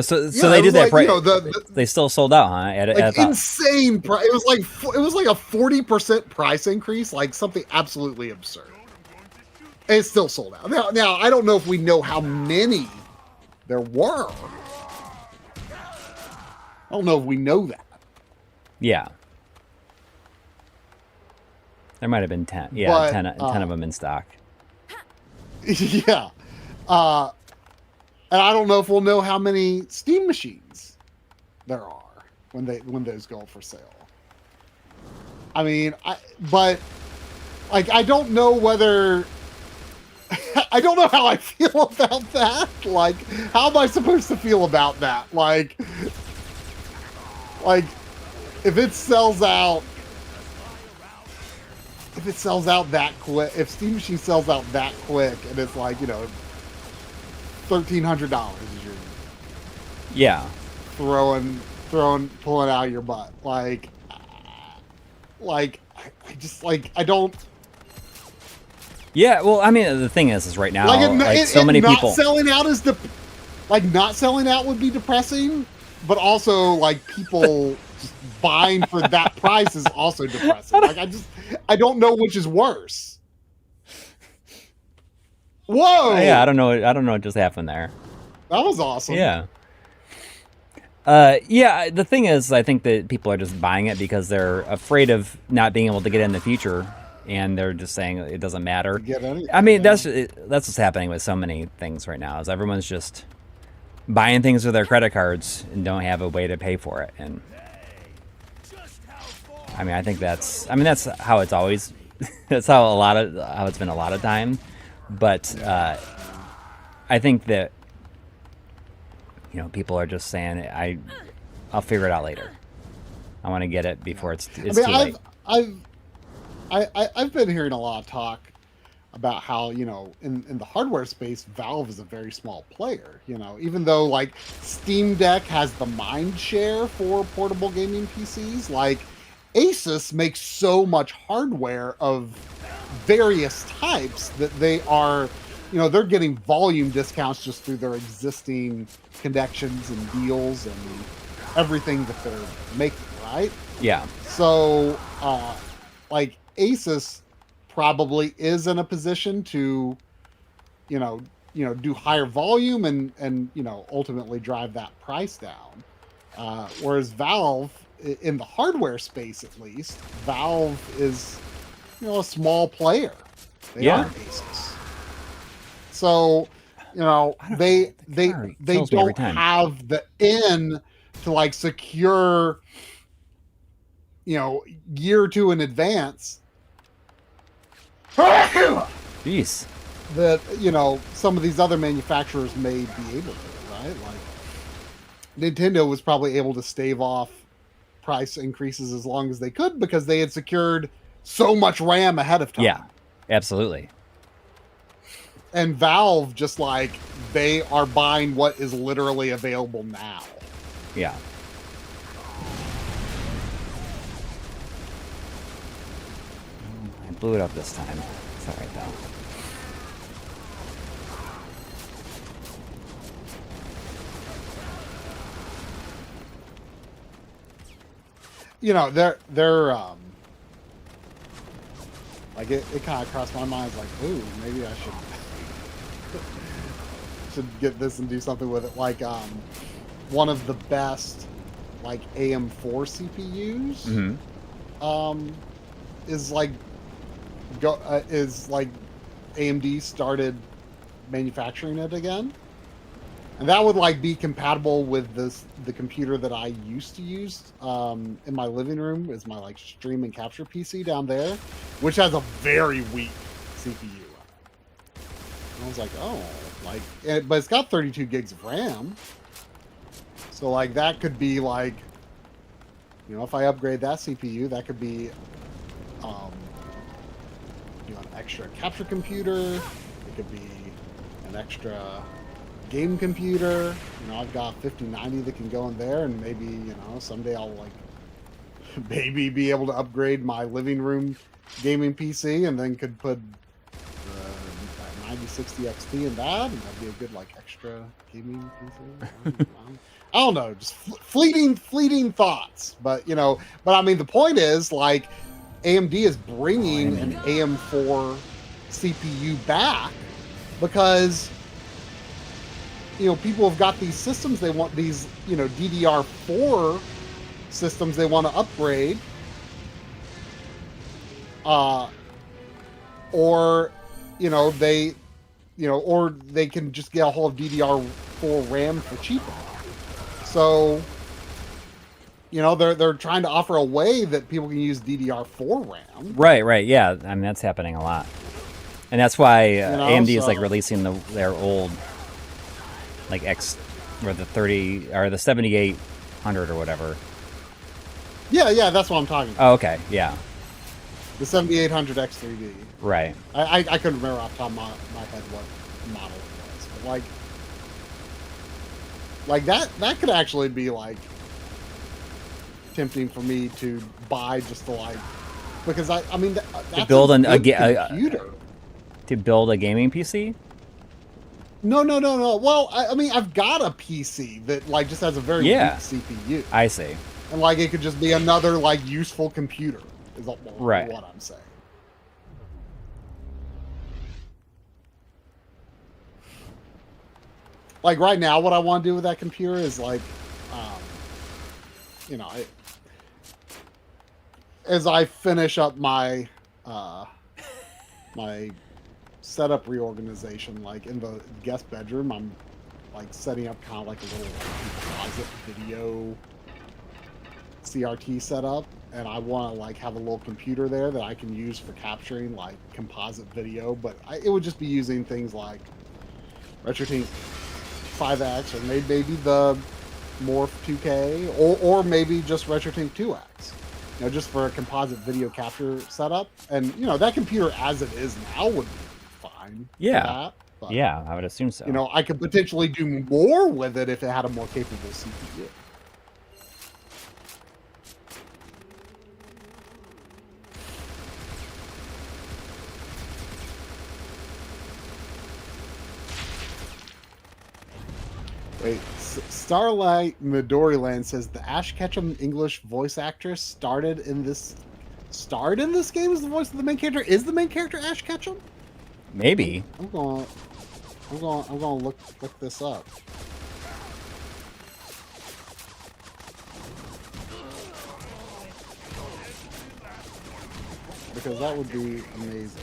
So they did that. Like, they still sold out, huh? At insane price. It was like a 40% price increase, like something absolutely absurd. And it's still sold out. Now I don't know if we know how many there were. I don't know if we know that. Yeah. There might have been 10. Yeah, But, 10 of them in stock. Yeah. And I don't know if we'll know how many Steam machines there are when those go for sale. I mean, I don't know whether I don't know how I feel about that. Like, how am I supposed to feel about that? Like if it sells out that quick, if Steam Machine sells out that quick, and it's like, $1,300 is your pulling out of your butt. I don't. Yeah, well, I mean, the thing is right now, many not people selling out is not selling out would be depressing, but also like people just buying for that price is also depressing. Like, I don't know which is worse. Whoa! Yeah, I don't know what just happened there. That was awesome. Yeah. Yeah, the thing is, I think that people are just buying it because they're afraid of not being able to get it in the future, and they're just saying it doesn't matter. I mean, that's what's happening with so many things right now, is everyone's just buying things with their credit cards and don't have a way to pay for it. And I mean, I think that's how it's always, that's how it's been a lot of time. But I think that, people are just saying, I'll figure it out later. I want to get it before it's too late. I've been hearing a lot of talk about how, in the hardware space, Valve is a very small player. Even though like Steam Deck has the mind share for portable gaming PCs, like Asus makes so much hardware of various types that they are, they're getting volume discounts just through their existing connections and deals and everything that they're making, right? Yeah. So, like Asus probably is in a position to, do higher volume and ultimately drive that price down. Whereas Valve, in the hardware space at least, Valve is, a small player. They are Asus. So, they don't have the in to like secure, year or two in advance. Jeez. That, some of these other manufacturers may be able to, right? Like Nintendo was probably able to stave off price increases as long as they could because they had secured so much RAM ahead of time. Yeah, absolutely. And Valve, just like, they are buying what is literally available now. Yeah. I blew it up this time. It's all right, though. They're like it kind of crossed my mind, like, ooh, maybe I should get this and do something with it. Like, one of the best, like, AM4 CPUs, is like AMD started manufacturing it again. And that would like be compatible with the computer that I used to use in my living room, is my like stream and capture PC down there, which has a very weak CPU. And I was like, oh, like, but it's got 32 gigs of RAM, So like that could be like, you know, if I upgrade that CPU, that could be, you know, an extra capture computer. It could be an extra game computer. You know, I've got 5090 that can go in there, and maybe, you know, someday I'll like maybe be able to upgrade my living room gaming PC, and then could put that 9060 XT in that, and that'd be a good like extra gaming PC. I don't know, just fleeting thoughts. But you know, but I mean, the point is like AMD is bringing an AM4 CPU back because, you know, people have got these systems, they want these, you know, DDR4 systems they want to upgrade, or you know, they, you know, or they can just get a whole of DDR4 RAM for cheaper. So, you know, they're trying to offer a way that people can use DDR4 RAM. Right, yeah. I mean, that's happening a lot, and that's why You know, AMD is like so- releasing their old, like X, or the 30 or the 7800 or whatever. Yeah, that's what I'm talking about. Oh, okay, yeah, The 7800 X3D. right. I couldn't remember off the top of my head what model it was, but like that could actually be like tempting for me to buy just to like, because I mean that's build a a good computer. To build a gaming PC. No. Well, I mean I've got a PC that like just has a very weak CPU, I see. and like it could just be another like useful computer. Is Right. what I'm saying. Like right now, what I want to do with that computer is like, you know, as I finish up my my setup reorganization, like in the guest bedroom, I'm like setting up kind of like a little composite video CRT setup, and I want to like have a little computer there that I can use for capturing like composite video, but it would just be using things like Retrode 5X, or maybe the Morph 2K, or maybe just Retrode 2X, you know, just for a composite video capture setup. And you know, that computer as it is now would be fine. Yeah. For that, but, Yeah, I would assume so. you know, I could potentially do more with it if it had a more capable CPU. Wait, Starlight Midoriland says the Ash Ketchum English voice actress starred in this game as the voice of the main character. Is the main character Ash Ketchum? Maybe. I'm gonna look this up. Because that would be amazing.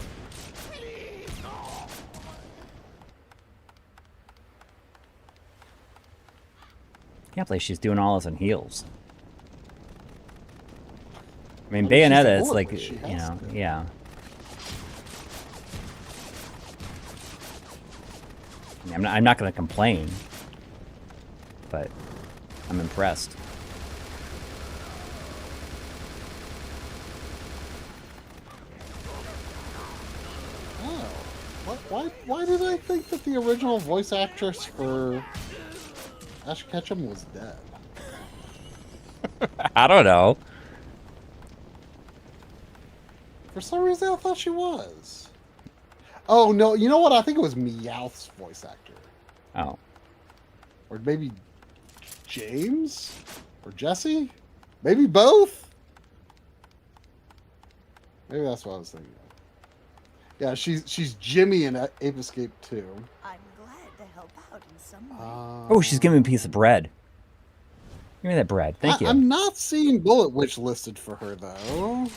Can't believe she's doing all this in heels. I mean, I mean, she's a Bayonetta, it's bullet, like, but she you has know, to. yeah. I mean, I'm not going to complain, but I'm impressed. Oh, why did I think that the original voice actress for Ash Ketchum was dead? I don't know. For some reason, I thought she was. Oh no! You know what? I think it was Meowth's voice actor, Oh. or maybe James or Jesse. Maybe both. Maybe that's what I was thinking of. Yeah, she's Jimmy in Ape Escape 2. I'm glad to help out in some way. Oh, she's giving me a piece of bread. Give me that bread. Thank you. I'm not seeing Bullet Witch listed for her though.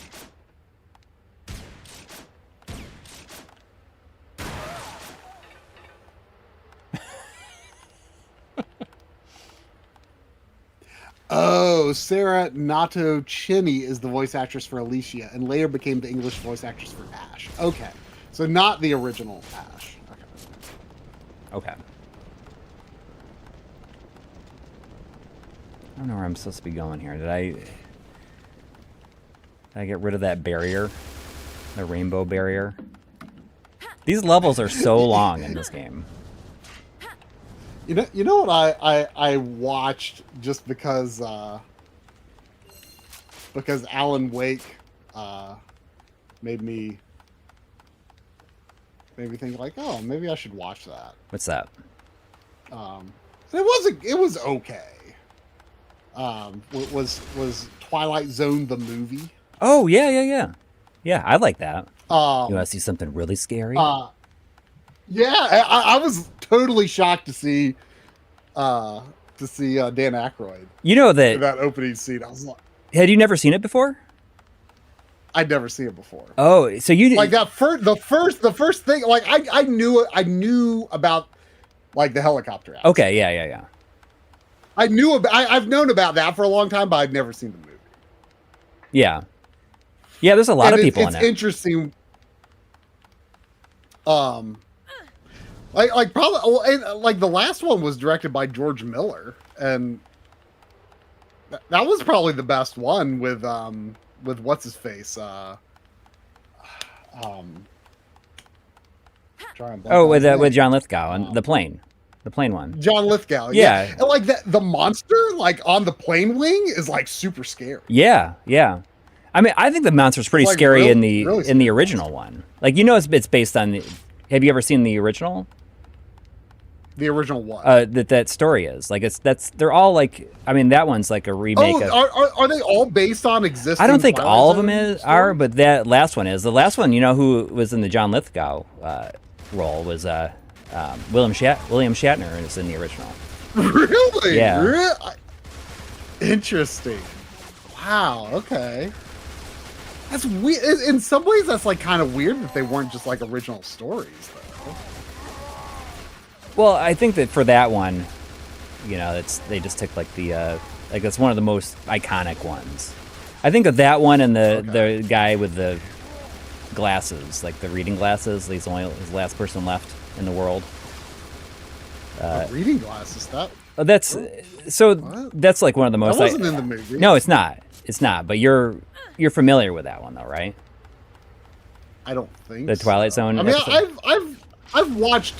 Oh, Sarah Nato Chinny is the voice actress for Alicia, and later became the English voice actress for Ash. Okay, so not the original Ash. Okay. Okay. I don't know where I'm supposed to be going here. Did I get rid of that barrier? The rainbow barrier? These levels are so long in this game. You know what I watched just because Alan Wake made me think like, oh, maybe I should watch that. What's that? It was okay. Was Twilight Zone the movie? Oh, yeah. Yeah, I like that. You Um, want to see something really scary? yeah, I was totally shocked to see Dan Aykroyd You know in that... that opening scene. I was like, Had you never seen it before? I'd never seen it before. Oh, so you... Like that the first thing, like I knew about like the helicopter accident. Okay, yeah. I've known about that for a long time, but I'd never seen the movie. Yeah. Yeah, there's a lot of people in it's it. interesting. Like probably, well, and, like the last one was directed by George Miller, and that was probably the best one with what's his face. With John Lithgow and the plane one. John Lithgow. Yeah. And like the monster like on the plane wing is like super scary. Yeah. I mean, I think the monster's pretty Like, scary in really the original one. Like, you know, it's based on. Have you ever seen the original? The original one. That story is like they're all like. I mean, that one's like a remake. Are they all based on existing? I don't think Twilight all of them Zone are, stories? but that last one is. The last one, you know, who was in the John Lithgow role was William Shatner is in the original. Really? Yeah. Interesting. Wow. Okay. That's weird. In some ways, that's like kind of weird that they weren't just like original stories, though. Well, I think that for that one, you know, they just took like the like it's one of the most iconic ones. I think of that one and the guy with the glasses, like the reading glasses. He's the last person left in the world. Reading glasses. That's like one of the most. That wasn't in the movie. No, it's not. It's not. But you're familiar with that one though, right? I don't think The Twilight Zone. I mean, episode? I've watched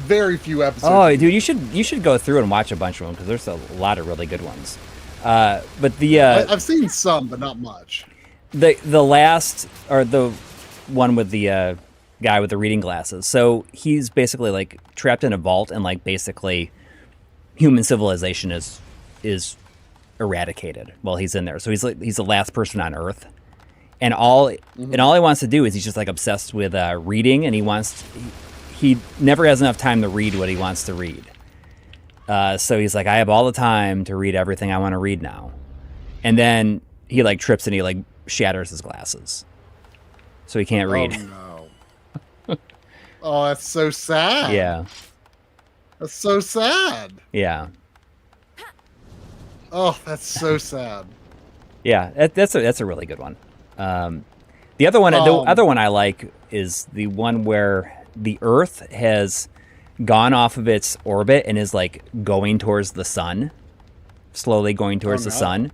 very few episodes. Oh, dude, you should go through and watch a bunch of them because there's a lot of really good ones. But the I've seen some, but not much. the last or the one with the guy with the reading glasses. So he's basically like trapped in a vault, and like basically human civilization is eradicated while he's in there. So he's the last person on Earth, and all he wants to do is he's just like obsessed with reading, and he never has enough time to read what he wants to read. So he's like, I have all the time to read everything I want to read now, and then he like trips and he like shatters his glasses, so he can't read. Oh no! Oh, that's so sad. Yeah, That's so sad. yeah. Oh, that's so sad. Yeah, that's a really good one. The other one I like is the one where the Earth has gone off of its orbit and is like going towards the sun, slowly going towards the sun,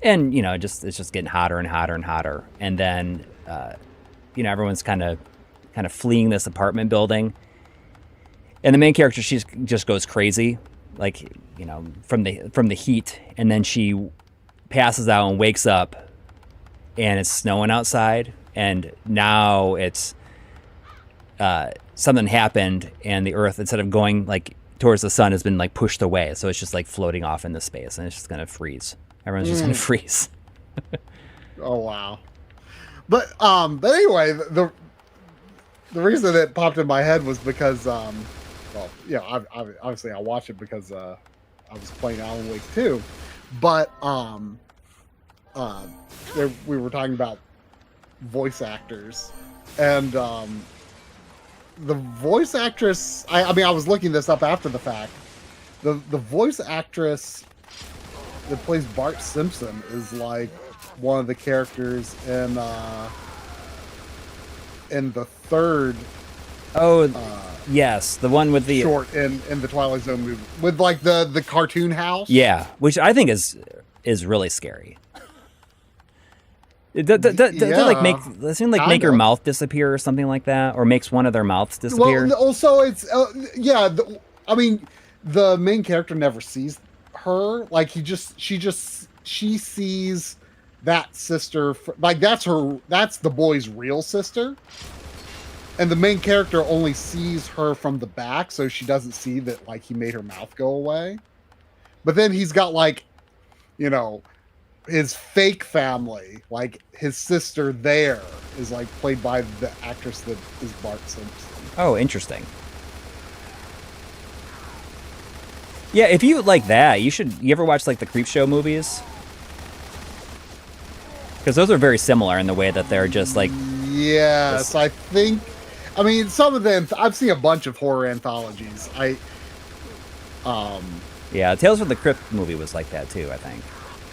and you know, it's just getting hotter and hotter and hotter, and then you know, everyone's kind of fleeing this apartment building, and the main character, she just goes crazy, like, you know, from the heat, and then she passes out and wakes up, and it's snowing outside, and now it's something happened, and the Earth, instead of going like towards the sun, has been like pushed away, so it's just like floating off into space, and it's just gonna freeze. Everyone's just gonna freeze. Oh wow. But anyway, the reason it popped in my head was because well, yeah, obviously I watched it because I was playing Alan Wake 2, but we were talking about voice actors, and the voice actress, I mean, I was looking this up after the fact. The voice actress that plays Bart Simpson is like one of the characters in the third. Oh, Yes, the one with the short in the Twilight Zone movie with like the cartoon house. Yeah, which I think is really scary. Does it like make doesn't it like make your mouth disappear or something like that, or makes one of their mouths disappear? Well, also it's I mean, the main character never sees her. Like she sees that sister. Like that's the boy's real sister, and the main character only sees her from the back, so she doesn't see that like he made her mouth go away. But then he's got like, you know, his fake family, like his sister there is like played by the actress that is Bart Simpson. Oh, interesting. Yeah, if you like that, you ever watch like the Creepshow movies? Because those are very similar in the way that they're just like... Yes, I mean, some of them, I've seen a bunch of horror anthologies. Yeah, Tales from the Crypt movie was like that too, I think.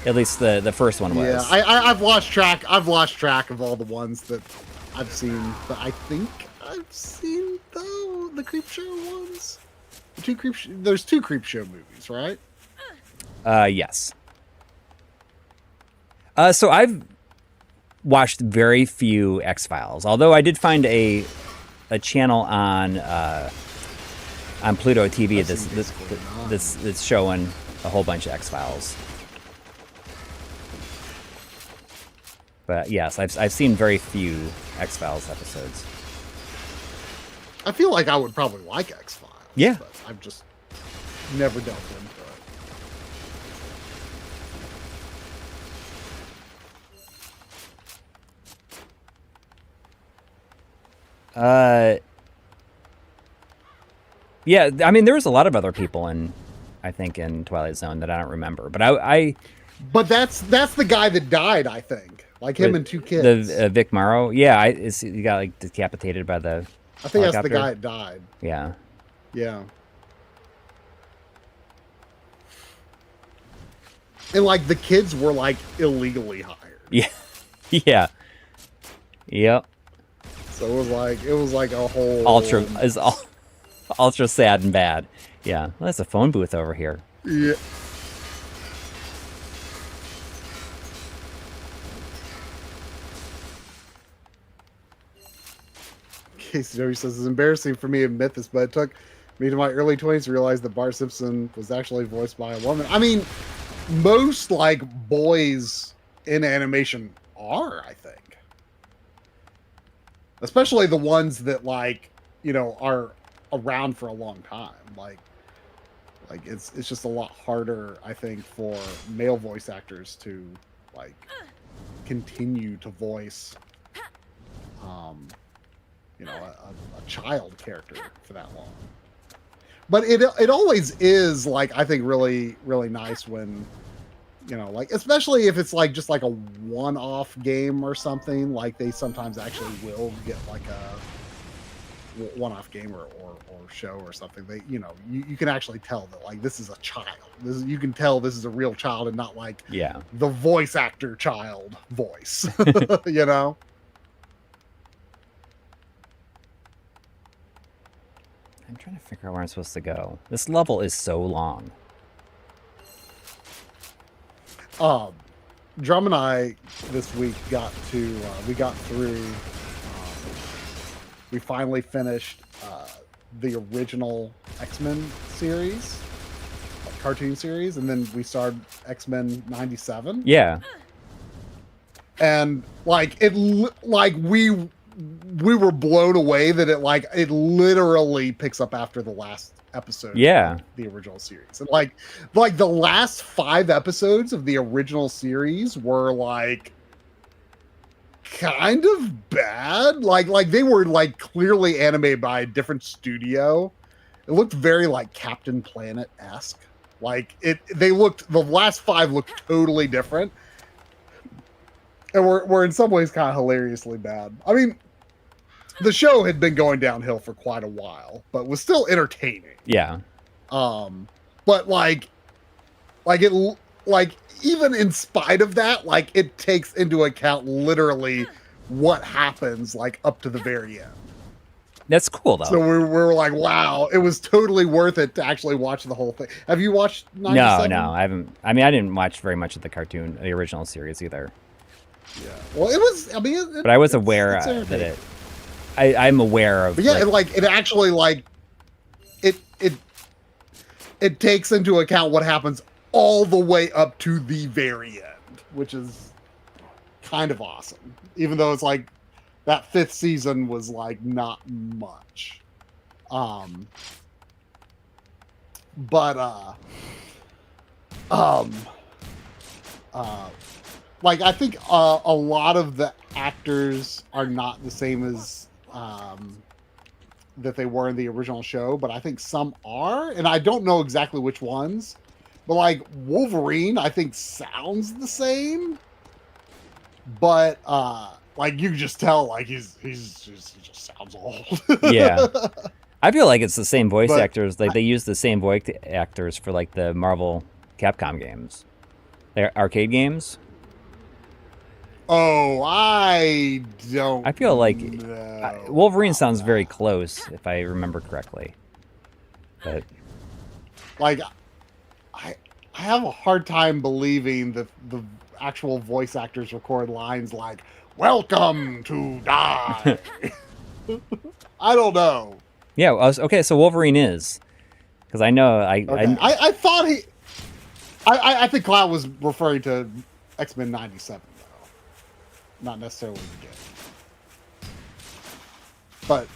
At least the first one was. Yeah, I've lost track of all the ones that I've seen, but I think I've seen the Creepshow ones. There's two Creepshow movies, right? Yes. So I've watched very few X-Files, although I did find a channel on Pluto TV that's showing a whole bunch of X-Files. But yes, I've seen very few X-Files episodes. I feel like I would probably like X-Files. Yeah. But I've just never delved into it. Yeah, I mean, there was a lot of other people in Twilight Zone that I don't remember, but I But that's the guy that died, I think. Like him and two kids. The Vic Morrow. Yeah, he got like decapitated by the I think helicopter. that's the guy that died. Yeah. Yeah. And like the kids were like illegally hired. Yeah. Yeah. Yep. So it was like a whole ultra sad and bad. Yeah. Well, that's a phone booth over here. Yeah. KCW says it's embarrassing for me to admit this, but it took me to my early 20s to realize that Bart Simpson was actually voiced by a woman. I mean, most like boys in animation are, I think. Especially the ones that like, you know, are around for a long time. Like it's just a lot harder, I think, for male voice actors to like continue to voice you know, a child character for that long. But it always is like, I think, really, really nice when, you know, like, especially if it's like just like a one-off game or something, like they sometimes actually will get like a one-off game or show or something. They, you know, you can actually tell that like this is a child. You can tell this is a real child and not like the voice actor child voice, you know? I'm trying to figure out where I'm supposed to go. This level is so long. Drum and I this week we finally finished the original X-Men series, cartoon series, and then we started X-Men 97. Yeah. And like we were blown away that it literally picks up after the last episode of the original series. And like the last 5 episodes of the original series were like kind of bad. Like they were like clearly animated by a different studio. It looked very like Captain Planet-esque. Like the last 5 looked totally different. And were in some ways kind of hilariously bad. I mean, the show had been going downhill for quite a while, but was still entertaining. Yeah. But even in spite of that, like it takes into account literally what happens like up to the very end. That's cool though. So we were like, wow, it was totally worth it to actually watch the whole thing. Have you watched 97? No, I haven't. I mean, I didn't watch very much of the cartoon, the original series either. Yeah. Well, it was. I mean, But I was aware that it. I'm aware of. But yeah, like, it actually it takes into account what happens all the way up to the very end, which is kind of awesome. Even though it's like that 5th season was like not much. Like I think a lot of the actors are not the same as that they were in the original show, but I think some are, and I don't know exactly which ones. But like Wolverine, I think sounds the same, but like you can just tell, like he just sounds old. yeah. I feel like it's the same voice But actors. Like they use the same voice actors for like the Marvel Capcom games, their arcade games. Oh, I don't. I feel like know Wolverine about sounds that. very close, if I remember correctly. But Like, I have a hard time believing that the actual voice actors record lines like "Welcome to die." I don't know. yeah, okay. So Wolverine is, because I know Okay. I thought he. I think Cloud was referring to X-Men '97, though, not necessarily the game. But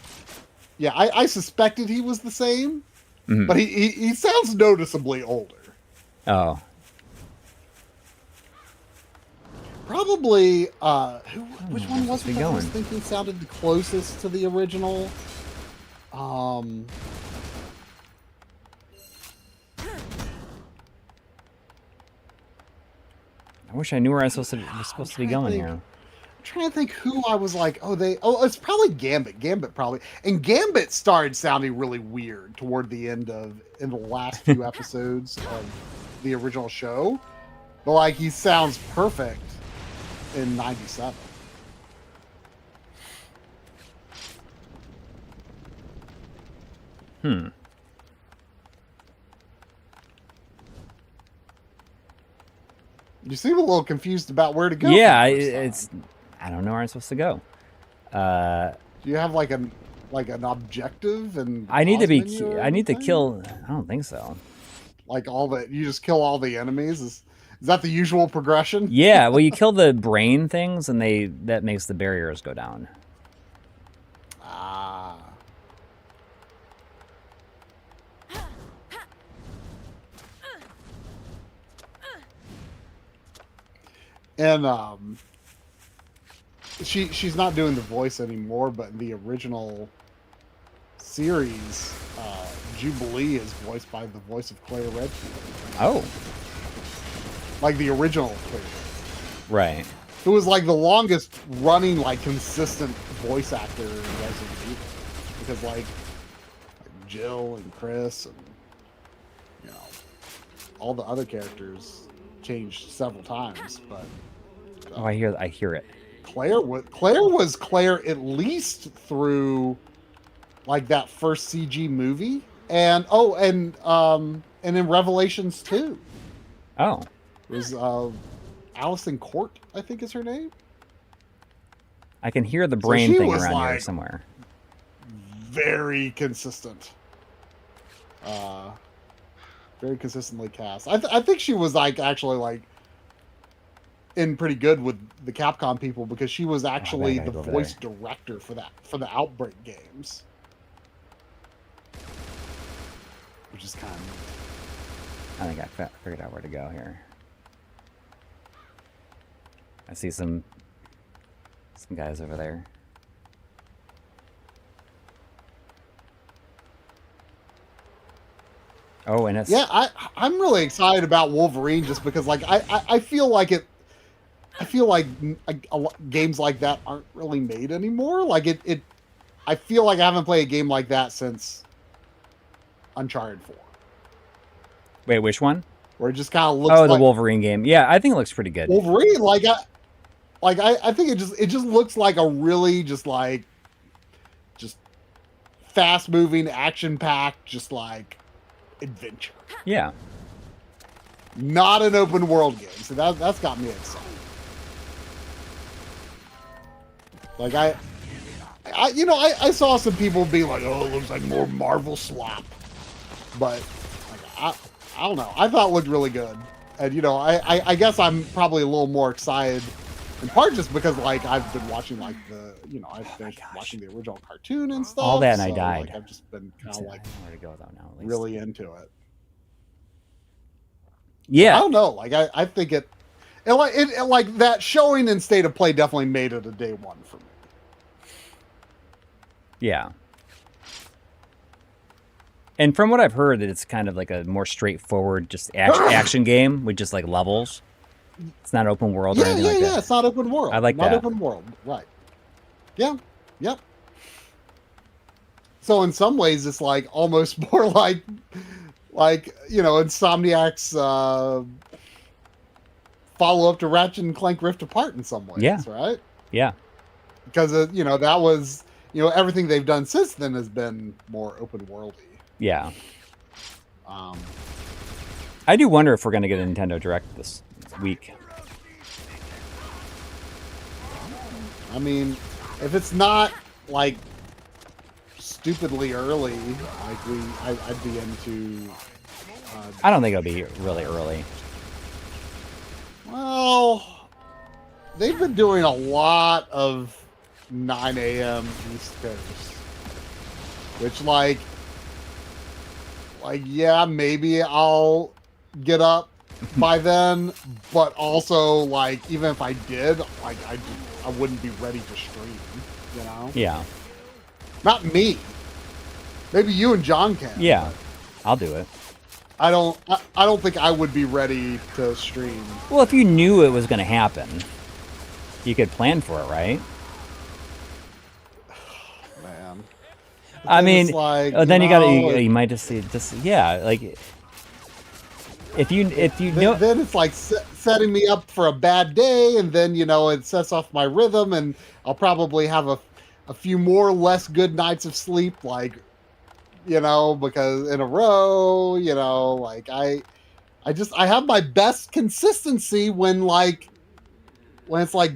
yeah, I suspected he was the same, but he sounds noticeably older. Oh, Probably, which one was he it that I was going? thinking sounded the closest to the original? I wish I knew where I was supposed to be going here. I'm trying to think who I was like, it's probably Gambit. Gambit probably. And Gambit started sounding really weird toward the end in the last few episodes of the original show. But like he sounds perfect in '97. You seem a little confused about where to go. Yeah, for the first time. it's. I don't know where I'm supposed to go. Do you have like an objective and I need to be. pause menu or I need to anything? kill. I don't think so. Like you just kill all the enemies. Is that the usual progression? Yeah, well, you kill the brain things, and that makes the barriers go down. Ah. And she's not doing the voice anymore, but in the original series, Jubilee is voiced by the voice of Claire Redfield. Oh, Like the original Claire. right. Who was like the longest running, like consistent voice actor in Resident Evil. Because like Jill and Chris and all the other characters changed several times, but Oh, I hear it. Claire was Claire at least through like that first CG movie, and in Revelations 2. Oh, It was Allison Court, I think is her name. I can hear the brain she thing was around here like- somewhere. Very consistent. Very consistently cast. I think she was like actually like in pretty good with the Capcom people because she was actually gotta the go over voice director for the Outbreak games. Which is kind of neat. I think I figured out where to go here. I see some guys over there. Oh, and it's Yeah, I'm really excited about Wolverine just because like I feel like games like that aren't really made anymore. Like it I feel like I haven't played a game like that since Uncharted 4. Wait, which one? Where it just kind of looks Oh, the like Wolverine game. Yeah, I think it looks pretty good. Wolverine. I think it just looks like a really just fast moving, action packed, just like adventure. Yeah. Not an open world game. So that's got me excited. Like I saw some people be like, oh, it looks like more Marvel slop. But like, I don't know. I thought it looked really good. And you know, I guess I'm probably a little more excited in part just because like I've been watching like I've finished watching the original cartoon and stuff. All that and I so, died. Like, I've just been kind of like where to go though now. At least. really into it. Yeah. I don't know. Like I think it like that showing in State of Play definitely made it a day one for me. Yeah. And from what I've heard, that it's kind of like a more straightforward, just action game with just like levels. It's not open world or anything like that. Yeah, it's not open world. I like not that. Open world, right? Yeah, yep. So in some ways, it's like almost more like Insomniac's follow up to Ratchet and Clank Rift Apart in some ways. Yeah. Right. Yeah. Because that was everything they've done since then has been more open worldy. Yeah. I do wonder if we're going to get a Nintendo Direct this week. I mean, if it's not like stupidly early, like I'd be into. I don't think it'll be really early. Well, they've been doing a lot of 9 a.m. East Coast, which yeah, maybe I'll get up by then, but also like even if I did, like I wouldn't be ready to stream, you know? Yeah. Not me. Maybe you and John can. Yeah. I'll do it. I don't think I would be ready to stream. Well, if you knew it was going to happen, you could plan for it, right? Man. I mean, like, then you might just see like if you know, then it's like setting me up for a bad day, and then it sets off my rhythm, and I'll probably have a few more less good nights of sleep, like because in a row, like I have my best consistency when it's like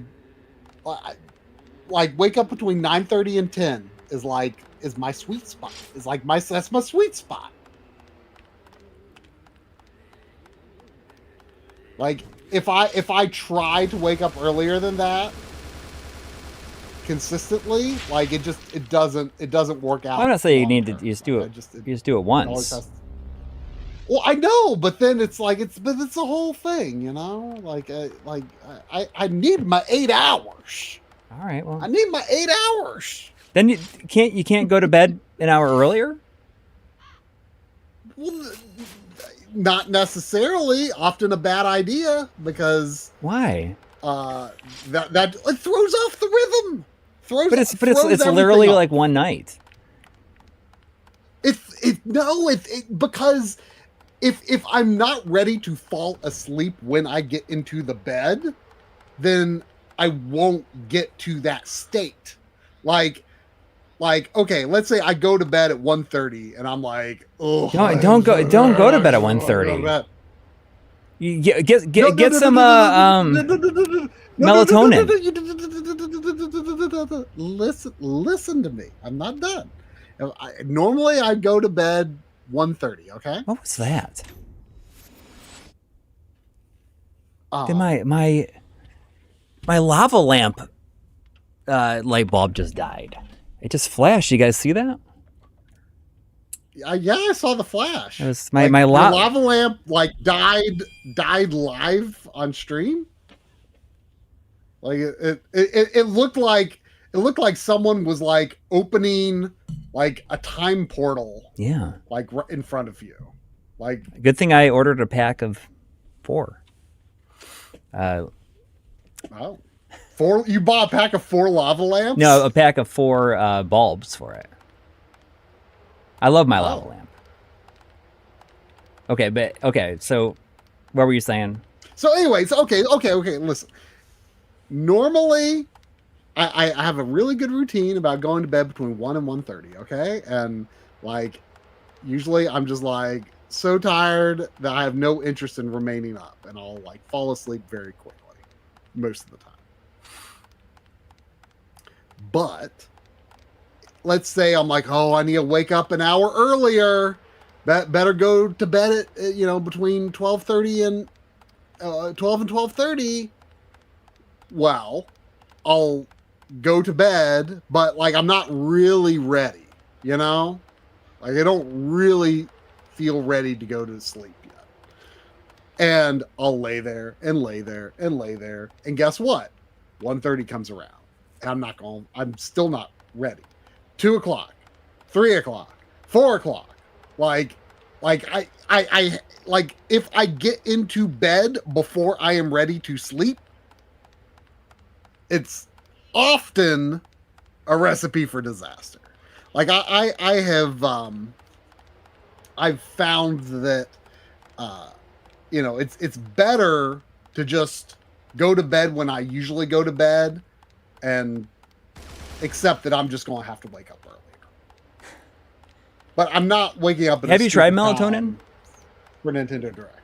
wake up between 9:30 and 10 is my sweet spot. That's my sweet spot. Like if I try to wake up earlier than that consistently, like it doesn't work out. I'm not saying you need to long-term. you just do it. You just do it always once. has to- Well, I know, but then it's a whole thing, Like I need my 8 hours. All right. Well, I need my 8 hours. then you can't go to bed an hour earlier. Well, not necessarily. Often a bad idea because Why? that it throws off the rhythm. But it's throws literally everything off. like one night. Because if I'm not ready to fall asleep when I get into the bed, then I won't get to that state. Like okay, let's say I go to bed at 1:30 and I'm like, oh, Don't go to bed at 1:30. You get some melatonin. Listen to me. I'm not done. Normally I go to bed 1:30. Okay. What was that? Did my lava lamp light bulb just died? It just flashed. You guys see that? Yeah, I saw the flash. It was my my lava lamp died live on stream. Like it looked like someone was like opening like a time portal. Yeah. Like right in front of you. Like Good thing I ordered a pack of 4. Four? You bought a pack of 4 lava lamps? No, a pack of 4 bulbs for it. I love my lava lamp. Okay, so what were you saying? So anyways, okay, listen. Normally, I have a really good routine about going to bed between 1 and 1:30, okay? And like usually I'm just like so tired that I have no interest in remaining up, and I'll like fall asleep very quickly most of the time. But let's say I'm like, oh, I need to wake up an hour earlier. Better go to bed at between 12:30 and 12 and 12:30. Well, I'll go to bed, but like I'm not really ready, like I don't really feel ready to go to sleep yet. And I'll lay there and lay there and lay there. And guess what? 1:30 comes around. And I'm still not ready. 2 o'clock, 3 o'clock, 4 o'clock. Like I like if I get into bed before I am ready to sleep, it's often a recipe for disaster. Like I've found that it's better to just go to bed when I usually go to bed and accept that I'm just going to have to wake up earlier. But I'm not waking up. Have you tried melatonin for Nintendo Direct?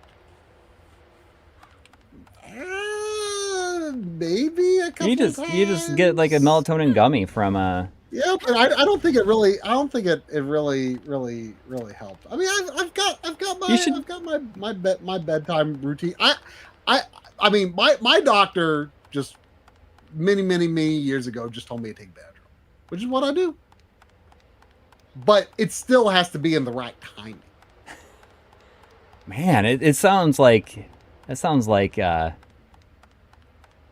Maybe a couple times. You just get like a melatonin gummy from Yeah, but I don't think it really. I don't think it really helped. I mean, I've got my bedtime routine. I mean, my doctor just many years ago just told me to take Benadryl, which is what I do. But it still has to be in the right timing. Man, it sounds like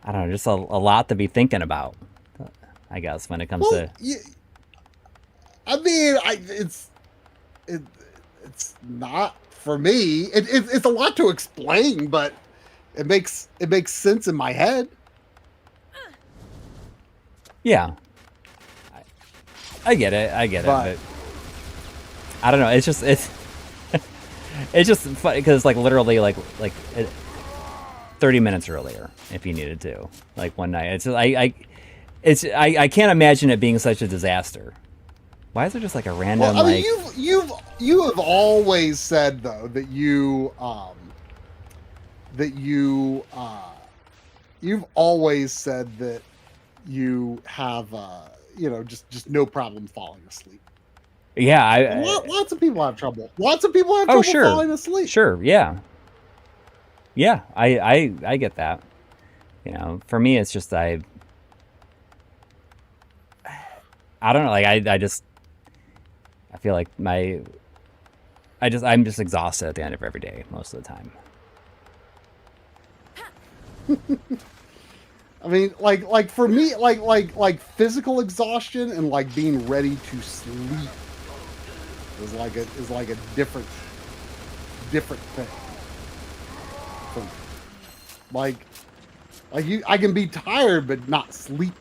I don't know, just a lot to be thinking about, I guess, when it comes to. Yeah, I mean, it's not for me. It's a lot to explain, but it makes sense in my head. Yeah, I get it. But I don't know. It's just funny because like literally like 30 minutes earlier if you needed to, like one night. I can't imagine it being such a disaster. Why is there just like a random? Well, I mean, you have always said though that you've always said that you have just no problem falling asleep. Yeah, lots of people have trouble. Lots of people have trouble falling asleep. Sure, yeah. Yeah, I get that. For me, it's just I don't know. Like I feel like I'm just exhausted at the end of every day most of the time. I mean, like for me, like physical exhaustion and like being ready to sleep is like a different thing. For me. Like I can be tired but not sleepy.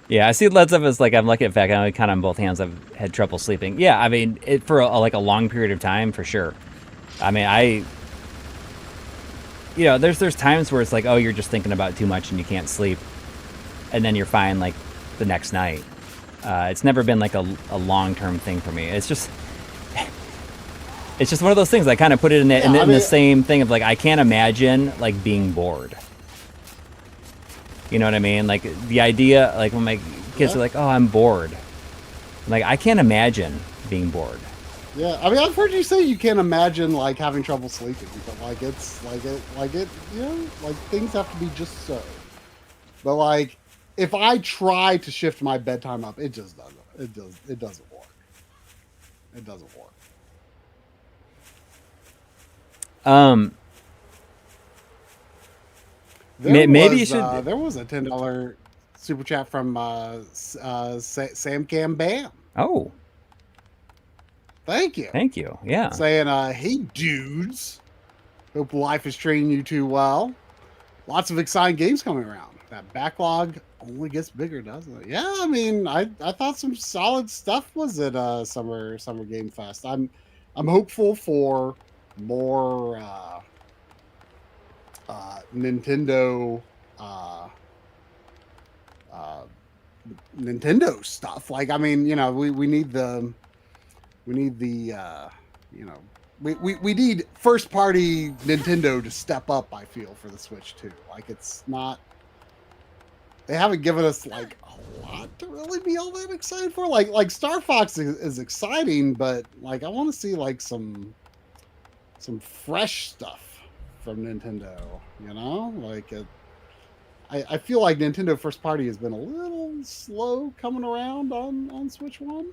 Yeah, I see lots of us. Like I'm lucky. In fact, I kind of on both hands. I've had trouble sleeping. Yeah, I mean, for a long period of time, for sure. I mean, there's times where it's like, oh, you're just thinking about it too much and you can't sleep, and then you're fine like the next night. It's never been like a long-term thing for me. It's just one of those things. I kind of put it in the same thing of like I can't imagine like being bored. You know what I mean? Like the idea, like when my kids are like, "Oh, I'm bored," I'm like I can't imagine being bored. Yeah, I mean, I've heard you say you can't imagine like having trouble sleeping, but like it's like things have to be just so. But like, if I try to shift my bedtime up, it just doesn't. It doesn't work. It doesn't work. Maybe you should. There was a $10 super chat from Sam Cam Bam. Oh. Thank you. Yeah. Saying, hey, dudes. Hope life is treating you too well. Lots of exciting games coming around. That backlog only gets bigger, doesn't it? Yeah, I mean, I thought some solid stuff was at Summer Game Fest. I'm hopeful for more Nintendo Nintendo stuff. Like, I mean, you know, we need the you know, we need first party Nintendo to step up, I feel, for the Switch too. Like, it's not, they haven't given us like a lot to really be all that excited for. Like Star Fox is exciting, but like I want to see like some fresh stuff from Nintendo, you know? Like I feel like Nintendo first party has been a little slow coming around on Switch 1.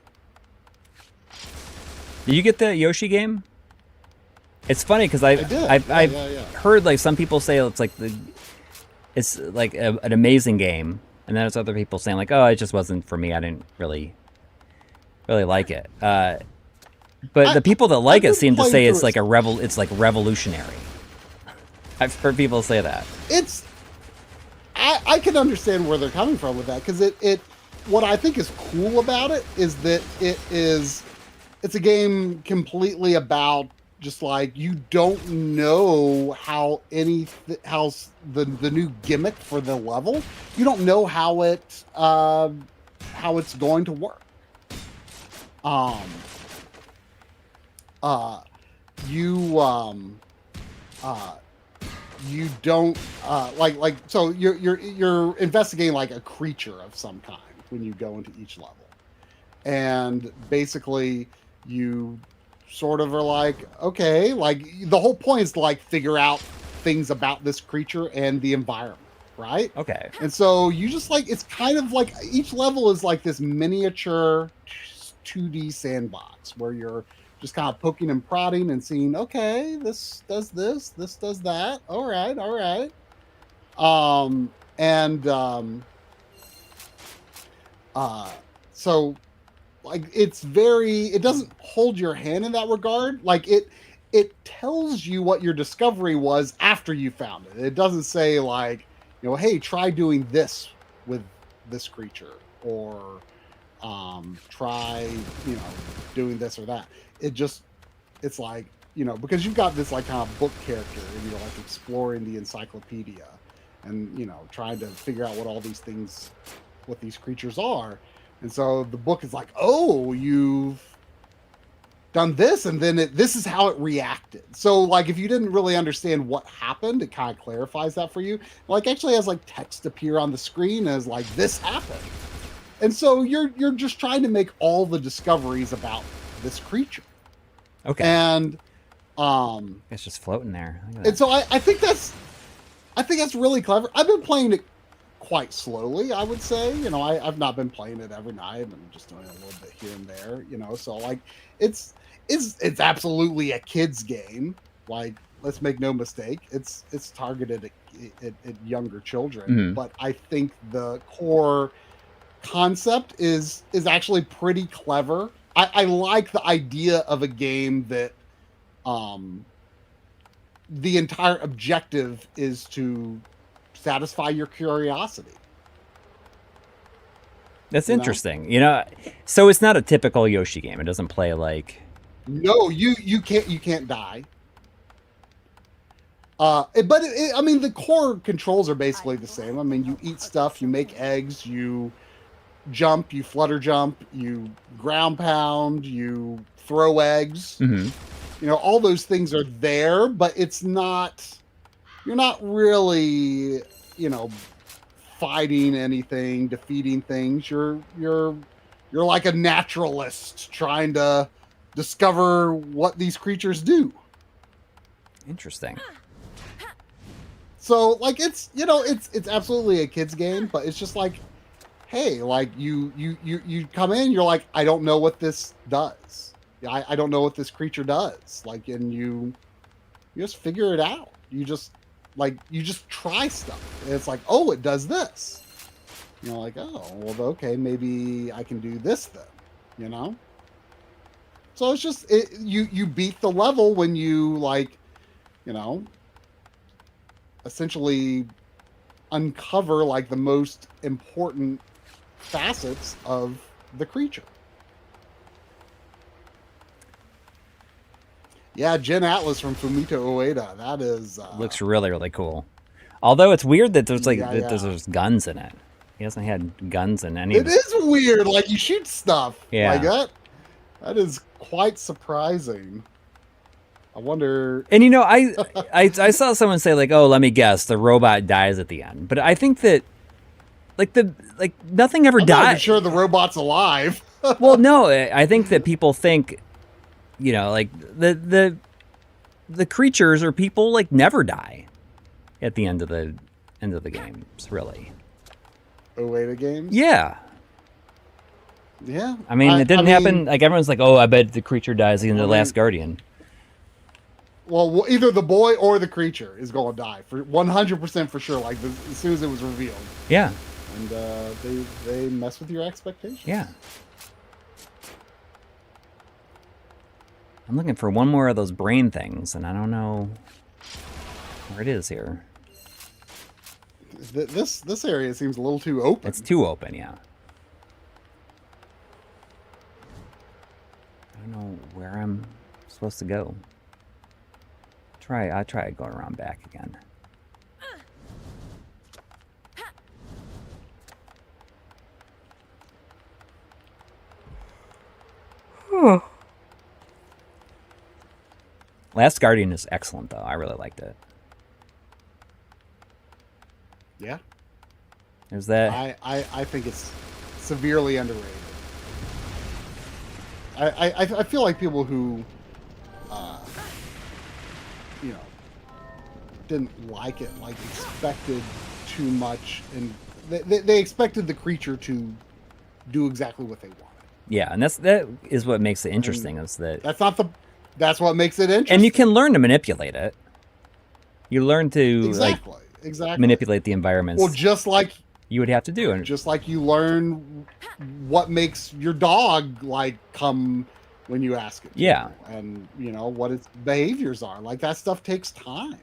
Did you get the Yoshi game? It's funny because I've heard like some people say it's like an amazing game, and then there's other people saying like, oh, it just wasn't for me. I didn't really like it. But the people that like it seem to say it's like it's like revolutionary. I've heard people say that. I can understand where they're coming from with that, because what I think is cool about it is that it's a game completely about just like, you don't know how the new gimmick for the level, you don't know how it's going to work. You don't like so you're investigating like a creature of some kind when you go into each level, and basically you sort of are like, okay, like the whole point is to like figure out things about this creature and the environment, right? Okay. And so you just like, it's kind of like each level is like this miniature 2D sandbox where you're just kind of poking and prodding and seeing, okay, this does this does that. All right. So like it doesn't hold your hand in that regard. Like it tells you what your discovery was after you found it. It doesn't say like, you know, hey, try doing this with this creature, or try, you know, doing this or that. It's like, you know, because you've got this like kind of book character and you're like exploring the encyclopedia and, you know, trying to figure out what these creatures are. And so the book is like, oh, you've done this, and then this is how it reacted. So like, if you didn't really understand what happened, it kind of clarifies that for you. Like, actually has like text appear on the screen as like, this happened. And so you're just trying to make all the discoveries about this creature. Okay. And it's just floating there. And so I think that's really clever. I've been playing it quite slowly, I would say. You know, I've not been playing it every night. I'm just doing a little bit here and there, you know. So like it's absolutely a kid's game. Like, let's make no mistake, it's targeted at younger children. Mm-hmm. But I think the core concept is actually pretty clever. I like the idea of a game that the entire objective is to satisfy your curiosity. That's interesting. You know, so it's not a typical Yoshi game. It doesn't play like... No, you can't die. But I mean, the core controls are basically the same. I mean, you eat stuff, you make eggs, you jump, you flutter jump, you ground pound, you throw eggs. Mm-hmm. You know, all those things are there, but it's not, you're not really, you know, fighting anything, defeating things. You're like a naturalist trying to discover what these creatures do. Interesting. So like, it's, you know, it's absolutely a kid's game, but it's just like, hey, like you come in, you're like, I don't know what this does. I don't know what this creature does. Like, and you just figure it out. You just try stuff. And it's like, oh, it does this. You're like, oh, well, okay, maybe I can do this then, you know? So it's just, you beat the level when you, like, you know, essentially uncover, like, the most important facets of the creature. Yeah, Gen Atlas from Fumito Ueda. That is looks really, really cool. Although it's weird that there's like there's guns in it. He hasn't had guns in any. It is weird. Like you shoot stuff. Yeah. Like that. That is quite surprising. I wonder. And I saw someone say like, "Oh, let me guess, the robot dies at the end." But I think that like nothing ever I'm not even dies. sure the robot's alive. Well, no, I think that people think, like the creatures or people like never die at the end of the games, really. Oh, wait, a game. Yeah. Yeah. I mean, it didn't happen. Like everyone's like, "Oh, I bet the creature dies at the end of The Last Guardian." Well, either the boy or the creature is going to die for 100% for sure. Like as soon as it was revealed. Yeah. And they mess with your expectations. Yeah. I'm looking for one more of those brain things, and I don't know where it is here. This area seems a little too open. It's too open, yeah. I don't know where I'm supposed to go. I try going around back again. Last Guardian is excellent, though. I really liked it. Yeah. There's that. I think it's severely underrated. I feel like people who, didn't like it, like expected too much, and they expected the creature to do exactly what they wanted. Yeah, and that is what makes it interesting. Is that that's what makes it interesting. And you can learn to manipulate it. You learn to exactly manipulate the environments. Well, just like you would have to do, and just like you learn what makes your dog like come when you ask it. Yeah, and what its behaviors are. Like that stuff takes time.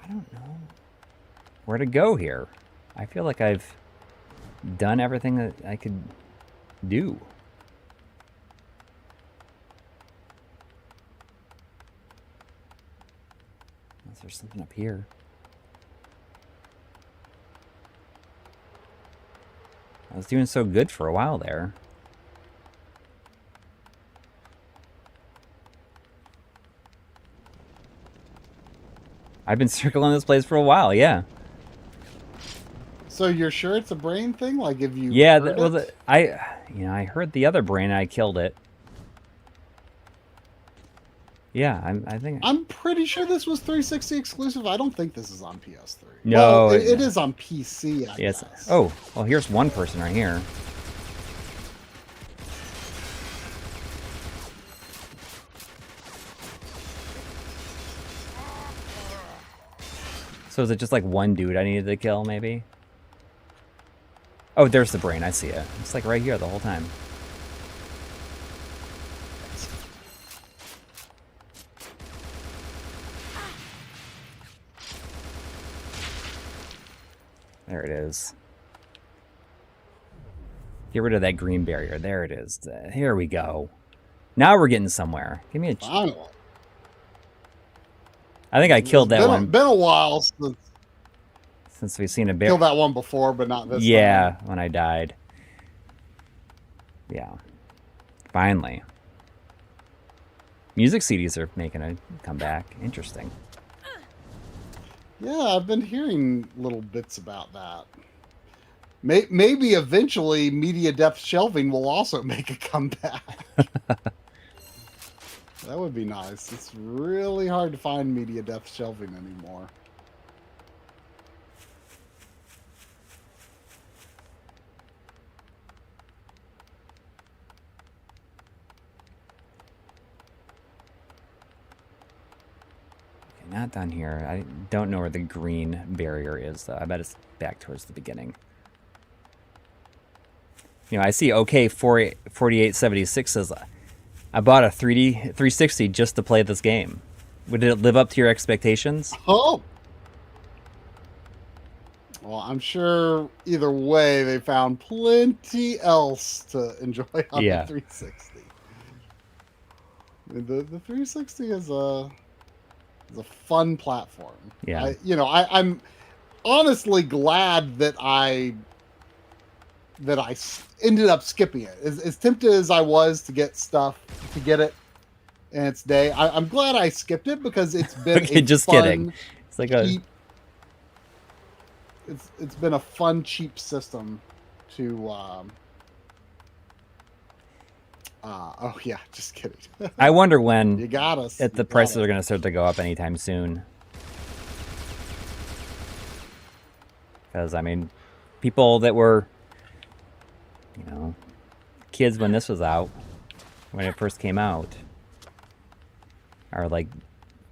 I don't know where to go here. I feel like I've done everything that I could do. Unless there's something up here. I was doing so good for a while there. I've been circling this place for a while, yeah. So you're sure it's a brain thing? Like if you I heard the other brain and I killed it. Yeah, I think I'm pretty sure this was 360 exclusive. I don't think this is on PS3. No, well, it is on PC. I guess. Oh, well, here's one person right here. So is it just like one dude I needed to kill, maybe? Oh, there's the brain. I see it. It's like right here the whole time. There it is. Get rid of that green barrier. There it is. Here we go. Now we're getting somewhere. Give me a... Finally. I think I killed that one. Been a while since we've seen a bear. Killed that one before, but not this time. Yeah, when I died. Yeah. Finally. Music CDs are making a comeback. Interesting. Yeah, I've been hearing little bits about that. Maybe eventually media depth shelving will also make a comeback. That would be nice. It's really hard to find media depth shelving anymore. Okay, not down here. I don't know where the green barrier is, though. I bet it's back towards the beginning. I see OK 4876 says, I bought a 360 just to play this game. Would it live up to your expectations? Oh! Well, I'm sure either way they found plenty else to enjoy on the 360. The 360 is a It's a fun platform. Yeah. I'm honestly glad that I ended up skipping it. As tempted as I was to get it in its day, I'm glad I skipped it because it's been Okay, just kidding. It's like cheap, it's been a fun, cheap system to. Oh yeah, just kidding. I wonder when You got us. if the prices are going to start to go up anytime soon. Because, I mean, people that were, kids when this was out, when it first came out, are like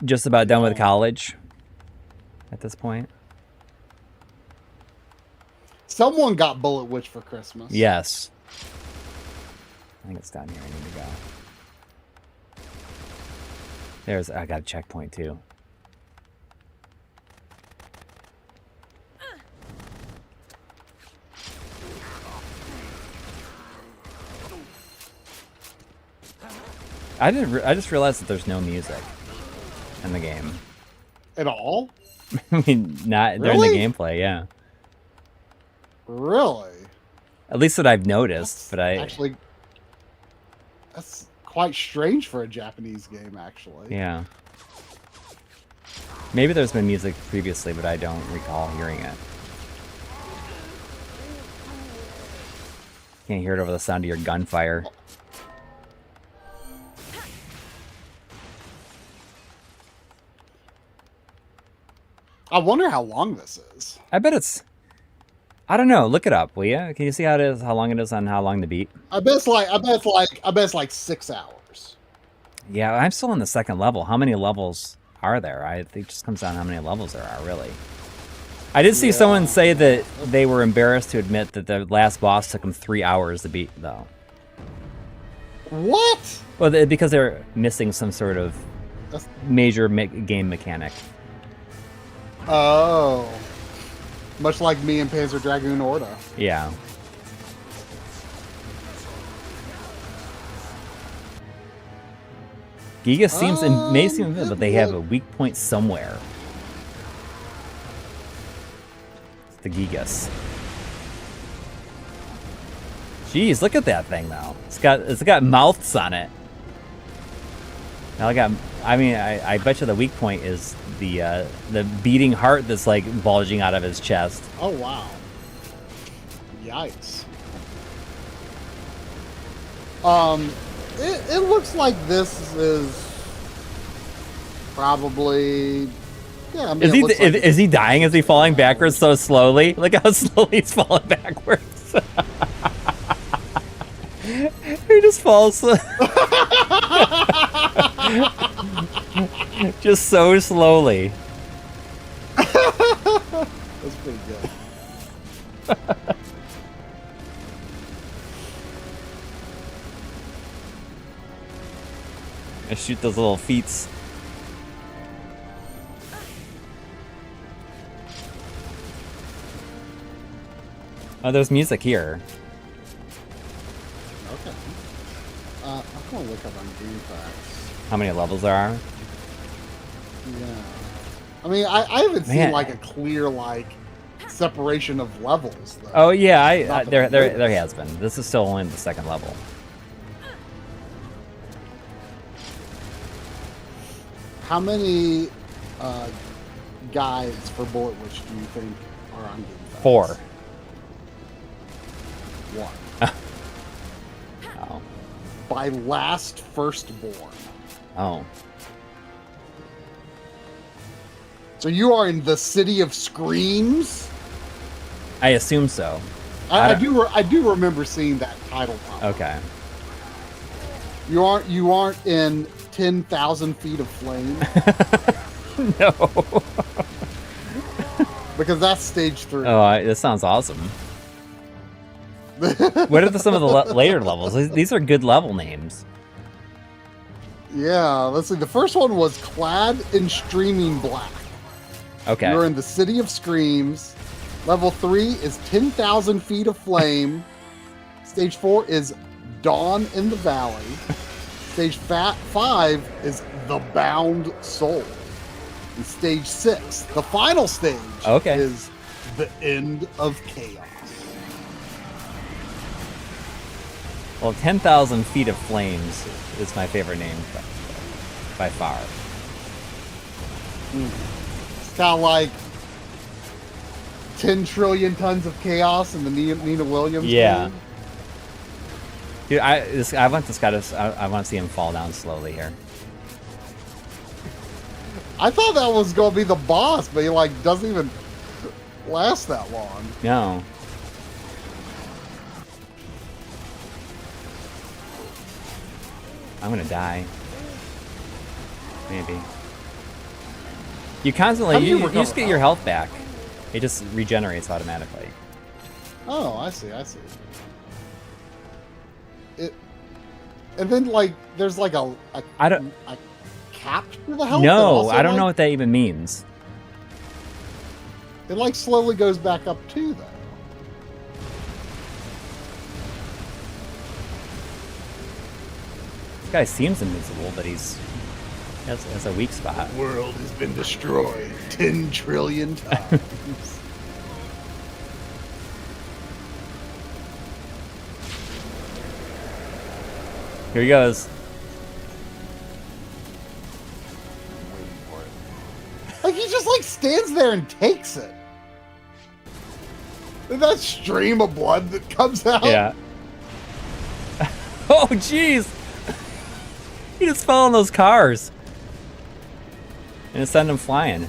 just about done with college at this point. Someone got Bullet Witch for Christmas. Yes. I think it's down here. I need to go. I got a checkpoint too. I just realized that there's no music in the game. At all? I mean, not during the gameplay, yeah. Really? At least that I've noticed, Actually, that's quite strange for a Japanese game, actually. Yeah. Maybe there's been music previously, but I don't recall hearing it. Can't hear it over the sound of your gunfire. I wonder how long this is. I bet it's... I don't know. Look it up, will you? Can you see how it is? How long it is on how long to beat? I bet it's like 6 hours. Yeah, I'm still on the second level. How many levels are there? I think it just comes down to how many levels there are, really. I did see someone say that they were embarrassed to admit that the last boss took them 3 hours to beat, though. What? Well, because they're missing some sort of major game mechanic. Oh. Much like me and Panzer Dragoon Orta. Yeah. Giga seems amazing, but they have a weak point somewhere. It's the Gigas. Jeez, look at that thing though. It's got mouths on it. Now I bet you the weak point is the beating heart that's like bulging out of his chest. Oh wow. Yikes. It looks like this is probably Is he dying? Is he falling backwards so slowly? Look how slowly he's falling backwards. He just falls. Just so slowly. That's pretty good. I shoot those little feets. Oh, there's music here. Okay. I'm gonna look up on GameFAQs. How many levels there are? Yeah. I mean, I haven't seen like a clear separation of levels though. Oh yeah, there has been. This is still only the second level. How many guides for Bullet Witch do you think are on GameFAQs? 4. 1. Oh. By Last Firstborn. Oh. So you are in the City of Screams? I assume so. I do remember seeing that title pop up. Okay. You aren't in 10,000 Feet of Flame? No. Because that's stage 3. Oh, that sounds awesome. What are some of the later levels? These are good level names. Yeah, let's see. The first one was Clad in Streaming Black. Okay. You're in the City of Screams. Level 3 is 10,000 Feet of Flame. Stage 4 is Dawn in the Valley. Stage 5 is The Bound Soul. And stage 6, the final stage, Okay. is the end of chaos. Well, 10,000 Feet of Flames is my favorite name by far. It's kind of like 10 trillion tons of chaos in the Nina Williams Yeah. game. Dude, I want this guy to. I want to see him fall down slowly here. I thought that was going to be the boss, but he like doesn't even last that long. No. I'm gonna die. Maybe. You constantly How do you you just recover get your health? health back. It just regenerates automatically. Oh, I see. It, and then like there's like a I don't- a cap to the health. that No, also, I don't know like, what that even means. It like slowly goes back up too, though. This guy seems invincible, but he's has a weak spot. The world has been destroyed 10 trillion times. Here he goes. Waiting for it. Like he just like stands there and takes it. And that stream of blood that comes out. Yeah. Oh, jeez. He just fell in those cars. And it sent him flying.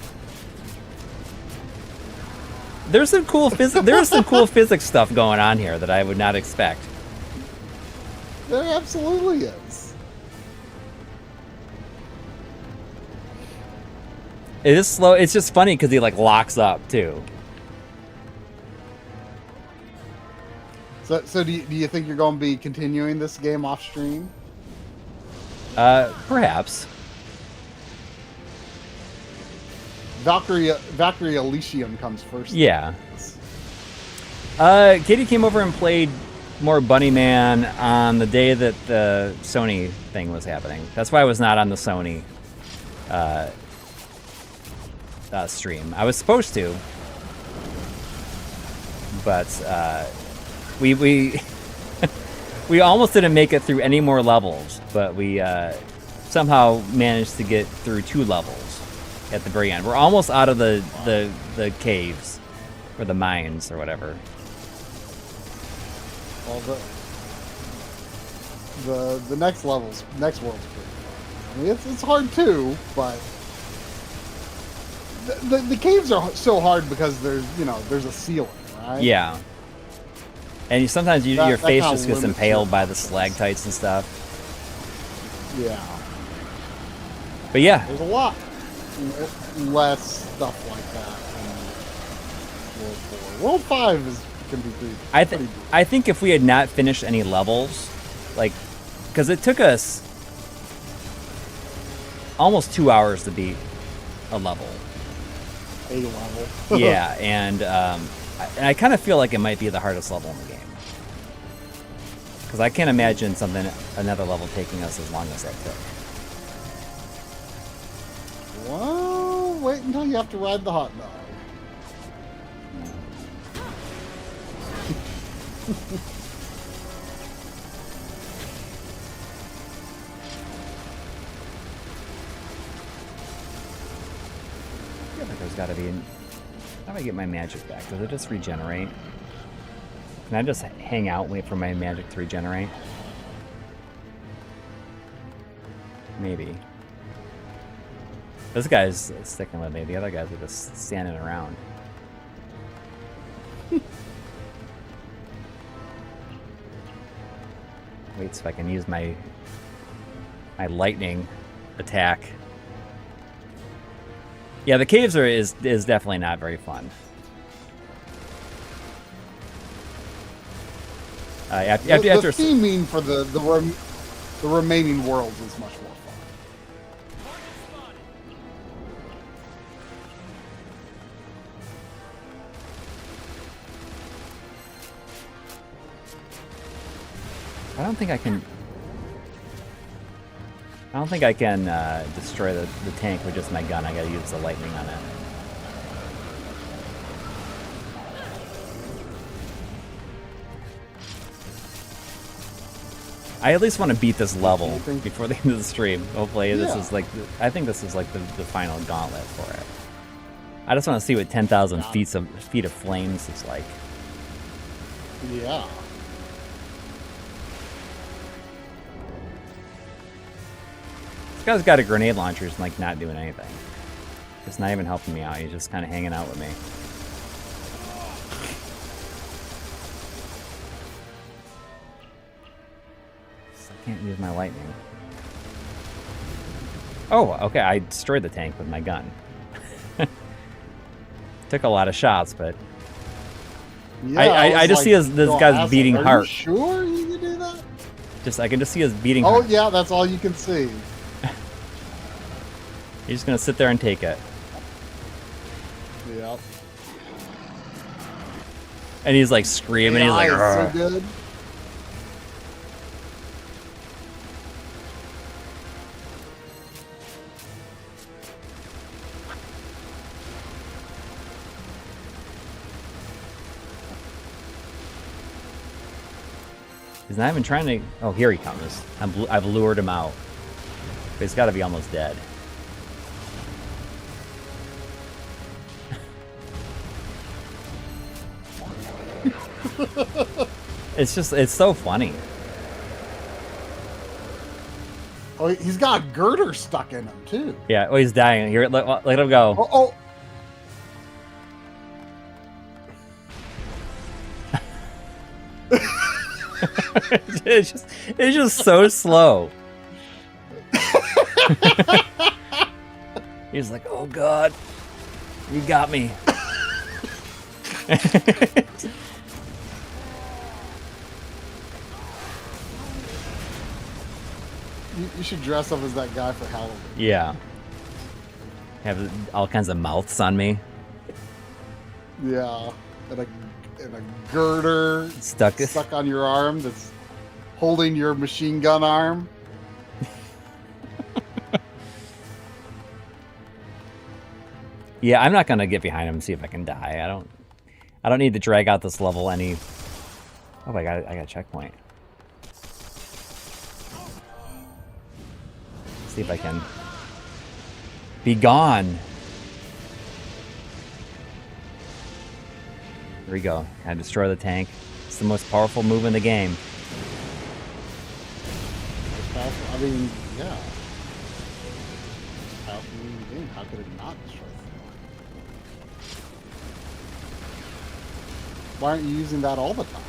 There's some cool physics stuff going on here that I would not expect. There absolutely is. It is slow. It's just funny because he like locks up too. So do you think you're going to be continuing this game off stream? Perhaps. Valkyrie Elysium comes first. Yeah. Katie came over and played more Bunny Man on the day that the Sony thing was happening. That's why I was not on the Sony stream. I was supposed to, but we we almost didn't make it through any more levels, but we somehow managed to get through 2 levels at the very end. We're almost out of the caves or the mines or whatever. Well, the next world's pretty fun. I mean, it's hard too, but the caves are so hard because there's a ceiling, right? Yeah. And sometimes your That face kinda just gets limits impaled your by the options. stalactites and stuff. Yeah. But yeah, There's a lot less stuff like that in World 4. World 5 can be pretty. I think if we had not finished any levels, like, because it took us almost 2 hours to beat a level. A level. Yeah, and I kind of feel like it might be the hardest level in the game. Because I can't imagine another level taking us as long as that took. Well, wait until you have to ride the hot dog. I feel like there's got to be. How do I get my magic back? Does it just regenerate? Can I just hang out and wait for my magic to regenerate? Maybe. This guy's sticking with me. The other guys are just standing around. Wait, so I can use my lightning attack. Yeah, the caves is definitely not very fun. After The theming for the remaining worlds is much more fun. I don't think I can. I don't think I can destroy the tank with just my gun. I gotta use the lightning on it. I at least want to beat this level before the end of the stream. Hopefully, this is like I think this is like the final gauntlet for it. I just want to see what 10,000 feet of flames is like. Yeah. This guy's got a grenade launcher, he's like not doing anything. Just not even helping me out. He's just kind of hanging out with me. I can't use my lightning. Oh, okay. I destroyed the tank with my gun. Took a lot of shots, but Yeah, I just see this guy's beating Are heart. you sure you can do that? I can just see his beating Oh heart. yeah, that's all you can see. He's just gonna sit there and take it. Yep. And he's like screaming. He's like, AI is "Argh." so good. He's not even trying to. Oh, here he comes. I've lured him out. But he's got to be almost dead. It's so funny. Oh, he's got girder stuck in him too. Yeah. Oh, he's dying. Here, let him go. Oh, oh. it's just so slow. He's like, oh god, you got me. You should dress up as that guy for Halloween. Yeah. Have all kinds of mouths on me. Yeah, and a girder Stuck on your arm that's holding your machine gun arm. Yeah, I'm not gonna get behind him and see if I can die. I don't need to drag out this level any. Oh, I got a checkpoint. See if I can be gone. Here we go. I destroy the tank. It's the most powerful move in the game. I mean, yeah. Powerful move in the game. How could it not destroy the thing? Why aren't you using that all the time?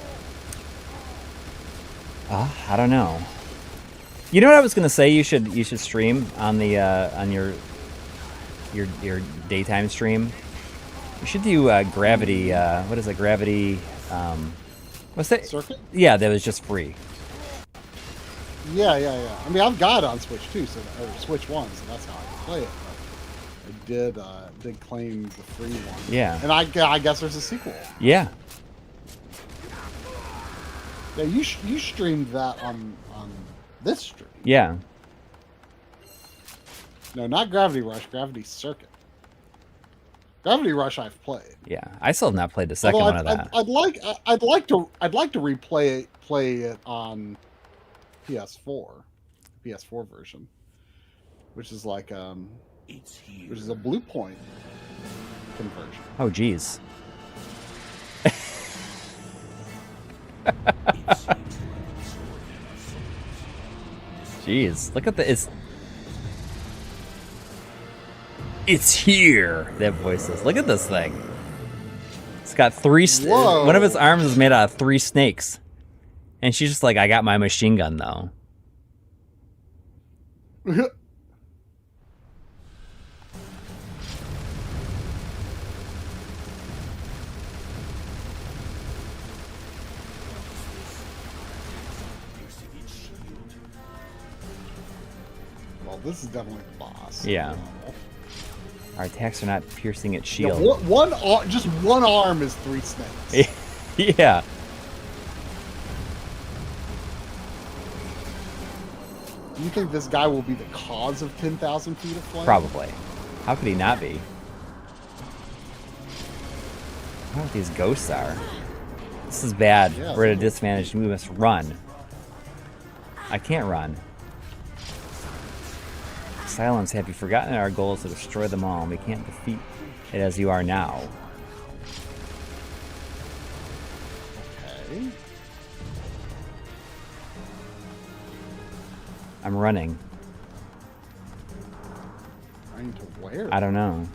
I don't know. You know what I was gonna say? You should stream on the on your daytime stream. You should do gravity. What is it? Gravity. What's that? Circuit? Yeah, that was just free. Yeah. I mean, I've got it on Switch 2, or Switch 1, so that's how I play it. But I did claim the free one. Yeah. And I guess there's a sequel. Yeah. Yeah, you streamed that on this stream. Yeah. No, not Gravity Rush. Gravity Circuit. Gravity Rush I've played. Yeah. I still have not played the second Although one of that. I'd like to replay it on PS4 version, which is like It's here. which is a Blue Point conversion. Oh, geez. Jeez, look at the it's here. That voice is. Look at this thing. It's got three. Whoa. One of its arms is made out of 3 snakes, and she's just like, "I got my machine gun though." Well, this is definitely the boss. Yeah. Our attacks are not piercing its Yeah, shield. just one arm is 3 snakes. Yeah. Do you think this guy will be the cause of 10,000 feet of flame? Probably. How could he not be? I don't know what these ghosts are. This is bad. Yeah, We're at a disadvantage. We must run. I can't run. Silence, have you forgotten our goal is to destroy them all? We can't defeat it as you are now. Okay. I'm running. Trying to where? I don't know.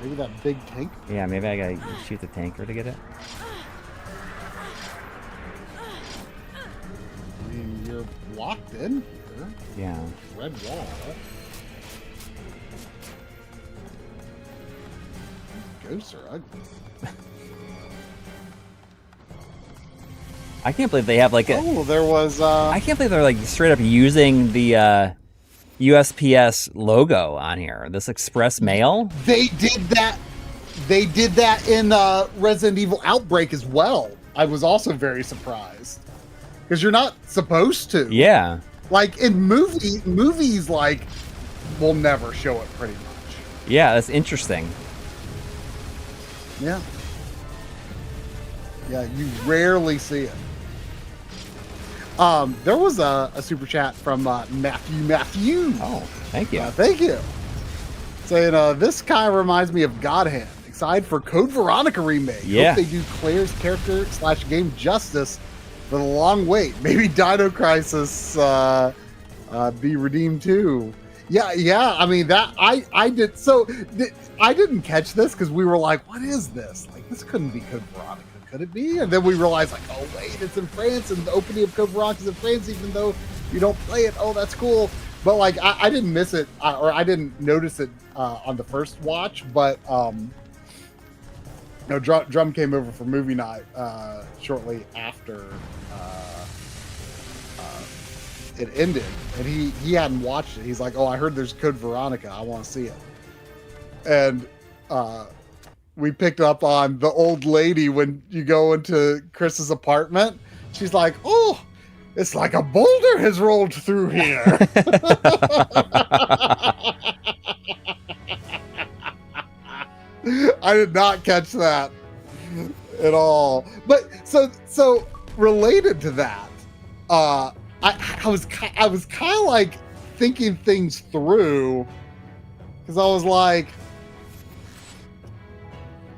Maybe that big tank? Yeah, maybe I gotta shoot the tanker to get it. I mean, you're locked in here. Yeah. Red wall. Ghosts are ugly. I can't believe they have like a. Oh, there was. I can't believe they're like straight up using the USPS logo on here. This express mail. They did that. They did that in Resident Evil Outbreak as well. I was also very surprised because you're not supposed to. Yeah. Like in movies, like will never show it pretty much. Yeah, that's interesting. Yeah. Yeah, you rarely see it. There was a super chat from Matthew. Oh, thank you. Thank you. Saying, this kind of reminds me of Godhand. Excited for Code Veronica remake. Yeah. Hope they do Claire's character / game justice for the long wait. Maybe Dino Crisis be redeemed too. Yeah. I mean, that I did. So I didn't catch this because we were like, what is this? Like, this couldn't be Code Veronica. Could it be? And then we realized, like, oh wait, it's in France, and the opening of Code Veronica is in France, even though you don't play it. Oh, that's cool. But like, I didn't miss it, or I didn't notice it on the first watch. But Drum came over for movie night shortly after it ended, and he hadn't watched it. He's like, oh, I heard there's Code Veronica. I want to see it. And we picked up on the old lady when you go into Chris's apartment. She's like, oh, it's like a boulder has rolled through here. I did not catch that at all. But so related to that, I was kind of like thinking things through, because I was like,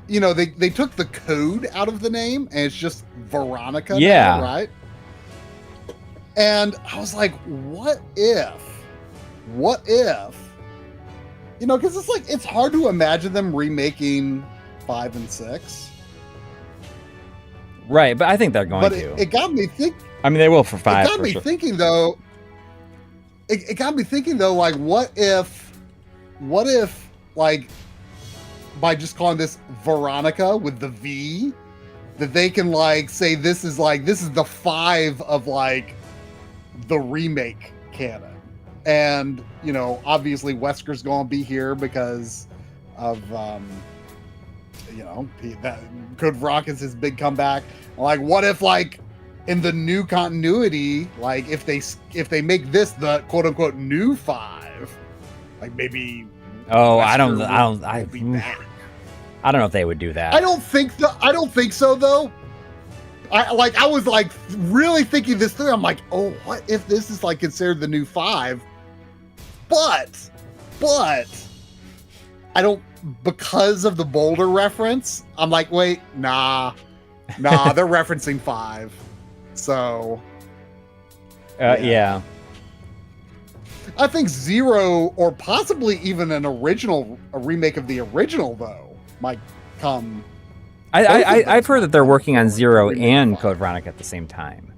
you know, they took the code out of the name and it's just Veronica. Yeah. Now, right. And I was like, what if, you know, because it's like, it's hard to imagine them remaking 5 and 6. Right, but I think they're going to. It got me thinking. I mean, they will for 5. It got me thinking though. It got me thinking though, like, what if, like, by just calling this Veronica with the V, that they can like say this is the 5 of like the remake canon. And, you know, obviously Wesker's gonna be here because of you know, that Code Veronica's his big comeback. Like, what if, like, in the new continuity, like, if they make this the quote unquote new 5, like, maybe I don't know if they would do that. I don't think so though. I was like really thinking this through. I'm like, oh, what if this is like considered the new 5? But I don't, because of the Boulder reference, I'm like, wait, nah, they're referencing 5. So yeah. I think 0, or possibly even a remake of the original though, might come. I've heard that they're working on 0 and Code Veronica at the same time,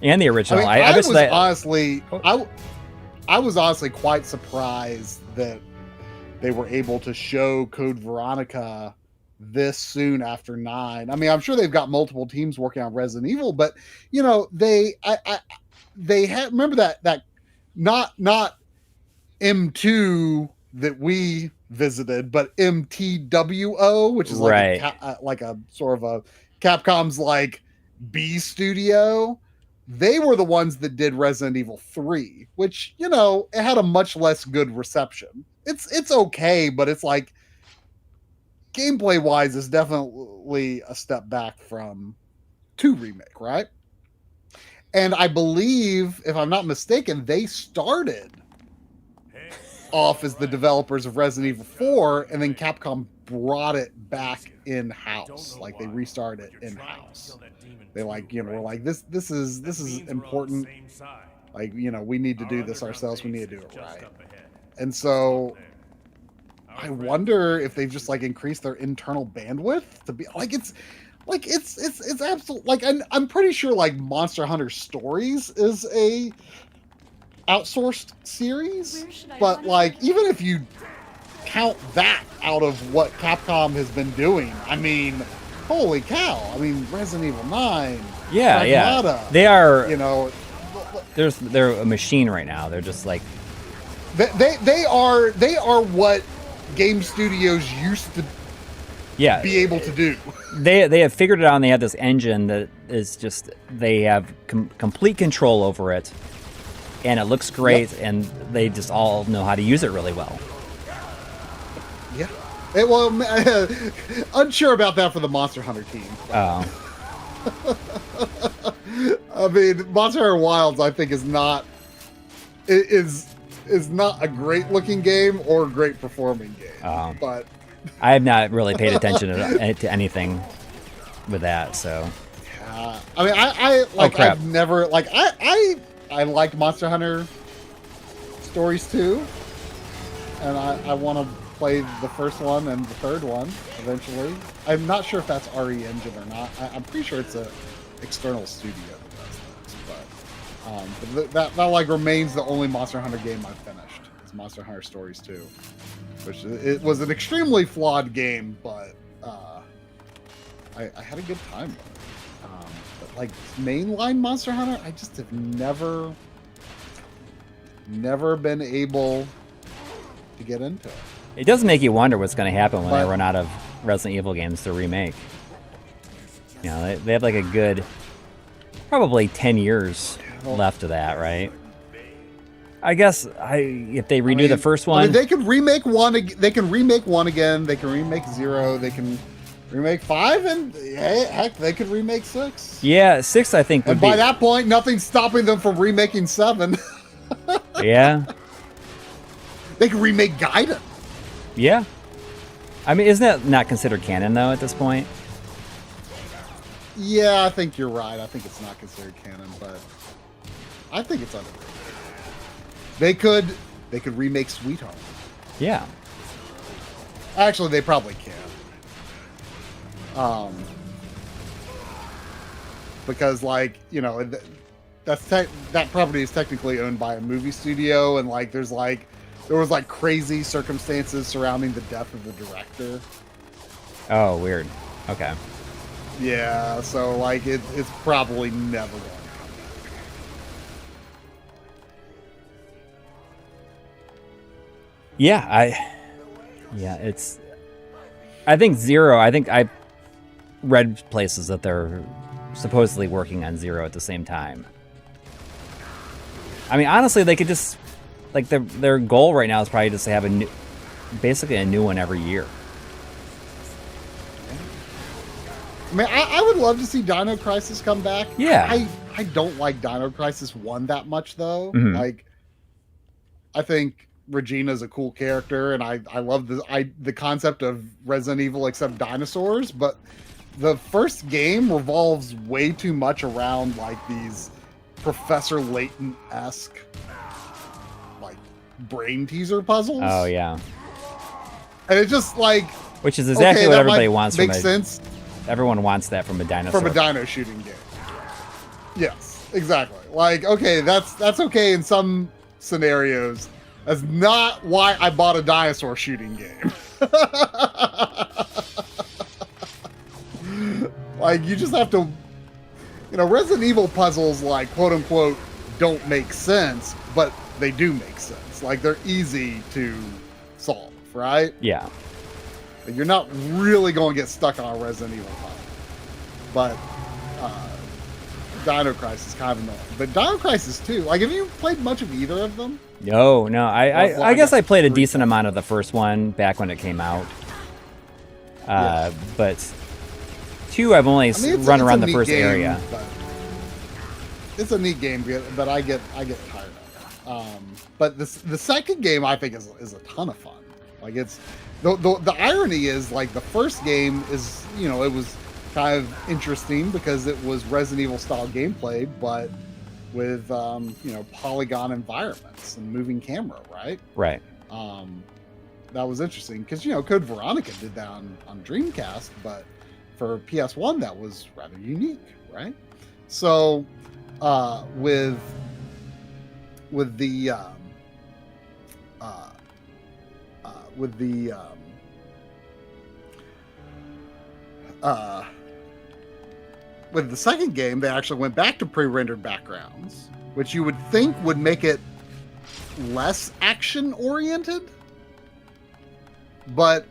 and the original. I was honestly quite surprised that they were able to show Code Veronica this soon after 9. I mean, I'm sure they've got multiple teams working on Resident Evil, but you know, they had, remember that not M2 that we visited, but MTWO, which is like like a sort of a Capcom's like B studio. they were the ones that did Resident Evil 3, which, you know, it had a much less good reception. It's okay, but it's like gameplay wise is definitely a step back from 2 remake, right? And I believe, if I'm not mistaken, they started off as the developers of Resident Evil 4, and then Capcom brought it back in-house. Like, they restarted it in-house. They, like, you know, were like, this is important. Like, you know, we need to do this ourselves. We need to do it right. And so I wonder if they've just, like, increased their internal bandwidth to be like, it's absolute, like, I'm pretty sure, like, Monster Hunter Stories is a outsourced series, but, like, even if you count that out of what Capcom has been doing, I mean, holy cow. I mean, Resident Evil 9, Pragmata, they are, you know, they're a machine right now. They're just like, they are what game studios used to be able to do. They have figured it out, and they have this engine that is just, they have complete control over it, and it looks great, and they just all know how to use it really well. Yeah. Well, unsure about that for the Monster Hunter team. Oh. I mean, Monster Hunter Wilds, I think, is not a great looking game or a great performing game. But I have not really paid attention to anything with that, so. Yeah. I mean, I like, I've never, like, I liked Monster Hunter Stories 2, and I want to play the first one and the third one eventually. I'm not sure if that's RE Engine or not. I'm pretty sure it's a external studio that does this, but that like remains the only Monster Hunter game I've finished. It's Monster Hunter Stories 2, which it was an extremely flawed game, but I had a good time with it. But like mainline Monster Hunter, I just have never been able to get into it. It does make you wonder what's going to happen when they run out of Resident Evil games to remake. You know, they have like a good, probably 10 years left of that, right? I guess if they redo the first one, they can remake one. They can remake 1 again. They can remake 0. They can remake 5, and heck, they could remake 6. Yeah, 6 I think would and by that point, nothing's stopping them from remaking 7. Yeah. They can remake Gaiden. Yeah. I mean, isn't that not considered canon, though, at this point? Yeah, I think you're right. I think it's not considered canon, but I think it's underrated. They could remake Sweet Home. Yeah. Actually, they probably can. Because, like, you know, that property is technically owned by a movie studio, and like there was like crazy circumstances surrounding the death of the director. Oh, weird. Okay. Yeah, so like it's probably never going to come back. I think 0, I think I read places that they're supposedly working on 0 at the same time. I mean, honestly, they could just, like, their goal right now is probably just to have basically a new one every year. I mean, I would love to see Dino Crisis come back. Yeah. I don't like Dino Crisis 1 that much, though. Mm-hmm. Like, I think Regina's a cool character, and I love the concept of Resident Evil except dinosaurs, but the first game revolves way too much around, like, these Professor Layton-esque, like, brain teaser puzzles. Oh, yeah. And it's just, like... Which is exactly what everybody wants from makes sense. Everyone wants that from a dinosaur. From a dino shooting game. Yes, exactly. Like, okay, that's okay in some scenarios. That's not why I bought a dinosaur shooting game. Like, you just have to... You know, Resident Evil puzzles, like, quote-unquote, don't make sense, but they do make sense. Like, they're easy to solve, right? Yeah. You're not really going to get stuck on a Resident Evil puzzle. But Dino Crisis kind of annoying. But Dino Crisis 2, like, have you played much of either of them? No. Well, I guess I played a 3 decent amount of the first one back when it came out. But 2, I've only run around the first area. It's a neat game, but I get tired of it. But the second game I think is a ton of fun. Like it's the irony is like the first game is it was kind of interesting because it was Resident Evil style gameplay, but with polygon environments and moving camera, right? Right. That was interesting because Code Veronica did that on Dreamcast, but for PS1 that was rather unique, right? So with the second game, they actually went back to pre-rendered backgrounds, which you would think would make it less action oriented, but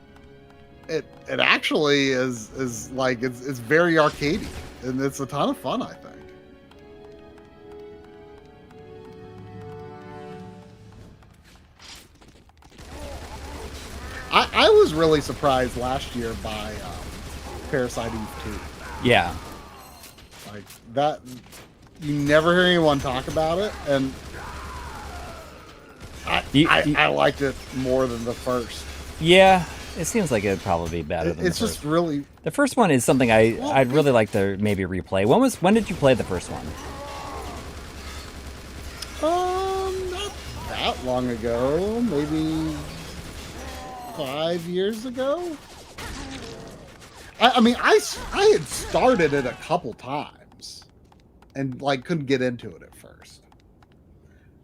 it actually is like it's very arcadey, and it's a ton of fun, I think. I was really surprised last year by Parasite Eve 2. Yeah. Like that, you never hear anyone talk about it, and I liked it more than the first. Yeah, it seems like it'd probably be better than the first. It's just really... The first one is something I'd really like to maybe replay. When did you play the first one? Not that long ago. Maybe 5 years ago. I mean, I had started it a couple times and like couldn't get into it at first.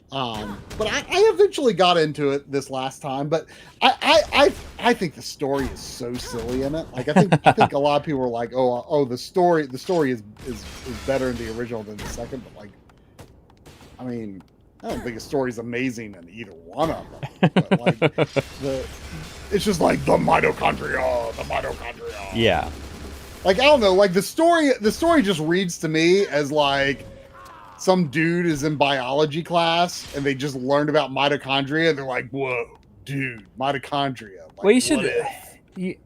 But I eventually got into it this last time. But I think the story is so silly in it. Like I think a lot of people are like, oh, the story is better in the original than the second. But like, I mean, I don't think the story's amazing in either one of them. But like it's just like the mitochondria. Yeah. Like I don't know. Like the story just reads to me as like some dude is in biology class and they just learned about mitochondria. And they're like, whoa, dude, mitochondria. Like, Well, you should. Did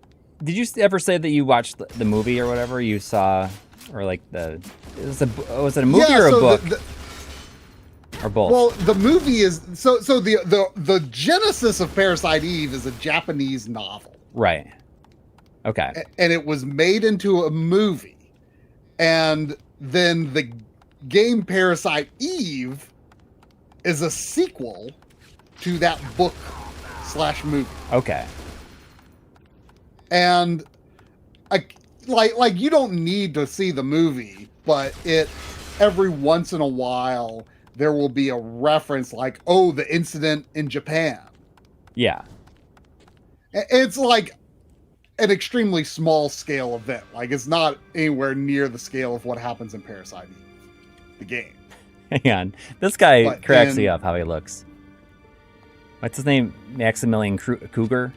you ever say that you watched the movie or whatever you saw, or like was it a movie or a book? Or both? Well, the movie is so the genesis of Parasite Eve is a Japanese novel. Right. Okay. And it was made into a movie. And then the game Parasite Eve is a sequel to that book/movie. Okay. And like you don't need to see the movie, but every once in a while there will be a reference like, oh, the incident in Japan. Yeah. It's like an extremely small scale event. Like it's not anywhere near the scale of what happens in Parasite Eve, the game. Hang on. This guy cracks me up how he looks. What's his name? Maximilian Cougar?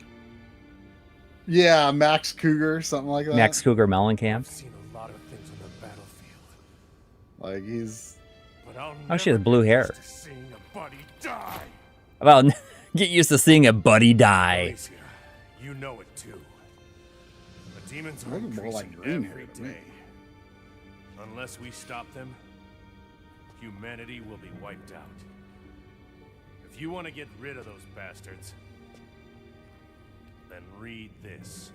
Yeah, Max Cougar, something like that. Max Cougar Mellencamp. I've seen a lot of things on the battlefield. Like he's... Oh, she has blue hair. Seeing a buddy die. Well, get used to seeing a buddy die. Alicia, you know it too. The demons are looking more like increasing green every hair to me. day. Unless we stop them, humanity will be wiped out. If you want to get rid of those bastards, then read this.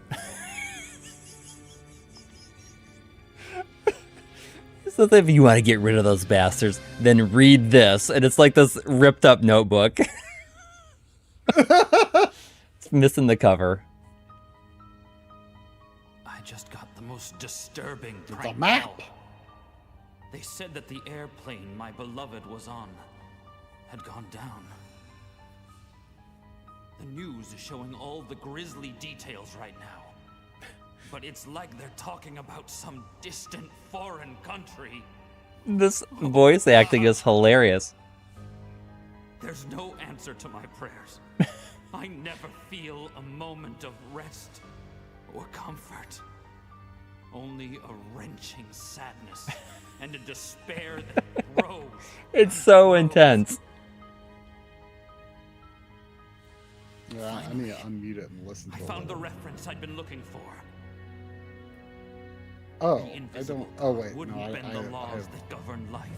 So if you want to get rid of those bastards, then read this. And it's like this ripped up notebook. It's missing the cover. I just got the most disturbing It's a prank map. call. They said that the airplane my beloved was on had gone down. The news is showing all the grisly details right now. But it's like they're talking about some distant foreign country. This voice acting is hilarious. There's no answer to my prayers. I never feel a moment of rest or comfort. Only a wrenching sadness and a despair that grows. It's so intense. Yeah, I need to unmute it and listen to I it. found the reference I'd been looking for. Oh, The I invisible don't. Oh wait, wouldn't no, I bend the laws that govern life.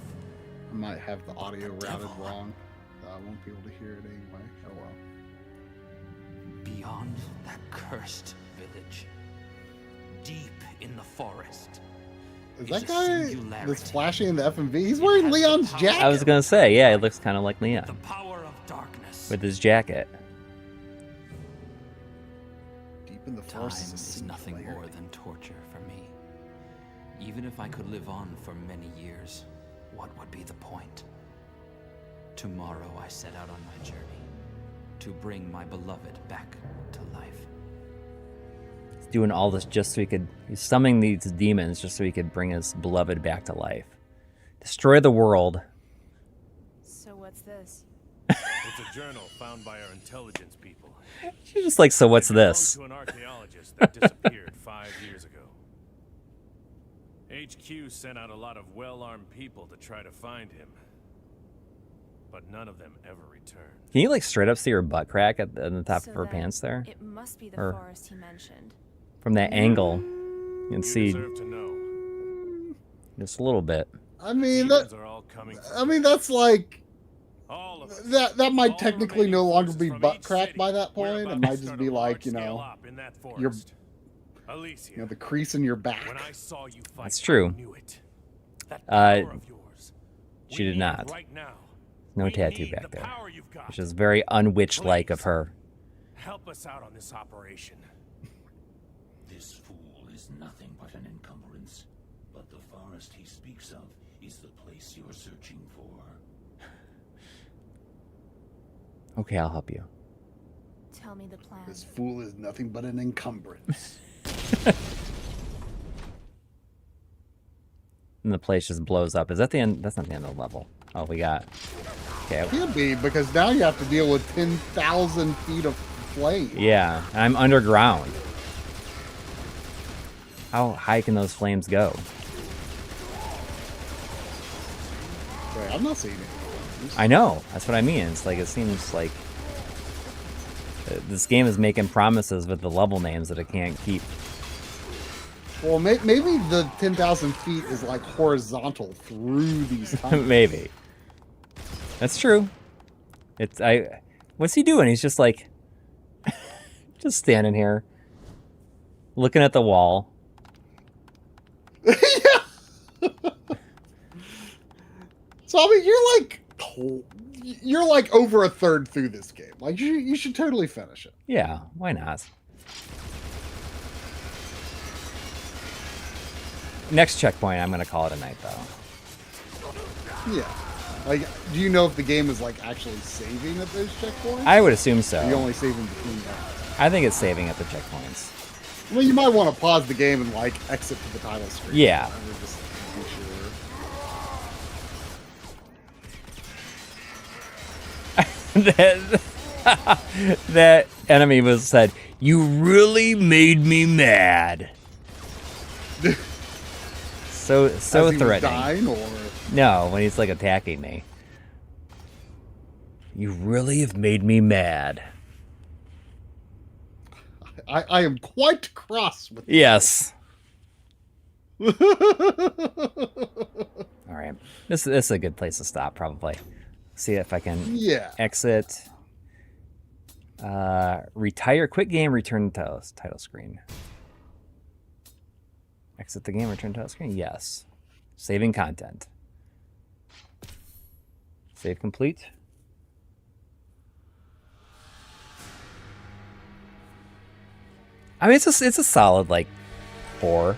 might have the audio routed devil. wrong. I won't be able to hear it anyway. Oh well. Beyond that cursed village, deep in the forest, Is is that a guy singularity. that's flashing in the FMV? He's It wearing has the Leon's power- jacket. I was gonna say, yeah, it looks kind of like the Leon power of darkness. with his jacket. Deep in the Time forest is nothing more than torture for me. Even if I could live on for many years, what would be the point? Tomorrow I set out on my journey to bring my beloved back to life. He's doing all this just so he's summoning these demons just so he could bring his beloved back to life. Destroy the world. So what's this? It's a journal found by our intelligence people. She's just like, so what's It belonged this? to an archaeologist that disappeared 5 years ago. HQ sent out a lot of well-armed people to try to find him, but none of them ever returned. Can you like straight up see her butt crack at the top So of her then pants there? It must be the Or- forest he mentioned. From that angle, you can You see deserve to know. just a little bit. I mean, Demons that. are all coming. I mean, that's like all of us. that might All technically no remaining longer forces be from butt each crack city. by that We're point. It about might to just start be a like, you large-scale know, op in that your- forest. Alicia, the crease in your back. when I saw you fight, That's true. I knew it. That Uh, power of yours. she We did need it not. Right now. No We tattoo need back the there, power you've got. which is very unwitch-like of Please. her. Help us out on this operation. This fool is nothing but an encumbrance. But the forest he speaks of is the place you're searching for. Okay, I'll help you. Tell me the plan. This fool is nothing but an encumbrance. And the place just blows up. Is that the end? That's not the end of the level. Oh, we got. Okay. Can't be, because now you have to deal with 10,000 feet of flame. Yeah, I'm underground. How high can those flames go? Wait, I'm not seeing it. I know. That's what I mean. It's like it seems like this game is making promises with the level names that it can't keep. Well, maybe the 10,000 feet is like horizontal through these tunnels. Maybe. That's true. What's he doing? He's just like just standing here looking at the wall. So I mean, you're like over a third through this game. Like you should totally finish it. Yeah, why not? Next checkpoint, I'm gonna call it a night though. Yeah. Like, do you know if the game is like actually saving at those checkpoints? I would assume so. Or you only saving between them. I think it's saving at the checkpoints. Well, you might want to pause the game and like exit to the title screen. Yeah. I mean, just to be sure. that enemy was said, "You really made me mad." so As he was threatening. dying, or No, when he's like attacking me. You really have made me mad. I am quite cross with you. Yes. All right. This is a good place to stop, probably. See if I can Yeah. exit. Retire, quit game, return to title screen. Exit the game, return to title screen? Yes. Saving content. Save complete. I mean, it's a solid like 4.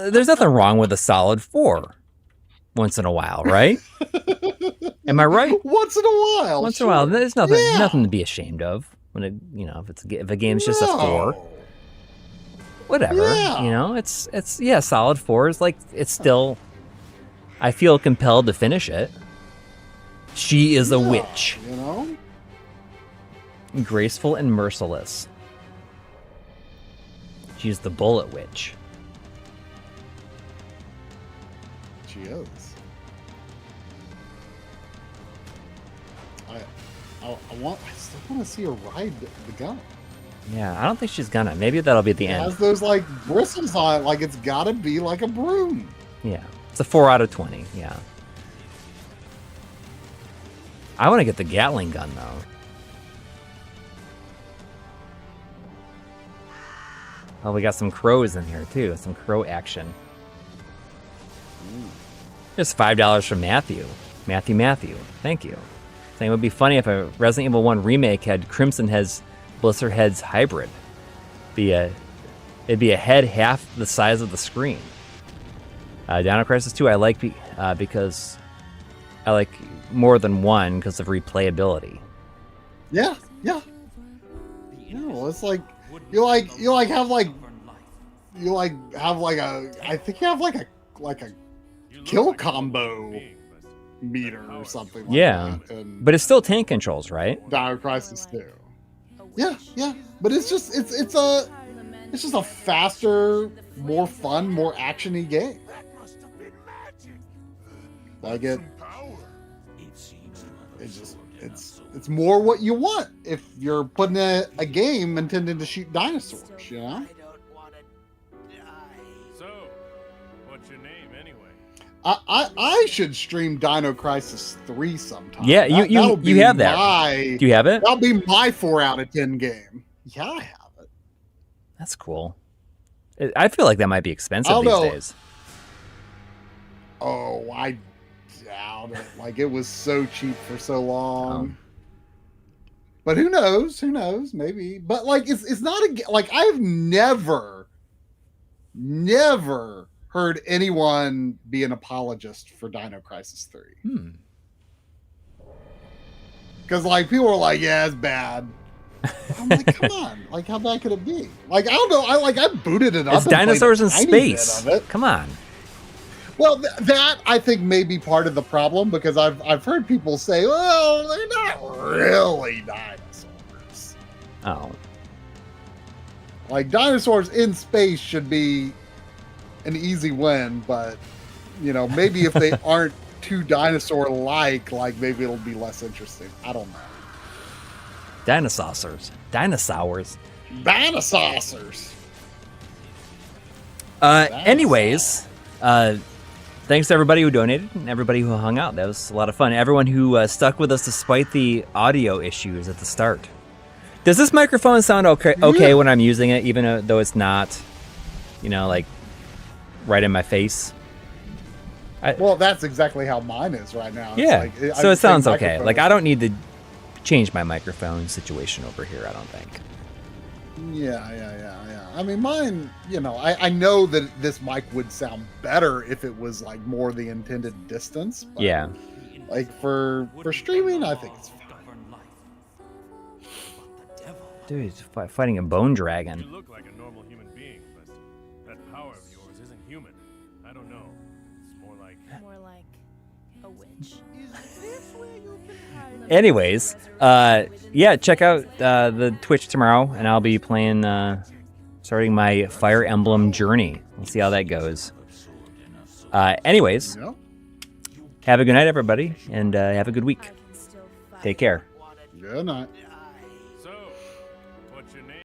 There's nothing wrong with a solid 4 once in a while, right? Am I right? Once in a while. Once in a while, sure. there's nothing Yeah. nothing to be ashamed of when it, if a game's just a 4, No. whatever. Yeah. You know, it's solid 4 is like it's still. I feel compelled to finish it. She is a Yeah, witch, You know? graceful and merciless. She's the bullet witch. she is. I still want to see her ride the gun. Yeah, I don't think she's gonna. Maybe that'll be at the It end. has those like bristles on it, like it's got to be like a broom. Yeah, it's a 4 out of 20. Yeah. I want to get the Gatling gun though. Oh, we got some crows in here too. Some crow action. Just $5 from Matthew. Matthew. Thank you. Saying it would be funny if a Resident Evil 1 remake had Crimson Head's Blister Head's hybrid. It'd be a head half the size of the screen. Dino Crisis 2 I like because I like more than one because of replayability. Yeah. No, it's like you have a I think you have like a kill combo meter or something like Yeah, that. And but it's still tank controls, right? Dino Crisis 2. Yeah. But it's just it's just a faster, more fun, more actiony game. Like it's more what you want if you're putting a game intended to shoot dinosaurs, you know? So, what's your name anyway? I should stream Dino Crisis 3 sometime. Yeah, you have that. Do you have it? That'll be my 4 out of 10 game. Yeah, I have it. That's cool. I feel like that might be expensive these days. Oh, I doubt it. Like, it was so cheap for so long. But who knows? Who knows? Maybe. But like, it's not like I've never heard anyone be an apologist for Dino Crisis 3. Because like people are like, yeah, it's bad. I'm like, come on, like how bad could it be? Like I don't know. I booted it up. It's and played dinosaurs a in tiny space. bit of it. Come on. Well, that I think may be part of the problem because I've heard people say, well, they're not really dinosaurs. Oh. Like dinosaurs in space should be an easy win, but you know, maybe if they aren't too dinosaur-like, like maybe it'll be less interesting. I don't know. Dinosaurs. Dinosaurs. Anyways, thanks to everybody who donated and everybody who hung out. That was a lot of fun. Everyone who stuck with us despite the audio issues at the start. Does this microphone sound okay when I'm using it, even though it's not, like, right in my face? Well, that's exactly how mine is right now. Yeah, it's like, so it sounds okay. microphone. Like, I don't need to change my microphone situation over here, I don't think. Yeah. I mean, mine, I know that this mic would sound better if it was like more the intended distance. But Yeah. Like for streaming, I think it's fine. Dude, he's fighting a bone dragon. You look like a normal human being, but that power of yours isn't human. I don't know. It's more like a witch. Anyways, check out the Twitch tomorrow, and I'll be playing, starting my Fire Emblem journey. We'll see how that goes. Anyways, have a good night, everybody, and have a good week. Take care. Good night.